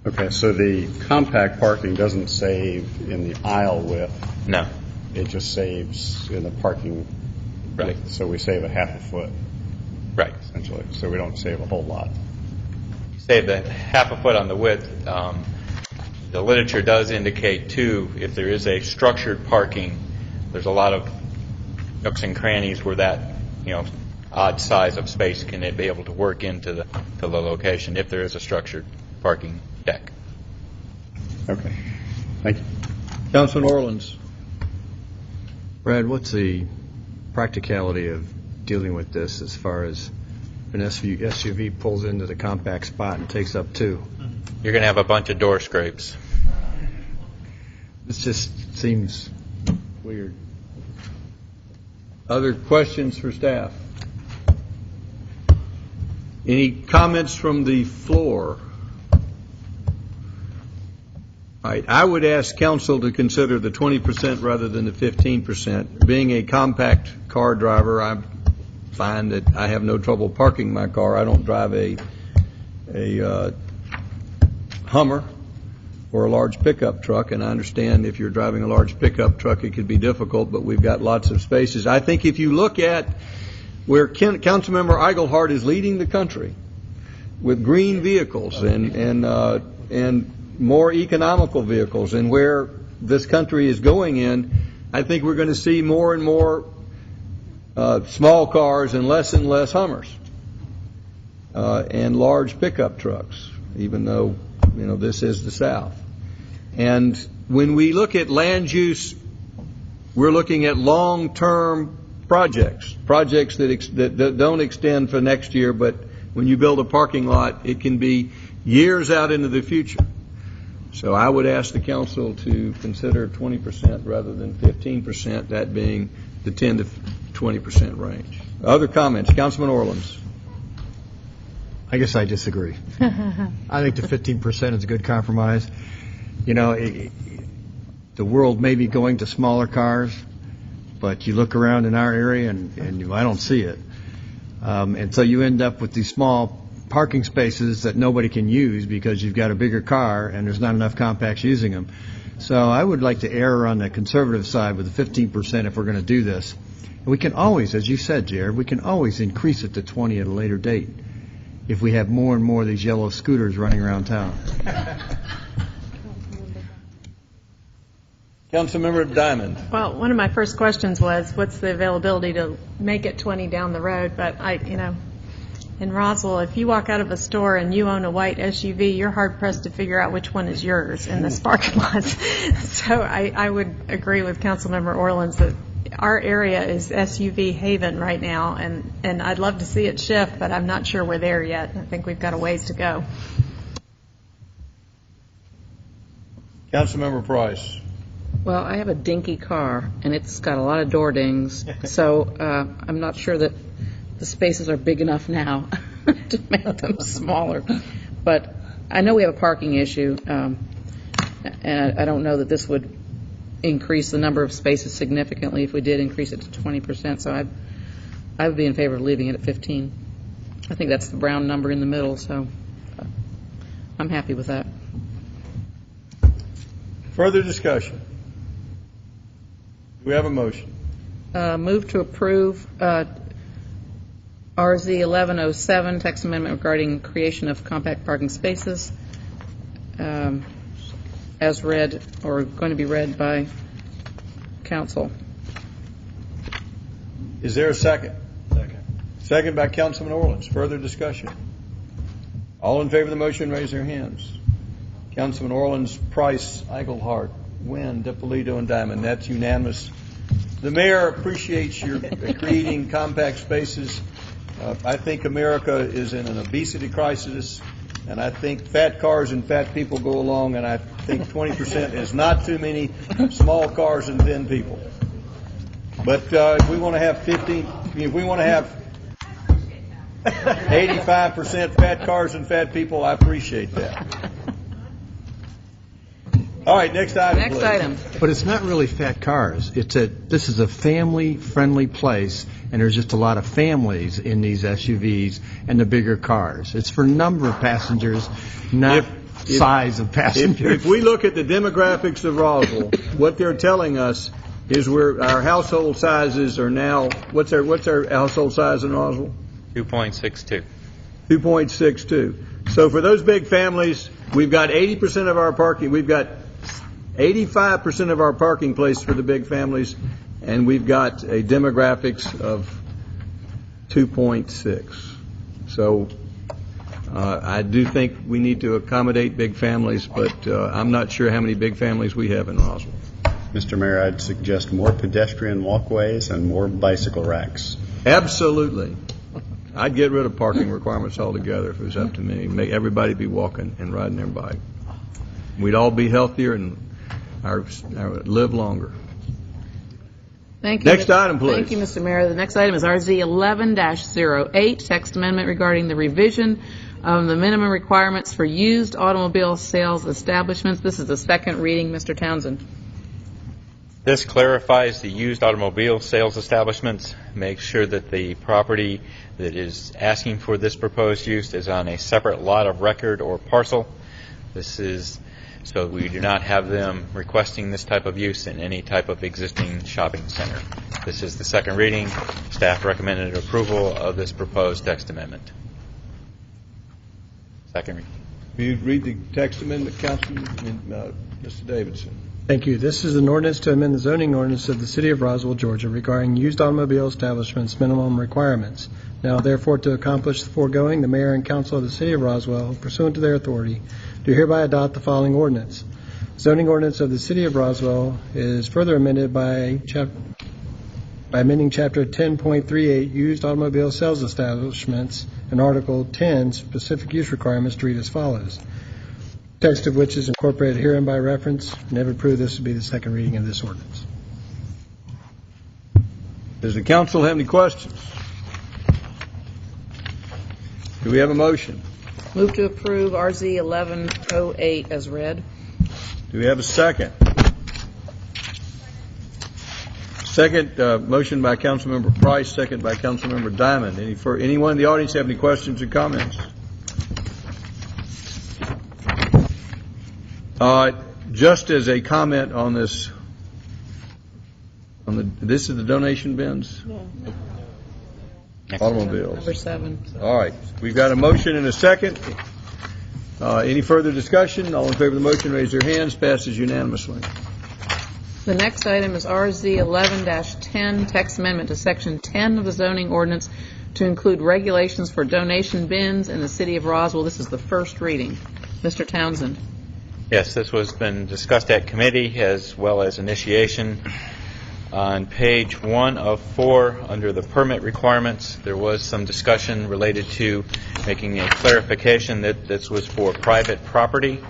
Okay, so the compact parking doesn't save in the aisle width? No. It just saves in the parking Right. width, so we save a half a foot? Right. Essentially, so we don't save a whole lot. Save the half a foot on the width. The literature does indicate, too, if there is a structured parking, there's a lot of nooks and crannies where that, odd size of space can be able to work into the location if there is a structured parking deck. Okay. Thank you. Councilman Orleans. Brad, what's the practicality of dealing with this as far as an SUV pulls into the compact spot and takes up two? You're going to have a bunch of door scrapes. This just seems weird. Other questions for staff? Any comments from the floor? All right, I would ask council to consider the 20% rather than the 15%. Being a compact car driver, I find that I have no trouble parking my car. I don't drive a Hummer or a large pickup truck, and I understand if you're driving a large pickup truck it could be difficult, but we've got lots of spaces. I think if you look at where Councilmember Eichelhart is leading the country with green vehicles and more economical vehicles, and where this country is going in, I think we're going to see more and more small cars and less Hummers and large pickup trucks, even though this is the South. And when we look at land use, we're looking at long-term projects that don't extend for next year, but when you build a parking lot, it can be years out into the future. So I would ask the council to consider 20% rather than 15%, that being the 10 to 20% range. Other comments? Councilman Orleans. I guess I disagree. I think the 15% is a good compromise. The world may be going to smaller cars, but you look around in our area and I don't see it. And so you end up with these small parking spaces that nobody can use because you've got a bigger car and there's not enough compacts using them. So I would like to err on the conservative side with the 15% if we're going to do this. And we can always, as you said, Jared, we can always increase it to 20 at a later date if we have more and more of these yellow scooters running around town. Councilmember Diamond. Well, one of my first questions was, what's the availability to make it 20 down the road? But in Roswell, if you walk out of a store and you own a white SUV, you're hard-pressed to figure out which one is yours in this parking lot. So I would agree with Councilmember Orleans that our area is SUV haven right now, and I'd love to see it shift, but I'm not sure we're there yet. I think we've got a ways to go. Councilmember Price. Well, I have a dinky car, and it's got a lot of door dings, so I'm not sure that the spaces are big enough now to make them smaller. But I know we have a parking issue, and I don't know that this would increase the number of spaces significantly if we did increase it to 20%, so I would be in favor of leaving it at 15. I think that's the brown number in the middle, so I'm happy with that. Further discussion? Do we have a motion? Move to approve RZ 1107, text amendment regarding creation of compact parking spaces, as read, or going to be read by council. Is there a second? Second by Councilman Orleans. Further discussion? All in favor of the motion, raise their hands. Councilman Orleans, Price, Eichelhart, Wynn, DiPolito, and Diamond. That's unanimous. The mayor appreciates your creating compact spaces. I think America is in an obesity crisis, and I think fat cars and fat people go along, and I think 20% is not too many small cars and thin people. But if we want to have 85% fat cars and fat people, I appreciate that. All right, next item. Next please. item. But it's not really fat cars. This is a family-friendly place, and there's just a lot of families in these SUVs and the bigger cars. It's for number of passengers, not size of passengers. If we look at the demographics of Roswell, what they're telling us is our household sizes are now, what's our household size in Roswell? 2.62. 2.62. So for those big families, we've got 80% of our parking. We've got 85% of our parking place for the big families, and we've got a demographics of 2.6. So I do think we need to accommodate big families, but I'm not sure how many big families we have in Roswell. Mr. Mayor, I'd suggest more pedestrian walkways and more bicycle racks. Absolutely. I'd get rid of parking requirements altogether if it was up to me. Make everybody be walking and riding their bike. We'd all be healthier and live longer. Thank you. Next item, please. Thank you, Mr. Mayor. The next item is RZ 11-08, text amendment regarding the revision of the minimum requirements for used automobile sales establishments. This is the second reading, Mr. Townsend. This clarifies the used automobile sales establishments, makes sure that the property that is asking for this proposed use is on a separate lot of record or parcel. This is so we do not have them requesting this type of use in any type of existing shopping center. This is the second reading. Staff recommended approval of this proposed text amendment. Second reading. Will you read the text amendment, Councilman, Mr. Davidson? Thank you. This is an ordinance to amend the zoning ordinance of the City of Roswell, Georgia regarding used automobile establishments minimum requirements. Now, therefore, to accomplish the foregoing, the mayor and council of the City of Roswell, pursuant to their authority, do hereby adopt the following ordinance. Zoning ordinance of the City of Roswell is further amended by amending Chapter 10.38, Used Automobile Sales Establishments, and Article 10, Specific Use Requirements, to read as follows. Text of which is incorporated herein by reference. Never approved. This will be the second reading of this ordinance. Does the council have any questions? Do we have a motion? Move to approve RZ 11-08 as read. Do we have a second? Second, motion by Councilmember Price, second by Councilmember Diamond. Anyone in the audience have any questions or comments? Just as a comment on this, this is the donation bins? Automobiles. Number 7. All right. We've got a motion and a second. Any further discussion? All in favor of the motion, raise your hands. Passes unanimously. The next item is RZ 11-10, text amendment to Section 10 of the zoning ordinance to include regulations for donation bins in the City of Roswell. This is the first reading. Mr. Townsend. Yes, this was been discussed at committee as well as initiation. On page 1 of 4, under the permit requirements, there was some discussion related to making a clarification that this was for private property,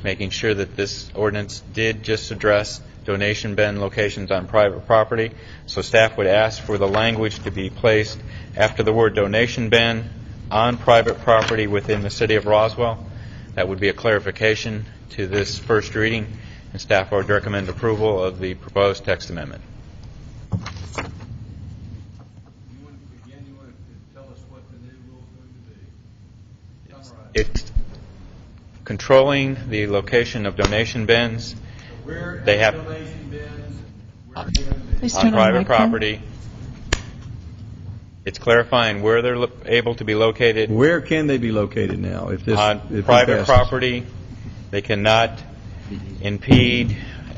making sure that this ordinance did just address donation bin locations on private property. So staff would ask for the language to be placed after the word donation bin on private property within the city of Roswell. That would be a clarification to this first reading, and staff would recommend approval of the proposed text amendment. It's controlling the location of donation bins. They have on private property. It's clarifying where they're able to be located. Where can they be located now? If this On if private it passes? property, they cannot impede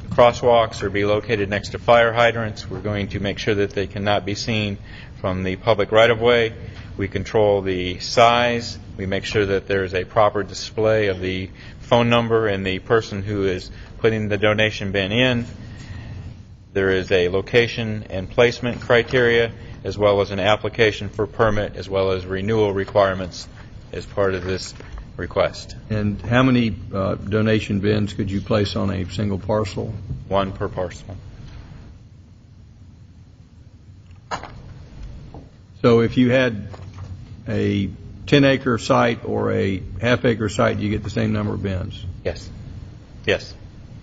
crosswalks or be located next to fire hydrants. We're going to make sure that they cannot be seen from the public right-of-way. We control the size. We make sure that there's a proper display of the phone number and the person who is putting the donation bin in. There is a location and placement criteria, as well as an application for permit, as well as renewal requirements as part of this request. And how many donation bins could you place on a single parcel? One per parcel. So if you had a 10-acre site or a half-acre site, you get the same number of bins? Yes. Yes.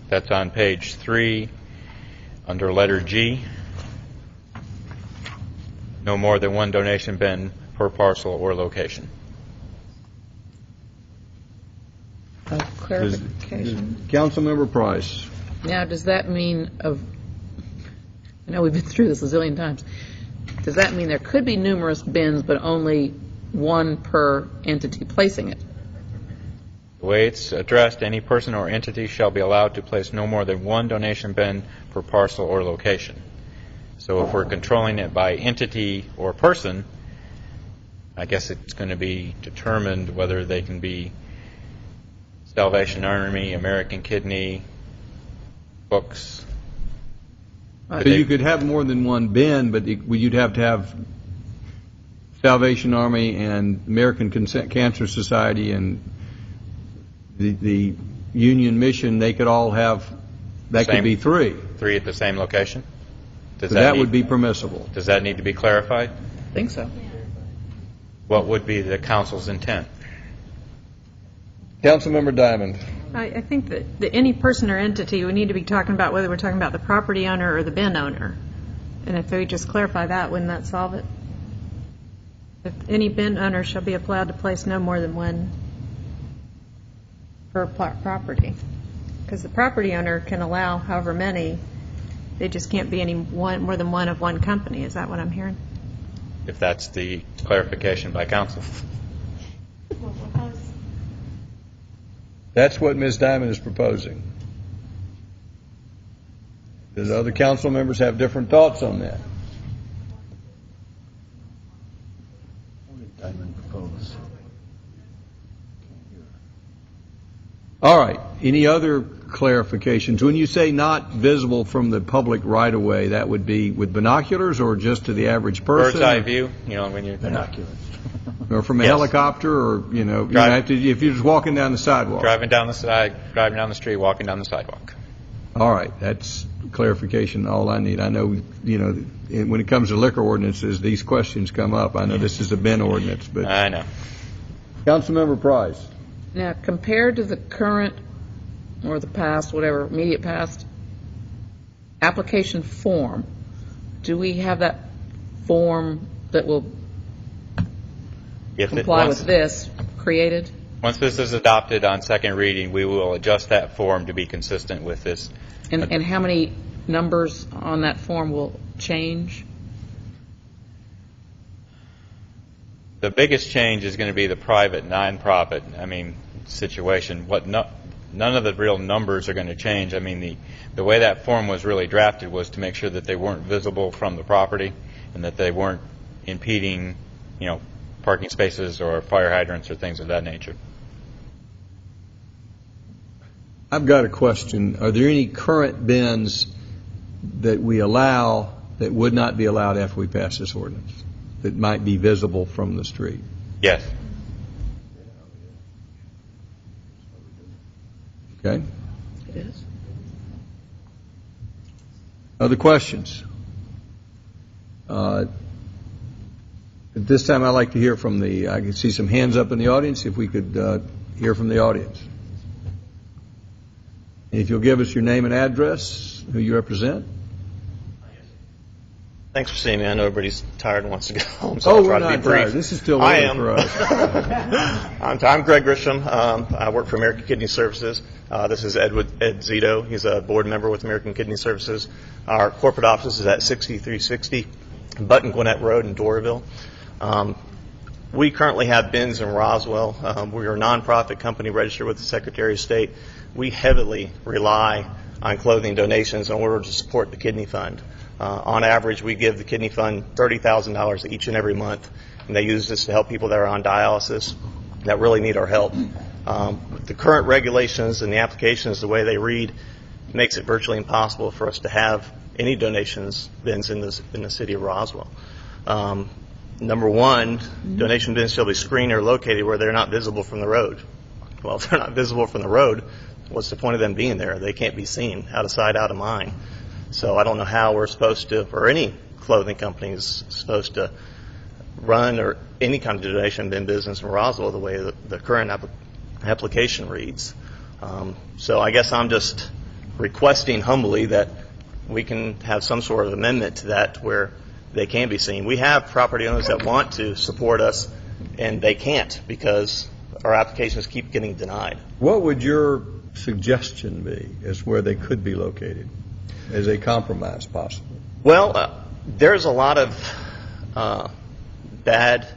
That's on page 3 under letter G. No more than one donation bin per parcel or location. Clarification. Councilmember Price. Now, does that mean I know we've been through this a zillion times. Does that mean there could be numerous bins, but only one per entity placing it? The way it's addressed, any person or entity shall be allowed to place no more than one donation bin per parcel or location. So if we're controlling it by entity or person, I guess it's going to be determined whether they can be Salvation Army, American Kidney, books. So you could have more than one bin, but you'd have to have Salvation Army and American Cancer Society and the Union Mission. They could all have, that could be three. Three at the same location? So that would be permissible. Does that need to be clarified? I think so. What would be the council's intent? Councilmember Diamond. I think that any person or entity, we need to be talking about whether we're talking about the property owner or the bin owner. And if we just clarify that, wouldn't that solve it? If any bin owner shall be allowed to place no more than one per property. Because the property owner can allow however many, they just can't be more than one of one company. Is that what I'm hearing? If that's the clarification by council. That's what Ms. Diamond is proposing. Does other council members have different thoughts on that? All right. Any other clarifications? When you say not visible from the public right of way, that would be with binoculars or just to the average person? Bird's eye view, when you're binoculars. Or from a helicopter, or you have to, if you're just walking down the sidewalk. Driving down the street, walking down the sidewalk. All right, that's clarification. All I need. I know, when it comes to liquor ordinances, these questions come up. I know this is a bin ordinance, but I know. Councilmember Price. Now, compared to the current or the past, whatever, immediate past application form, do we have that form that will comply with this created? Once this is adopted on second reading, we will adjust that form to be consistent with this. And how many numbers on that form will change? The biggest change is going to be the private, non-profit, situation. None of the real numbers are going to change. The way that form was really drafted was to make sure that they weren't visible from the property and that they weren't impeding, parking spaces or fire hydrants or things of that nature. I've got a question. Are there any current bins that we allow that would not be allowed after we pass this ordinance, that might be visible from the street? Yes. Okay. It is. Other questions? At this time, I'd like to hear from I can see some hands up in the audience, if we could hear from the audience. If you'll give us your name and address, who you represent. Thanks for seeing me. I know everybody's tired and wants to go home, so I'll try to be brief. Tired. This is still waiting for us. I'm Greg Grisham. I work for American Kidney Services. This is Ed Zito. He's a board member with American Kidney Services. Our corporate office is at 6360 Button Gwinnett Road in Doraville. We currently have bins in Roswell. We are a nonprofit company registered with the Secretary of State. We heavily rely on clothing donations in order to support the Kidney Fund. On average, we give the Kidney Fund $30,000 each and every month, and they use this to help people that are on dialysis that really need our help. The current regulations and the applications, the way they read, makes it virtually impossible for us to have any donations bins in the city of Roswell. Number one, donation bins shall be screened or located where they're not visible from the road. Well, if they're not visible from the road, what's the point of them being there? They can't be seen, out of sight, out of mind. So I don't know how we're supposed to, or any clothing company is supposed to run or any kind of donation bin business in Roswell the way the current application reads. So I guess I'm just requesting humbly that we can have some sort of amendment to that where they can be seen. We have property owners that want to support us, and they can't because our applications keep getting denied. What would your suggestion be as where they could be located as a compromise possible? Well, there's a lot of bad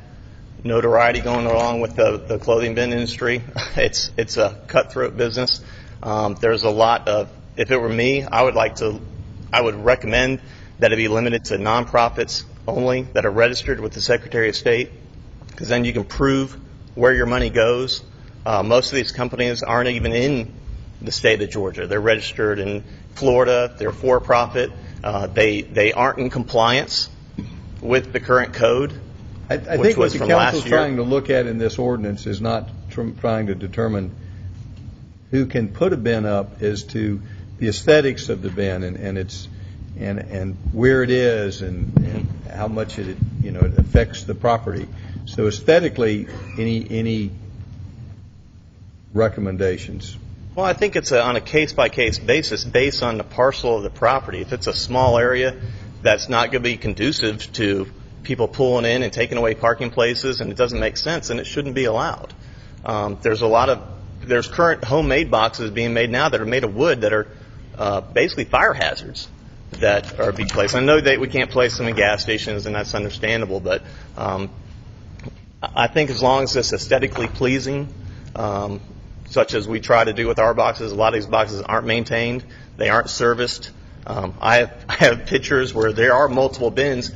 notoriety going along with the clothing bin industry. It's a cutthroat business. There's a lot of, if it were me, I would recommend that it be limited to nonprofits only that are registered with the Secretary of State, because then you can prove where your money goes. Most of these companies aren't even in the state of Georgia. They're registered in Florida. They're for-profit. They aren't in compliance with the current code. I think what the council's trying to look at in this ordinance is not trying to determine who can put a bin up as to the aesthetics of the bin and where it is and how much it affects the property. So aesthetically, any recommendations? Well, I think it's on a case-by-case basis based on the parcel of the property. If it's a small area that's not going to be conducive to people pulling in and taking away parking places and it doesn't make sense, then it shouldn't be allowed. There's current homemade boxes being made now that are made of wood that are basically fire hazards that are being placed. I know that we can't place them in gas stations, and that's understandable, but I think as long as it's aesthetically pleasing, such as we try to do with our boxes, a lot of these boxes aren't maintained, they aren't serviced. I have pictures where there are multiple bins,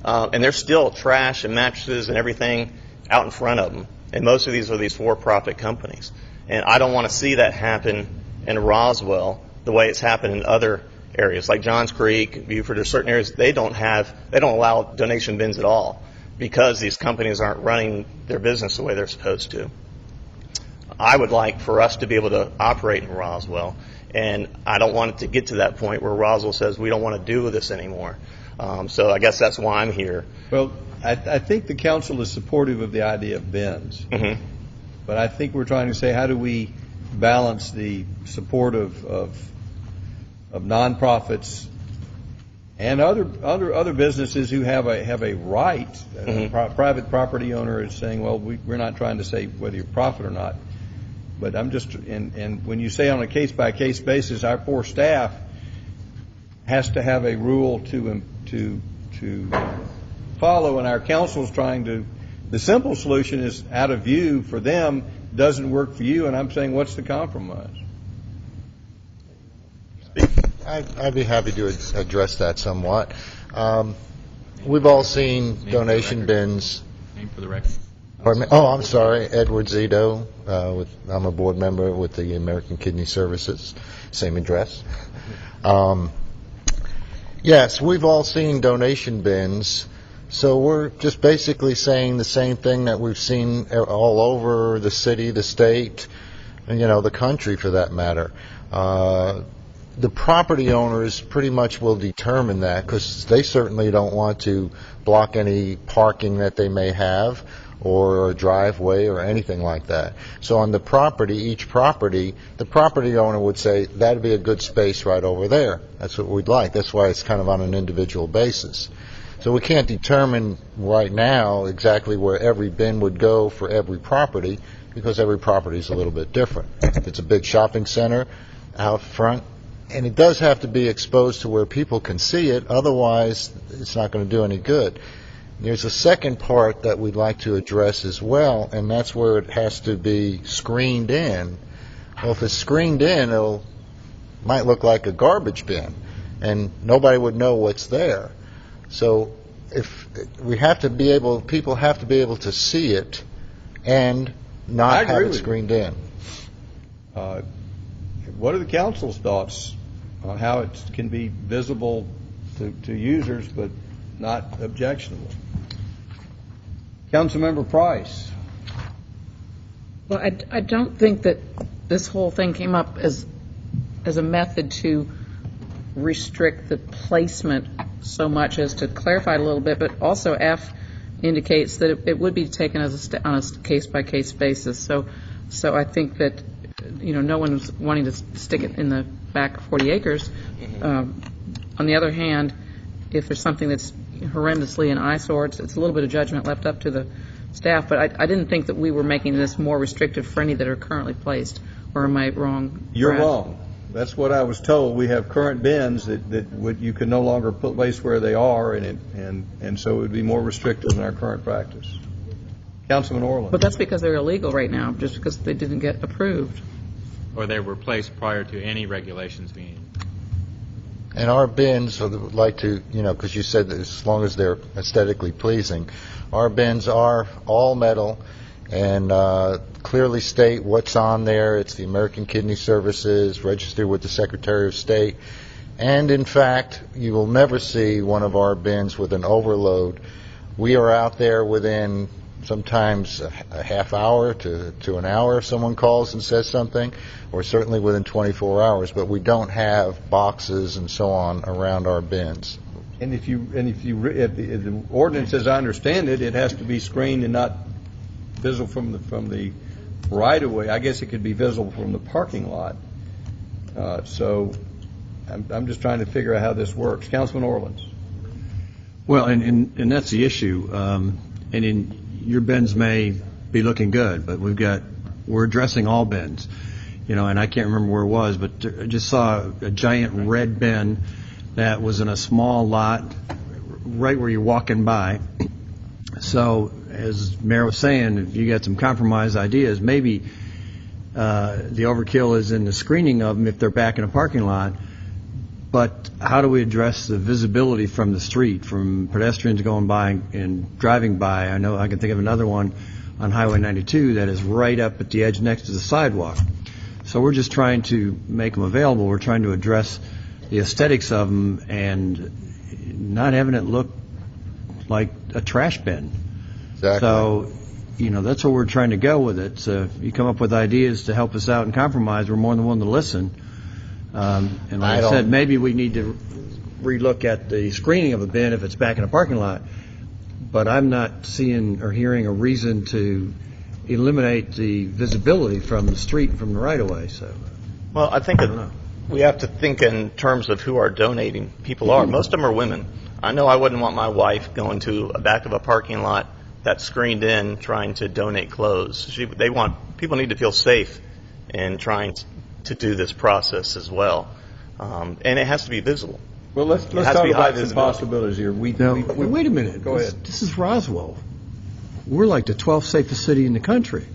and there's still trash and mattresses and everything out in front of them. And most of these are these for-profit companies. And I don't want to see that happen in Roswell the way it's happened in other areas, like Johns Creek, Beaufort. There's certain areas they don't allow donation bins at all because these companies aren't running their business the way they're supposed to. I would like for us to be able to operate in Roswell, and I don't want it to get to that point where Roswell says we don't want to do this anymore. So I guess that's why I'm here. Well, I think the council is supportive of the idea of bins. Mm-hmm. But I think we're trying to say, how do we balance the support of nonprofits and other businesses who have a right? Mm-hmm. A private property owner is saying, well, we're not trying to say whether you profit or not. But I'm just, and when you say on a case-by-case basis, our poor staff has to have a rule to follow, and our council's trying to. The simple solution is out of view for them, doesn't work for you, and I'm saying, what's the compromise? I'd be happy to address that somewhat. We've all seen donation bins. Name for the record. Pardon me? Oh, I'm sorry, Edward Zito. I'm a board member with the American Kidney Services, same address. Yes, we've all seen donation bins, so we're just basically saying the same thing that we've seen all over the city, the state, and the country for that matter. the property owners pretty much will determine that, because they certainly don't want to block any parking that they may have, or a driveway or anything like that. So on the property, each property, the property owner would say, that'd be a good space right over there. That's what we'd like. That's why it's kind of on an individual basis. So we can't determine right now exactly where every bin would go for every property, because every property is a little bit different. If it's a big shopping center out front, and it does have to be exposed to where people can see it, otherwise it's not going to do any good. There's a second part that we'd like to address as well, and that's where it has to be screened in. Well, if it's screened in, it might look like a garbage bin, and nobody would know what's there. So if we have to be able, people have to be able to see it and not have it screened in. What are the council's thoughts on how it can be visible to users but not objectionable? Councilmember Price. Well, I don't think that this whole thing came up as a method to restrict the placement so much as to clarify it a little bit, but also F indicates that it would be taken as on a case-by-case basis. So I think that, no one's wanting to stick it in the back of 40 acres. On the other hand, if there's something that's horrendously an eyesore, it's a little bit of judgment left up to the staff, but I didn't think that we were making this more restrictive for any that are currently placed. Or am I wrong? You're Brad? wrong. That's what I was told. We have current bins that you can no longer place where they are, and so it would be more restrictive than our current practice. Councilman Orland. But that's because they're illegal right now, just because they didn't get approved. Or they were placed prior to any regulations being. And our bins, so would like to, because you said that as long as they're aesthetically pleasing, our bins are all metal and clearly state what's on there. It's the American Kidney Services, registered with the Secretary of State. And in fact, you will never see one of our bins with an overload. We are out there within sometimes a half hour to an hour if someone calls and says something, or certainly within 24 hours, but we don't have boxes and so on around our bins. And if the ordinance, as I understand it, it has to be screened and not visible from the right of way. I guess it could be visible from the parking lot. So I'm just trying to figure out how this works. Councilman Orland. Well, and that's the issue. And your bins may be looking good, but we're addressing all bins. And I can't remember where it was, but I just saw a giant red bin that was in a small lot right where you're walking by. So, as Mayor was saying, if you got some compromise ideas, maybe the overkill is in the screening of them if they're back in a parking lot. But how do we address the visibility from the street, from pedestrians going by and driving by? I know I can think of another one on Highway 92 that is right up at the edge next to the sidewalk. So we're just trying to make them available. We're trying to address the aesthetics of them and not having it look like a trash bin. Exactly. So, that's where we're trying to go with it. So if you come up with ideas to help us out and compromise, we're more than willing to listen. And like I said, maybe we need to relook at the screening of a bin if it's back in a parking lot. But I'm not seeing or hearing a reason to eliminate the visibility from the street and from the right-of-way. So, well, I think we have to think in terms of who our donating people are. Most of them are women. I know I wouldn't want my wife going to the back of a parking lot that's screened in trying to donate clothes. People need to feel safe in trying to do this process as well, and it has to be visible. Well, let's talk about some possibilities here. Wait a minute. Go ahead. This is Roswell. We're like the 12th safest city in the country.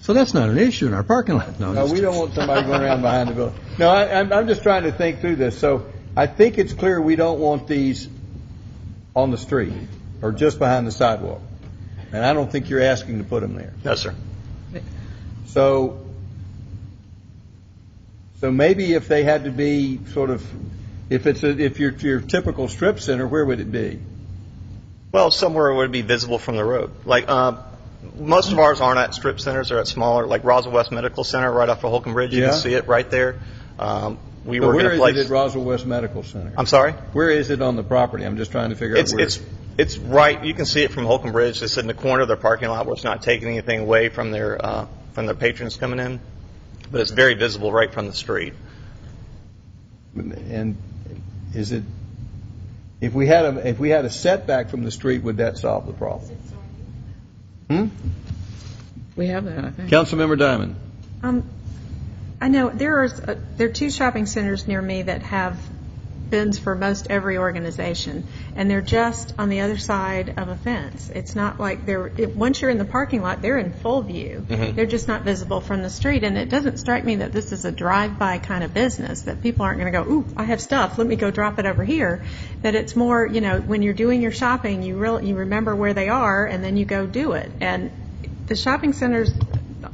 So that's not an issue in our parking lot. No, we don't want somebody going around behind the building. No, I'm just trying to think through this. So I think it's clear we don't want these on the street or just behind the sidewalk. And I don't think you're asking to put them there. No, sir. So maybe if they had to be sort of, if your typical strip center, where would it be? Well, somewhere it would be visible from the road. Like most of ours aren't at strip centers; they're at smaller, like Roswell West Medical Center, right off of Holcomb Bridge. You can see it right there. we But were going where to is place. it at Roswell West Medical Center? I'm sorry? Where is it on the property? I'm just trying to figure out where. It's right. You can see it from Holcomb Bridge. It's in the corner of their parking lot where it's not taking anything away from their patrons coming in, but it's very visible right from the street. And is it, if we had a setback from the street, would that solve the problem? We have that, I think. Councilmember Diamond. I know there are 2 shopping centers near me that have bins for most every organization, and they're just on the other side of a fence. It's not like once you're in the parking lot, they're in full view. Mhm. They're just not visible from the street, and it doesn't strike me that this is a drive-by kind of business, that people aren't going to go, ooh, I have stuff, let me go drop it over here. That it's more, when you're doing your shopping, you remember where they are, and then you go do it. And the shopping centers,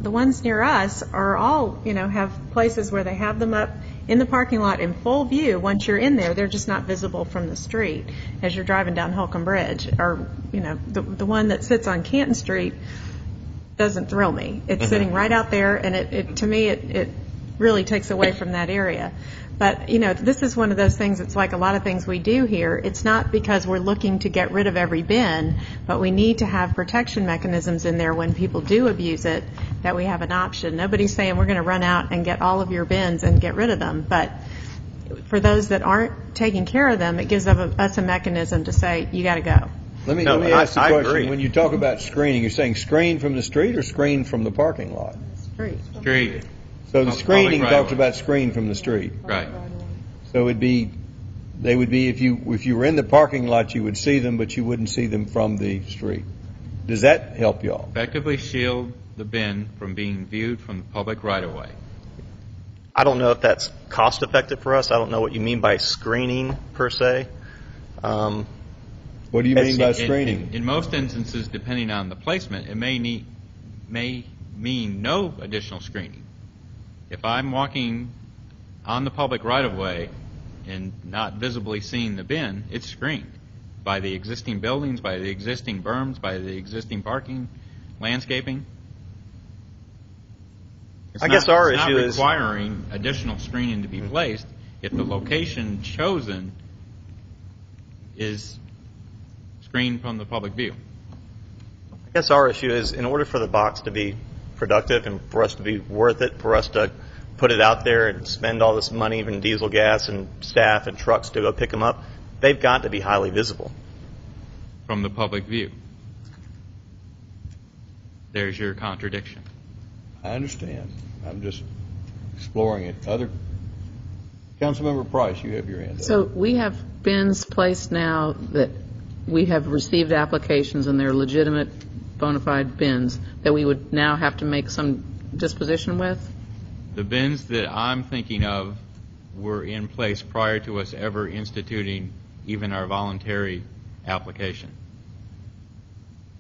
the ones near us, are all, have places where they have them up in the parking lot in full view. Once you're in there, they're just not visible from the street as you're driving down Holcomb Bridge. Or, the one that sits on Canton Street doesn't thrill me. It's sitting right out there, and to me, it really takes away from that area. But, this is one of those things, it's like a lot of things we do here. It's not because we're looking to get rid of every bin, but we need to have protection mechanisms in there when people do abuse it, that we have an option. Nobody's saying we're going to run out and get all of your bins and get rid of them, but for those that aren't taking care of them, it gives us a mechanism to say, you got to go. Let me ask the question. Agree. When you talk about screening, you're saying screen from the street or screen from the parking lot? Street. So the screening talks about screen from the street. Right. So they would be if you were in the parking lot, you would see them, but you wouldn't see them from the street. Does that help y'all? Effectively shield the bin from being viewed from the public right of way. I don't know if that's cost effective for us. I don't know what you mean by screening per se. What do you mean by screening? In most instances, depending on the placement, it may mean no additional screening. If I'm walking on the public right-of-way and not visibly seeing the bin, it's screened by the existing buildings, by the existing berms, by the existing parking, landscaping. I guess our issue issue is requiring additional screening to be placed if the location chosen is screened from the public view. I guess our issue is, in order for the box to be productive and for us to be worth it, for us to put it out there and spend all this money, even diesel gas and staff and trucks to go pick them up, they've got to be highly visible. From the public view. There's your contradiction. I understand. I'm just exploring it. Councilmember Price, you have your hand up. So we have bins placed now that we have received applications, and they're legitimate, bona fide bins that we would now have to make some disposition with? The bins that I'm thinking of were in place prior to us ever instituting even our voluntary application.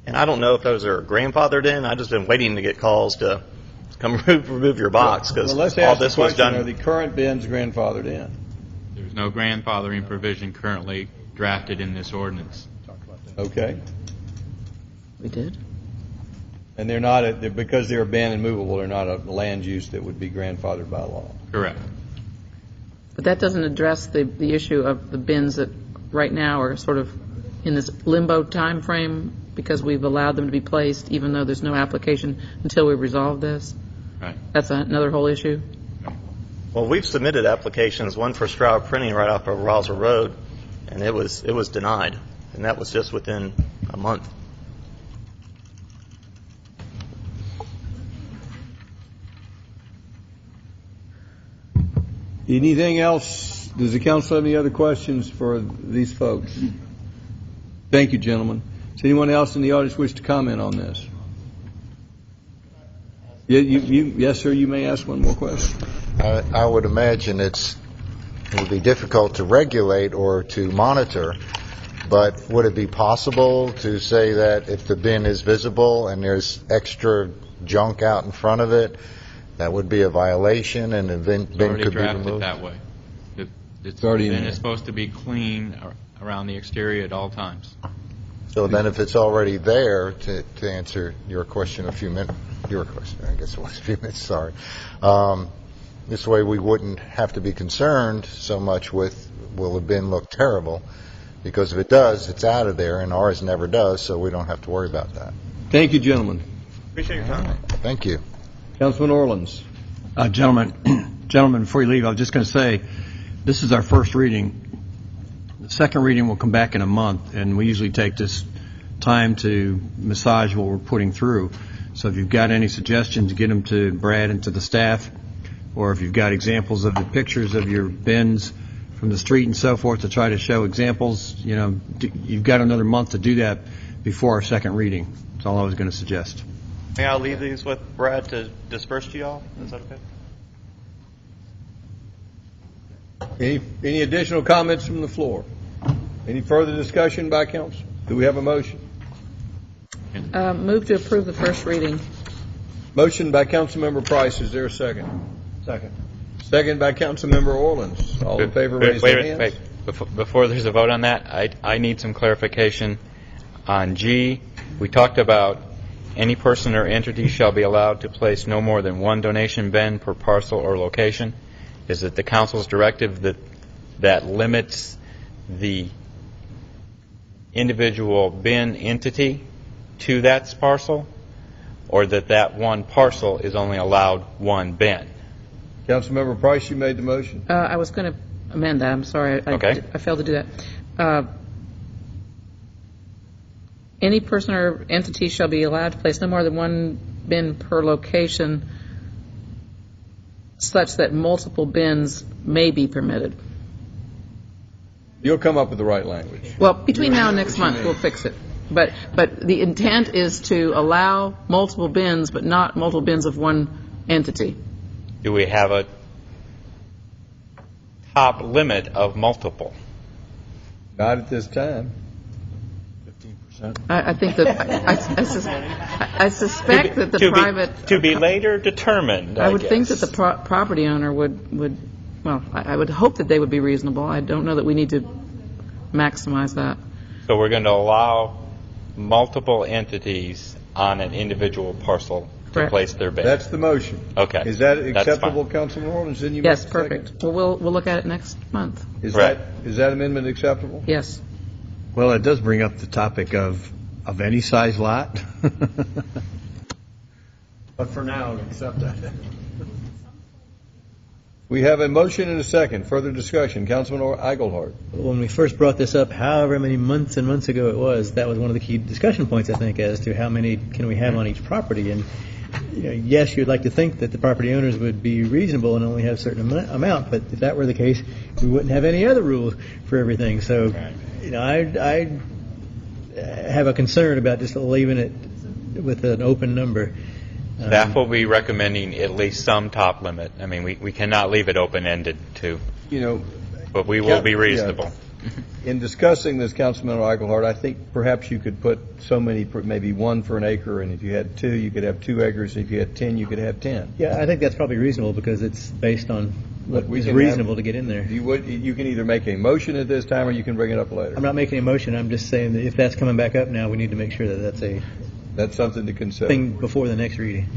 And I don't know if those are grandfathered in. I've just been waiting to get calls to come remove your box because let's all ask this the was question, done. are the current bins grandfathered in? There's no grandfathering provision currently drafted in this ordinance. Okay. We did. And they're not, because they're abandoned movable, they're not a land use that would be grandfathered by law. Correct. But that doesn't address the issue of the bins that right now are sort of in this limbo time frame because we've allowed them to be placed even though there's no application until we resolve this. Right. That's another whole issue. Well, we've submitted applications, one for Stroud Printing right off of Roswell Road, and it was denied, and that was just within a month. Anything else? Does the council have any other questions for these folks? Thank you, gentlemen. Does anyone else in the audience wish to comment on this? Yes, sir, you may ask one more question. I would imagine it would be difficult to regulate or to monitor, but would it be possible to say that if the bin is visible and there's extra junk out in front of it, that would be a violation and the bin could be removed? It's already drafted that way. It's already in there. It's supposed to be clean around the exterior at all times. So then if it's already there, to answer your question I guess it was a few minutes, sorry. This way we wouldn't have to be concerned so much with, will the bin look terrible? Because if it does, it's out of there, and ours never does, so we don't have to worry about that. Thank you, gentlemen. Appreciate your time. Thank you. Councilman Orleans. Gentlemen, before you leave, I was just going to say, this is our first reading. The second reading will come back in a month, and we usually take this time to massage what we're putting through. So if you've got any suggestions, get them to Brad and to the staff, or if you've got examples of the pictures of your bins from the street and so forth to try to show examples, you've got another month to do that before our second reading. That's all I was going to suggest. May I leave these with Brad to disperse to y'all? Is that okay? Any additional comments from the floor? Any further discussion by council? Do we have a motion? Move to approve the first reading. Motion by Councilmember Price. Is there a second? Second. Second by Councilmember Orleans. All in favor, raise their hands. Wait. Before there's a vote on that, I need some clarification on G. We talked about any person or entity shall be allowed to place no more than one donation bin per parcel or location. Is it the council's directive that limits the individual bin entity to that parcel, or that one parcel is only allowed one bin? Councilmember Price, you made the motion. I was going to amend that. I'm sorry. I failed to do that. Any person or entity shall be allowed to place no more than one bin per location, such that multiple bins may be permitted. You'll come up with the right language. Well, between now and next month, we'll fix it. But the intent is to allow multiple bins, but not multiple bins of one entity. Do we have a top limit of multiple? Not at this time. I think that I suspect that the private to be later determined. I would think that the property owner would well, I would hope that they would be reasonable. I don't know that we need to maximize that. So we're going to allow multiple entities on an individual parcel to place their bin. That's the motion. Okay. Is that acceptable, Councilman Orleans? Yes, perfect. Well, we'll look at it next month. Is that amendment acceptable? Yes. Well, it does bring up the topic of any size lot. But for now, accept that. We have a motion and a second. Further discussion. Councilman Eichelhardt. When we first brought this up, however many months and months ago it was, that was one of the key discussion points, I think, as to how many can we have on each property. And yes, you'd like to think that the property owners would be reasonable and only have a certain amount, but if that were the case, we wouldn't have any other rules for everything. So, I have a concern about just leaving it with an open number. Staff will be recommending at least some top limit. I mean, we cannot leave it open-ended too. But we will be reasonable. In discussing this, Councilman Eichelhardt, I think perhaps you could put so many, maybe one for an acre, and if you had 2, you could have 2 acres. If you had 10, you could have 10. Yeah, I think that's probably reasonable because it's based on what is reasonable to get in there. You can either make a motion at this time or you can bring it up later. I'm not making a motion. I'm just saying that if that's coming back up now, we need to make sure that that's something to consider. Thing before the next reading.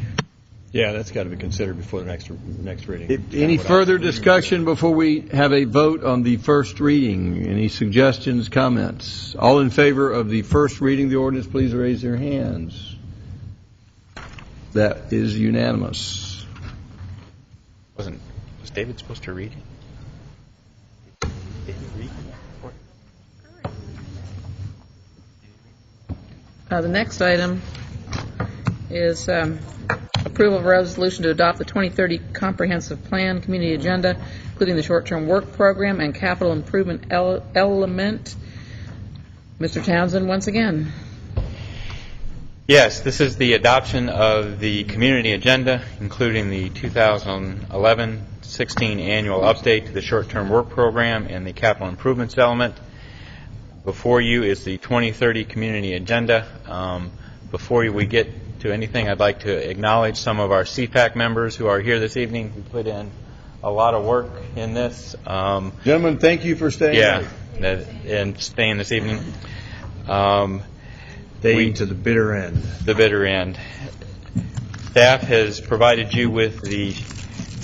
Yeah, that's got to be considered before the next reading. Any further discussion before we have a vote on the first reading? Any suggestions, comments? All in favor of the first reading of the ordinance, please raise their hands. That is unanimous. Was David supposed to read it? The next item is approval of a resolution to adopt the 2030 Comprehensive Plan Community Agenda, including the short-term work program and capital improvement element. Mr. Townsend, once again. Yes, this is the adoption of the community agenda, including the 2011-16 annual update to the short-term work program and the capital improvements element. Before you is the 2030 community agenda. Before we get to anything, I'd like to acknowledge some of our CPAC members who are here this evening who put in a lot of work in this. Gentlemen, thank you for staying. And staying this evening. Staying to the bitter end. The bitter end. Staff has provided you with the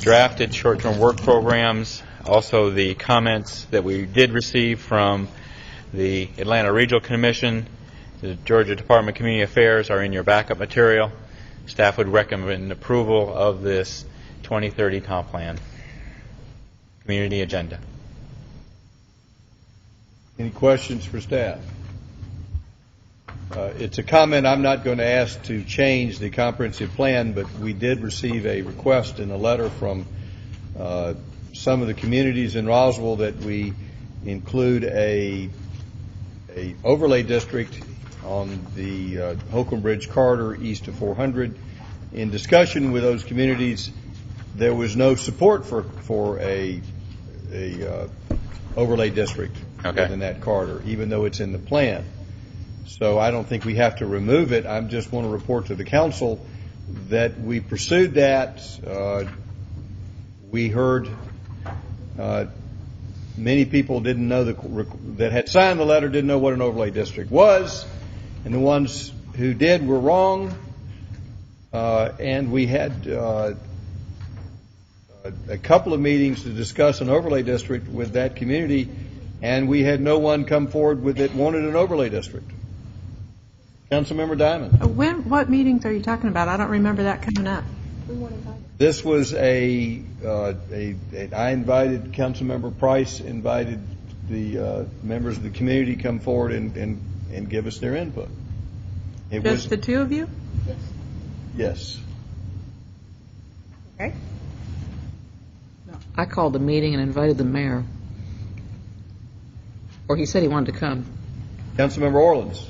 drafted short-term work programs. Also, the comments that we did receive from the Atlanta Regional Commission, the Georgia Department of Community Affairs are in your backup material. Staff would recommend approval of this 2030 comp plan community agenda. Any questions for staff? It's a comment I'm not going to ask to change the comprehensive plan, but we did receive a request in a letter from some of the communities in Roswell that we include a overlay district on the Holcomb Bridge corridor east of 400. In discussion with those communities, there was no support for a overlay district within that corridor, even though it's in the plan. So I don't think we have to remove it. I just want to report to the council that we pursued that. We heard many people didn't know that had signed the letter didn't know what an overlay district was, and the ones who did were wrong. And we had a couple of meetings to discuss an overlay district with that community, and we had no one come forward with it wanted an overlay district. Councilmember Diamond. What meetings are you talking about? I don't remember that coming up. This was I invited Councilmember Price, invited the members of the community come forward and give us their input. Just the two of you? Yes. Okay. I called the meeting and invited the mayor. Or he said he wanted to come. Councilmember Orleans.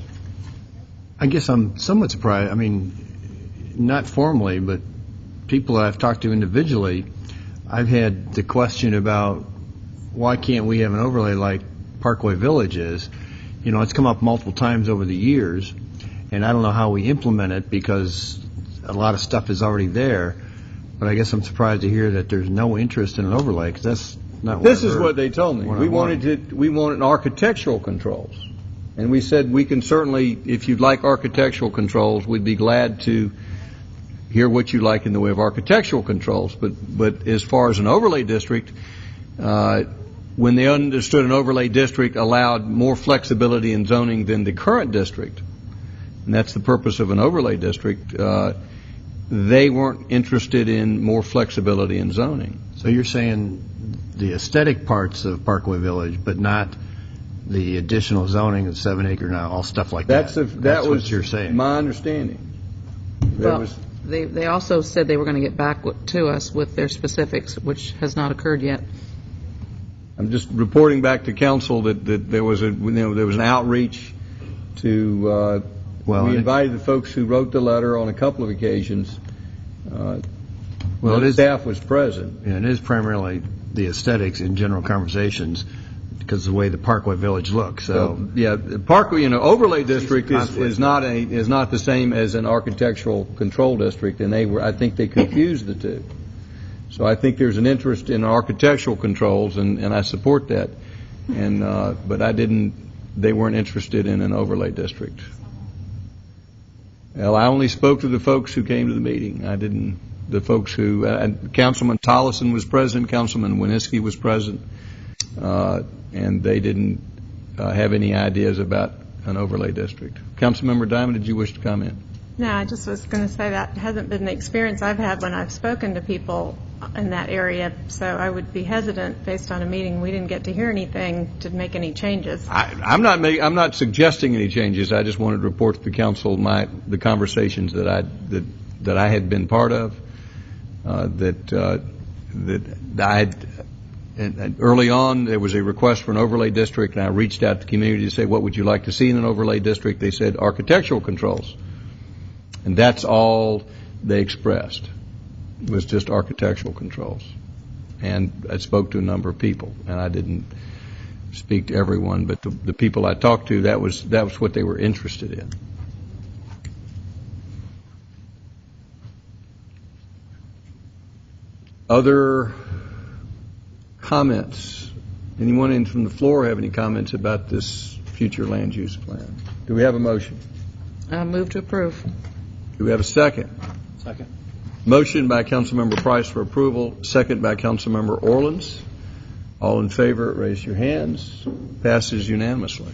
I guess I'm somewhat surprised. I mean, not formally, but people that I've talked to individually, I've had the question about why can't we have an overlay like Parkway Village is. You know, it's come up multiple times over the years, and I don't know how we implement it because a lot of stuff is already there. But I guess I'm surprised to hear that there's no interest in an overlay, because that's not what This is what they told me. We wanted architectural controls. And we said we can certainly, if you'd like architectural controls, we'd be glad to hear what you like in the way of architectural controls. But as far as an overlay district, when they understood an overlay district allowed more flexibility in zoning than the current district, and that's the purpose of an overlay district, they weren't interested in more flexibility in zoning. So you're saying the aesthetic parts of Parkway Village, but not the additional zoning of 7 acre now, all stuff like that. That's what you're saying. My understanding. Well, they also said they were going to get back to us with their specifics, which has not occurred yet. I'm just reporting back to council that there was an outreach to. We invited the folks who wrote the letter on a couple of occasions. The staff was present. Yeah, it is primarily the aesthetics in general conversations because of the way the Parkway Village looks. So Parkway, overlay district is not the same as an architectural control district, and I think they confused the two. So I think there's an interest in architectural controls, and I support that. But they weren't interested in an overlay district. Well, I only spoke to the folks who came to the meeting. I didn't. The folks who Councilman Tollison was present, Councilman Winniski was present, and they didn't have any ideas about an overlay district. Councilmember Diamond, did you wish to comment? No, I just was going to say that hasn't been the experience I've had when I've spoken to people in that area, so I would be hesitant based on a meeting. We didn't get to hear anything to make any changes. I'm not suggesting any changes. I just wanted to report to the council the conversations that I had been part of. That I had early on there was a request for an overlay district, and I reached out to the community to say, what would you like to see in an overlay district? They said architectural controls, and that's all they expressed. It was just architectural controls. And I spoke to a number of people, and I didn't speak to everyone, but the people I talked to, that was what they were interested in. Other comments? Anyone from the floor have any comments about this future land use plan? Do we have a motion? Move to approve. Do we have a second? Second. Motion by Councilmember Price for approval, second by Councilmember Orleans. All in favor, raise your hands. Passes unanimously.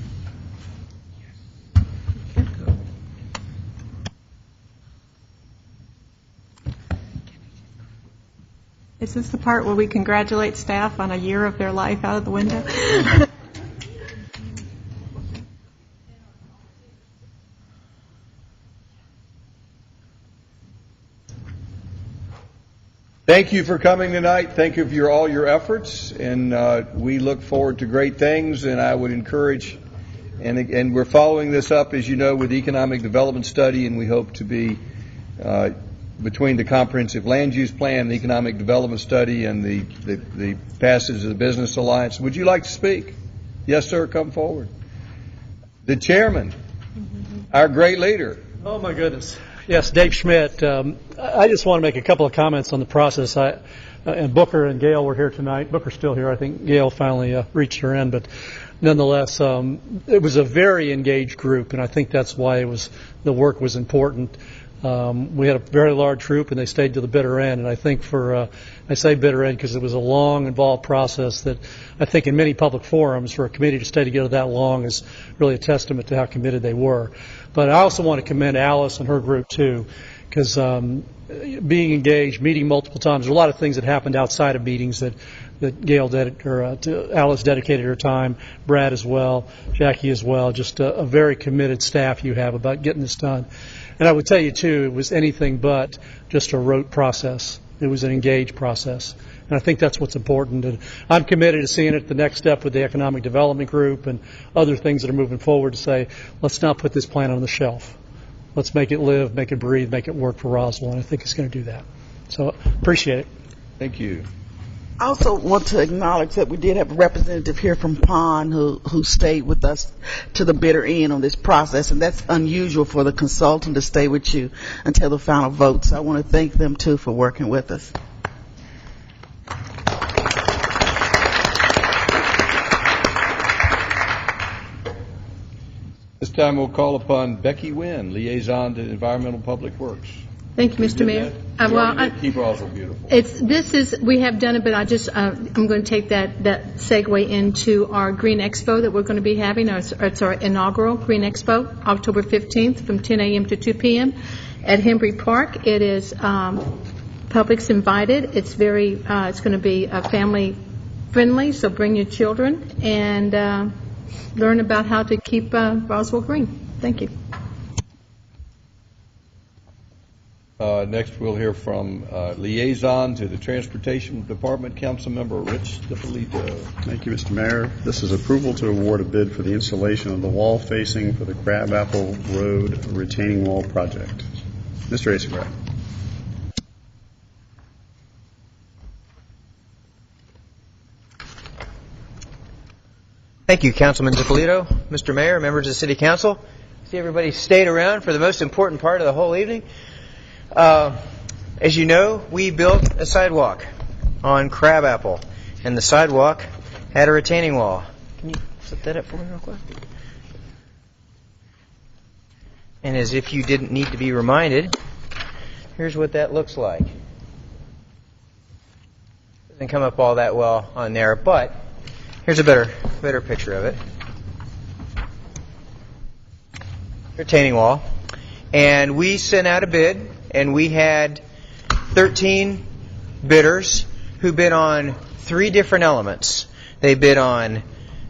Is this the part where we congratulate staff on a year of their life out of the window? Thank you for coming tonight. Thank you for all your efforts, and we look forward to great things. And I would encourage, and we're following this up, as you know, with the Economic Development Study, and we hope to be between the Comprehensive Land Use Plan, the Economic Development Study, and the passage of the Business Alliance. Would you like to speak? Yes, sir. Come forward. The chairman, our great leader. Oh my goodness. Yes, Dave Schmidt. I just want to make a couple of comments on the process. And Booker and Gail were here tonight. Booker's still here. I think Gail finally reached her end, but nonetheless, it was a very engaged group, and I think that's why the work was important. We had a very large group, and they stayed to the bitter end. And I think I say bitter end because it was a long, involved process that I think in many public forums for a committee to stay together that long is really a testament to how committed they were. But I also want to commend Alice and her group too, because being engaged, meeting multiple times, there are a lot of things that happened outside of meetings that Alice dedicated her time, Brad as well, Jackie as well. Just a very committed staff you have about getting this done. And I would tell you, too, it was anything but just a rote process. It was an engaged process. And I think that's what's important. And I'm committed to seeing it the next step with the Economic Development Group and other things that are moving forward to say, let's not put this plan on the shelf. Let's make it live, make it breathe, make it work for Roswell. And I think it's going to do that. So appreciate it. Thank you. I also want to acknowledge that we did have a representative here from PON who stayed with us to the bitter end on this process, and that's unusual for the consultant to stay with you until the final vote. So I want to thank them, too, for working with us. This time we'll call upon Becky Wynn, Liaison to Environmental Public Works. Thank you, Mr. Mayor. Keep Roswell beautiful. We have done it, but I'm going to take that segue into our Green Expo that we're going to be having. It's our inaugural Green Expo, October 15th from 10 a.m. to 2 p.m. at Henry Park. It is public's invited. It's going to be family friendly, so bring your children and learn about how to keep Roswell green. Thank you. Next, we'll hear from Liaison to the Transportation Department, Councilmember Rich DiFilippo. Thank you, Mr. Mayor. This is approval to award a bid for the installation of the wall facing for the Crabapple Road retaining wall project. Mr. Asengrad. Thank you, Councilman DiFilippo, Mr. Mayor, members of the City Council. See, everybody stayed around for the most important part of the whole evening. As you know, we built a sidewalk on Crabapple, and the sidewalk had a retaining wall. Can you flip that up for me real quick? And as if you didn't need to be reminded, here's what that looks like. Doesn't come up all that well on there, but here's a better picture of it. Retaining wall. And we sent out a bid, and we had 13 bidders who bid on 3 different elements. They bid on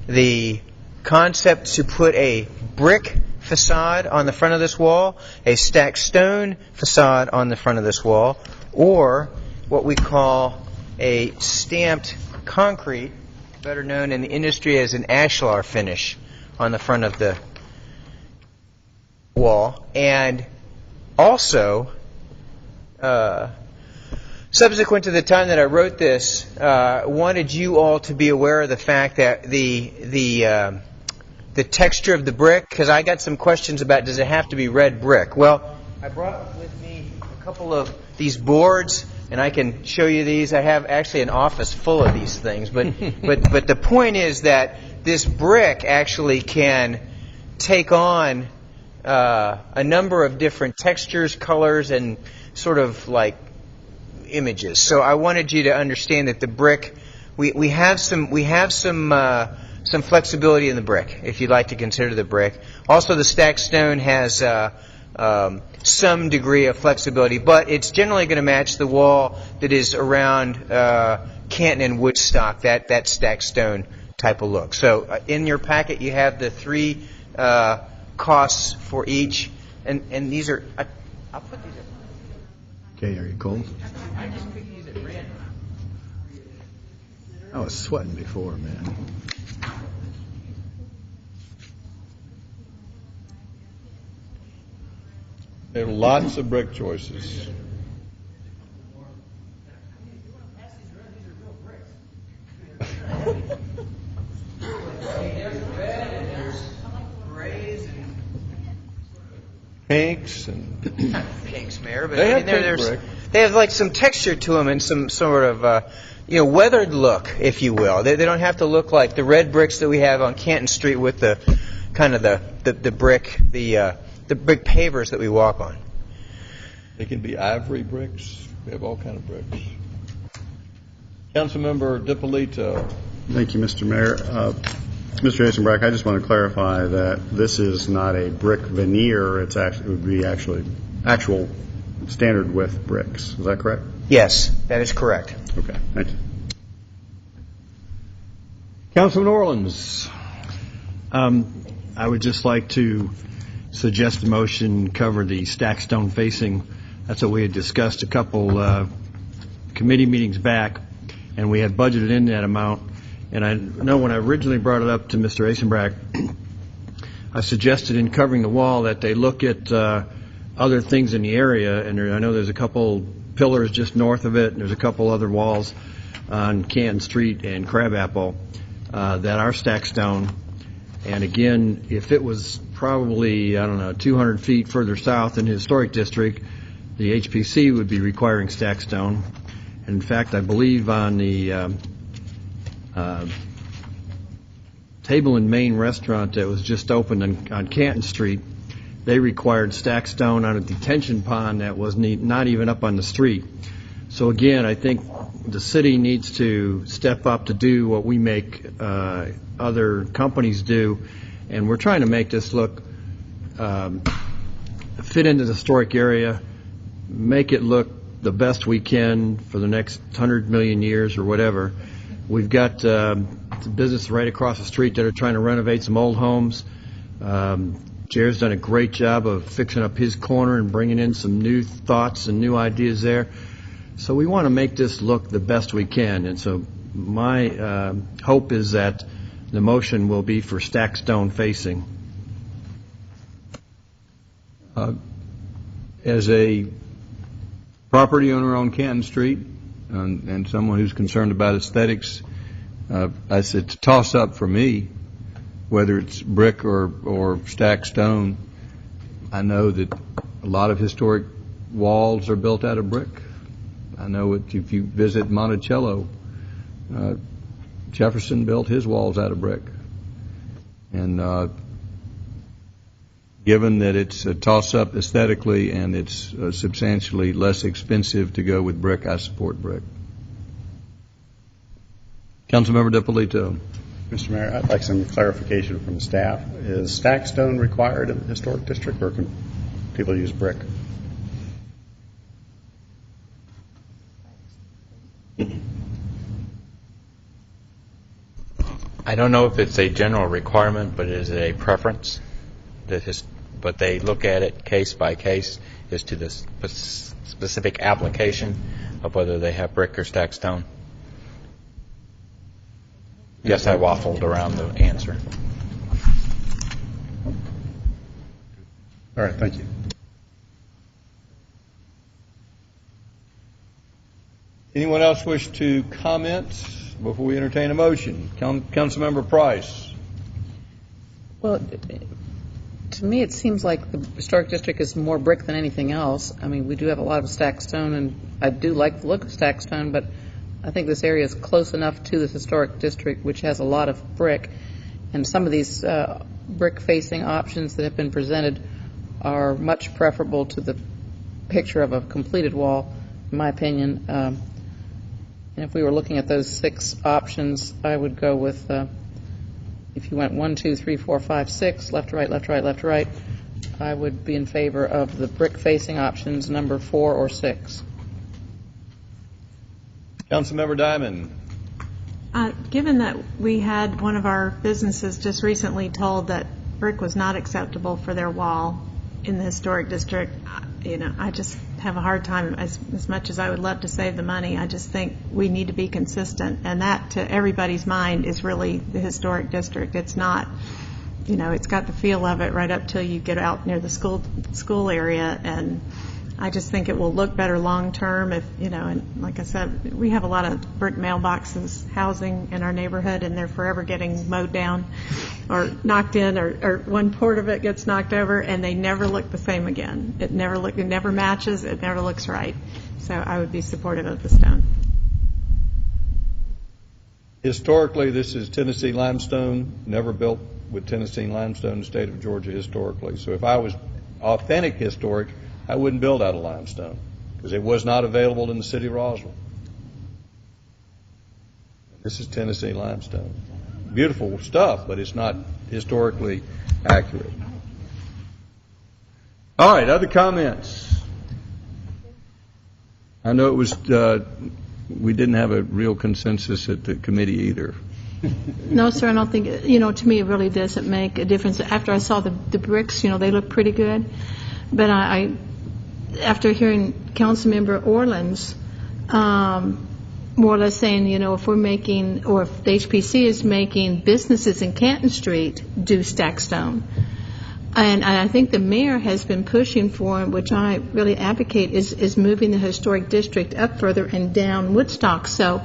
the concept to put a brick facade on the front of this wall, a stacked stone facade on the front of this wall, or what we call a stamped concrete, better known in the industry as an ashlar finish, on the front of the wall. And also, subsequent to the time that I wrote this, wanted you all to be aware of the fact that the texture of the brick, because I got some questions about, does it have to be red brick? Well, I brought with me a couple of these boards, and I can show you these. I have actually an office full of these things, but the point is that this brick actually can take on a number of different textures, colors, and sort of like images. So I wanted you to understand that the brick, we have some flexibility in the brick, if you'd like to consider the brick. Also, the stacked stone has some degree of flexibility, but it's generally going to match the wall that is around Canton and Woodstock, that stacked stone type of look. So in your packet, you have the 3 costs for each, and these are. I'll put these. Okay, are you cold? I just picked these at random. I was sweating before, man. There are lots of brick choices. Pinks and pinks, Mayor, but they I have mean, pink brick. they have like some texture to them and some sort of weathered look, if you will. They don't have to look like the red bricks that we have on Canton Street with the kind of the brick brick pavers that we walk on. They can be ivory bricks. We have all kind of bricks. Councilmember DiPolito. Thank you, Mr. Mayor. Mr. Hasenbrack, I just want to clarify that this is not a brick veneer. It would be actual standard width bricks. Is that correct? Yes, that is correct. Okay, thank you. Councilman Orleans. I would just like to suggest a motion cover the stacked stone facing. That's what we had discussed a couple committee meetings back, and we had budgeted in that amount. And I know when I originally brought it up to Mr. Hasenbrack, I suggested in covering the wall that they look at other things in the area, and I know there's a couple pillars just north of it, and there's a couple other walls on Canton Street and Crabapple that are stacked stone. And again, if it was probably, 200 feet further south in the historic district, the HPC would be requiring stacked stone. And in fact, I believe on the Table and Main restaurant that was just opened on Canton Street, they required stacked stone on a detention pond that was not even up on the street. So again, I think the city needs to step up to do what we make other companies do, and we're trying to make this look fit into the historic area, make it look the best we can for the next 100 million years or whatever. We've got business right across the street that are trying to renovate some old homes. Jared's done a great job of fixing up his corner and bringing in some new thoughts and new ideas there. So we want to make this look the best we can. And so my hope is that the motion will be for stacked stone facing. As a property owner on Canton Street and someone who's concerned about aesthetics, it's a toss-up for me, whether it's brick or stacked stone. I know that a lot of historic walls are built out of brick. I know if you visit Monticello, Jefferson built his walls out of brick. And given that it's a toss-up aesthetically and it's substantially less expensive to go with brick, I support brick. Councilmember DiPolito. Mr. Mayor, I'd like some clarification from the staff. Is stacked stone required in the historic district, or can people use brick? I don't know if it's a general requirement, but it is a preference. But they look at it case by case as to the specific application of whether they have brick or stacked stone. Yes, I waffled around the answer. All right, thank you. Anyone else wish to comment before we entertain a motion? Councilmember Price. Well, to me, it seems like the historic district is more brick than anything else. I mean, we do have a lot of stacked stone, and I do like the look of stacked stone, but I think this area is close enough to the historic district, which has a lot of brick, and some of these brick-facing options that have been presented are much preferable to the picture of a completed wall in my opinion. And if we were looking at those 6 options, I would go with, if you went 1, 2, 3, 4, 5, 6, left to right, left to right, left to right, I would be in favor of the brick-facing options, number 4 or 6. Councilmember Diamond. Given that we had one of our businesses just recently told that brick was not acceptable for their wall in the historic district, I just have a hard time, as much as I would love to save the money, I just think we need to be consistent, and that, to everybody's mind, is really the historic district. It's not, it's got the feel of it right up till you get out near the school area, and I just think it will look better long-term if, and like I said, we have a lot of brick mailboxes housing in our neighborhood, and they're forever getting mowed down or knocked in, or one part of it gets knocked over, and they never look the same again. It never matches, it never looks right. So I would be supportive of the stone. Historically, this is Tennessee limestone, never built with Tennessee limestone in the state of Georgia historically. So if I was authentic historic, I wouldn't build out of limestone because it was not available in the city of Roswell. This is Tennessee limestone. Beautiful stuff, but it's not historically accurate. All right, other comments? I know it was, we didn't have a real consensus at the committee either. No, sir, I don't think, to me it really doesn't make a difference. After I saw the bricks, they look pretty good. But I after hearing Councilmember Orleans more or less saying, if we're making, or if the HPC is making businesses in Canton Street do stack stone. And I think the mayor has been pushing for, which I really advocate, is moving the historic district up further and down Woodstock. So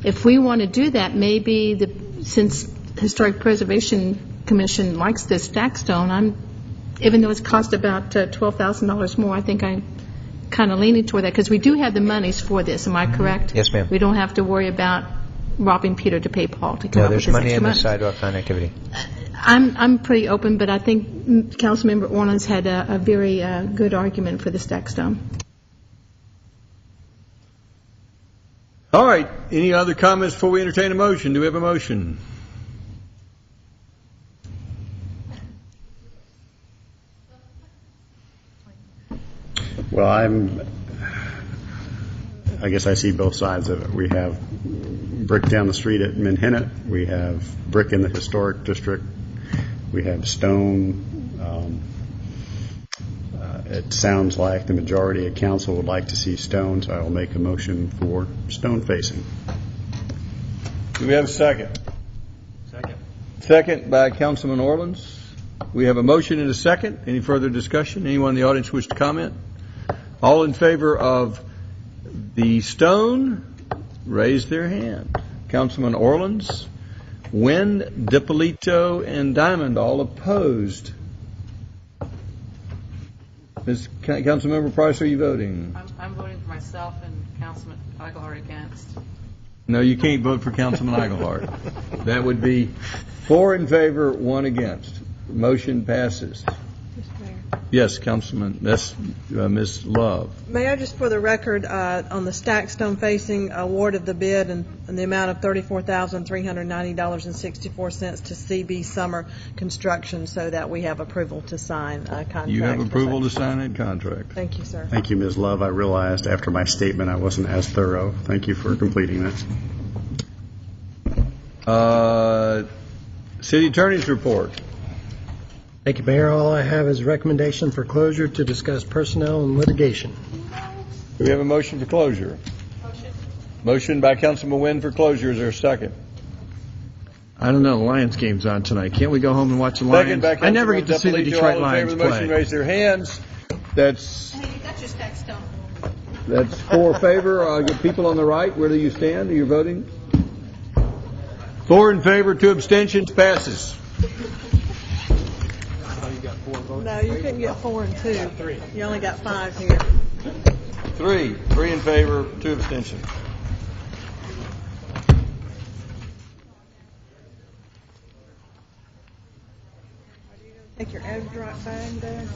if we want to do that, maybe since Historic Preservation Commission likes this stack stone, even though it's cost about $12,000 more, I think I'm kind of leaning toward that because we do have the monies for this. Am I correct? Yes, ma'am. We don't have to worry about robbing Peter to pay Paul to come up with this extra money. No, there's money in the sidewalk connectivity. I'm pretty open, but I think Councilmember Orleans had a very good argument for the stack stone. All right. Any other comments before we entertain a motion? Do we have a motion? Well, I guess I see both sides of it. We have brick down the street at Manhattan. We have brick in the historic district. We have stone. It sounds like the majority of council would like to see stone, so I will make a motion for stone facing. Do we have a second? Second. Second by Councilman Orleans. We have a motion and a second. Any further discussion? Anyone in the audience wish to comment? All in favor of the stone, raise their hand. Councilman Orleans, Wynn, DiPolito, and Diamond all opposed. Councilmember Price, are you voting? I'm voting for myself and Councilman Eichelhardt against. No, you can't vote for Councilman Eichelhardt. That would be 4 in favor, 1 against. Motion passes. Yes, Councilman. That's Ms. Love. Mayor, just for the record, on the stack stone facing, awarded the bid in the amount of $34,390.64 to CB Summer Construction, so that we have approval to sign a contract. You have approval to sign that contract. Thank you, sir. Thank you, Ms. Love. I realized after my statement I wasn't as thorough. Thank you for completing that. City Attorney's report. Thank you, Mayor. All I have is recommendation for closure to discuss personnel and litigation. Do we have a motion for closure? Motion by Councilman Wynn for closure. Is there a second? I don't know. The Lions game's on tonight. Can't we go home and watch the Lions? Second by I never get to see the DiPolito. Detroit All in favor Lions of the motion, play. raise their hands. That's Hey, you got your stack stone. That's 4 favor. People on the right, where do you stand? Are you voting? 4 in favor, 2 abstentions. Passes. No, you couldn't get 4 and 2. 3. You only got 5 here. 3 in favor, 2 abstentions. Take your egg drop bag there.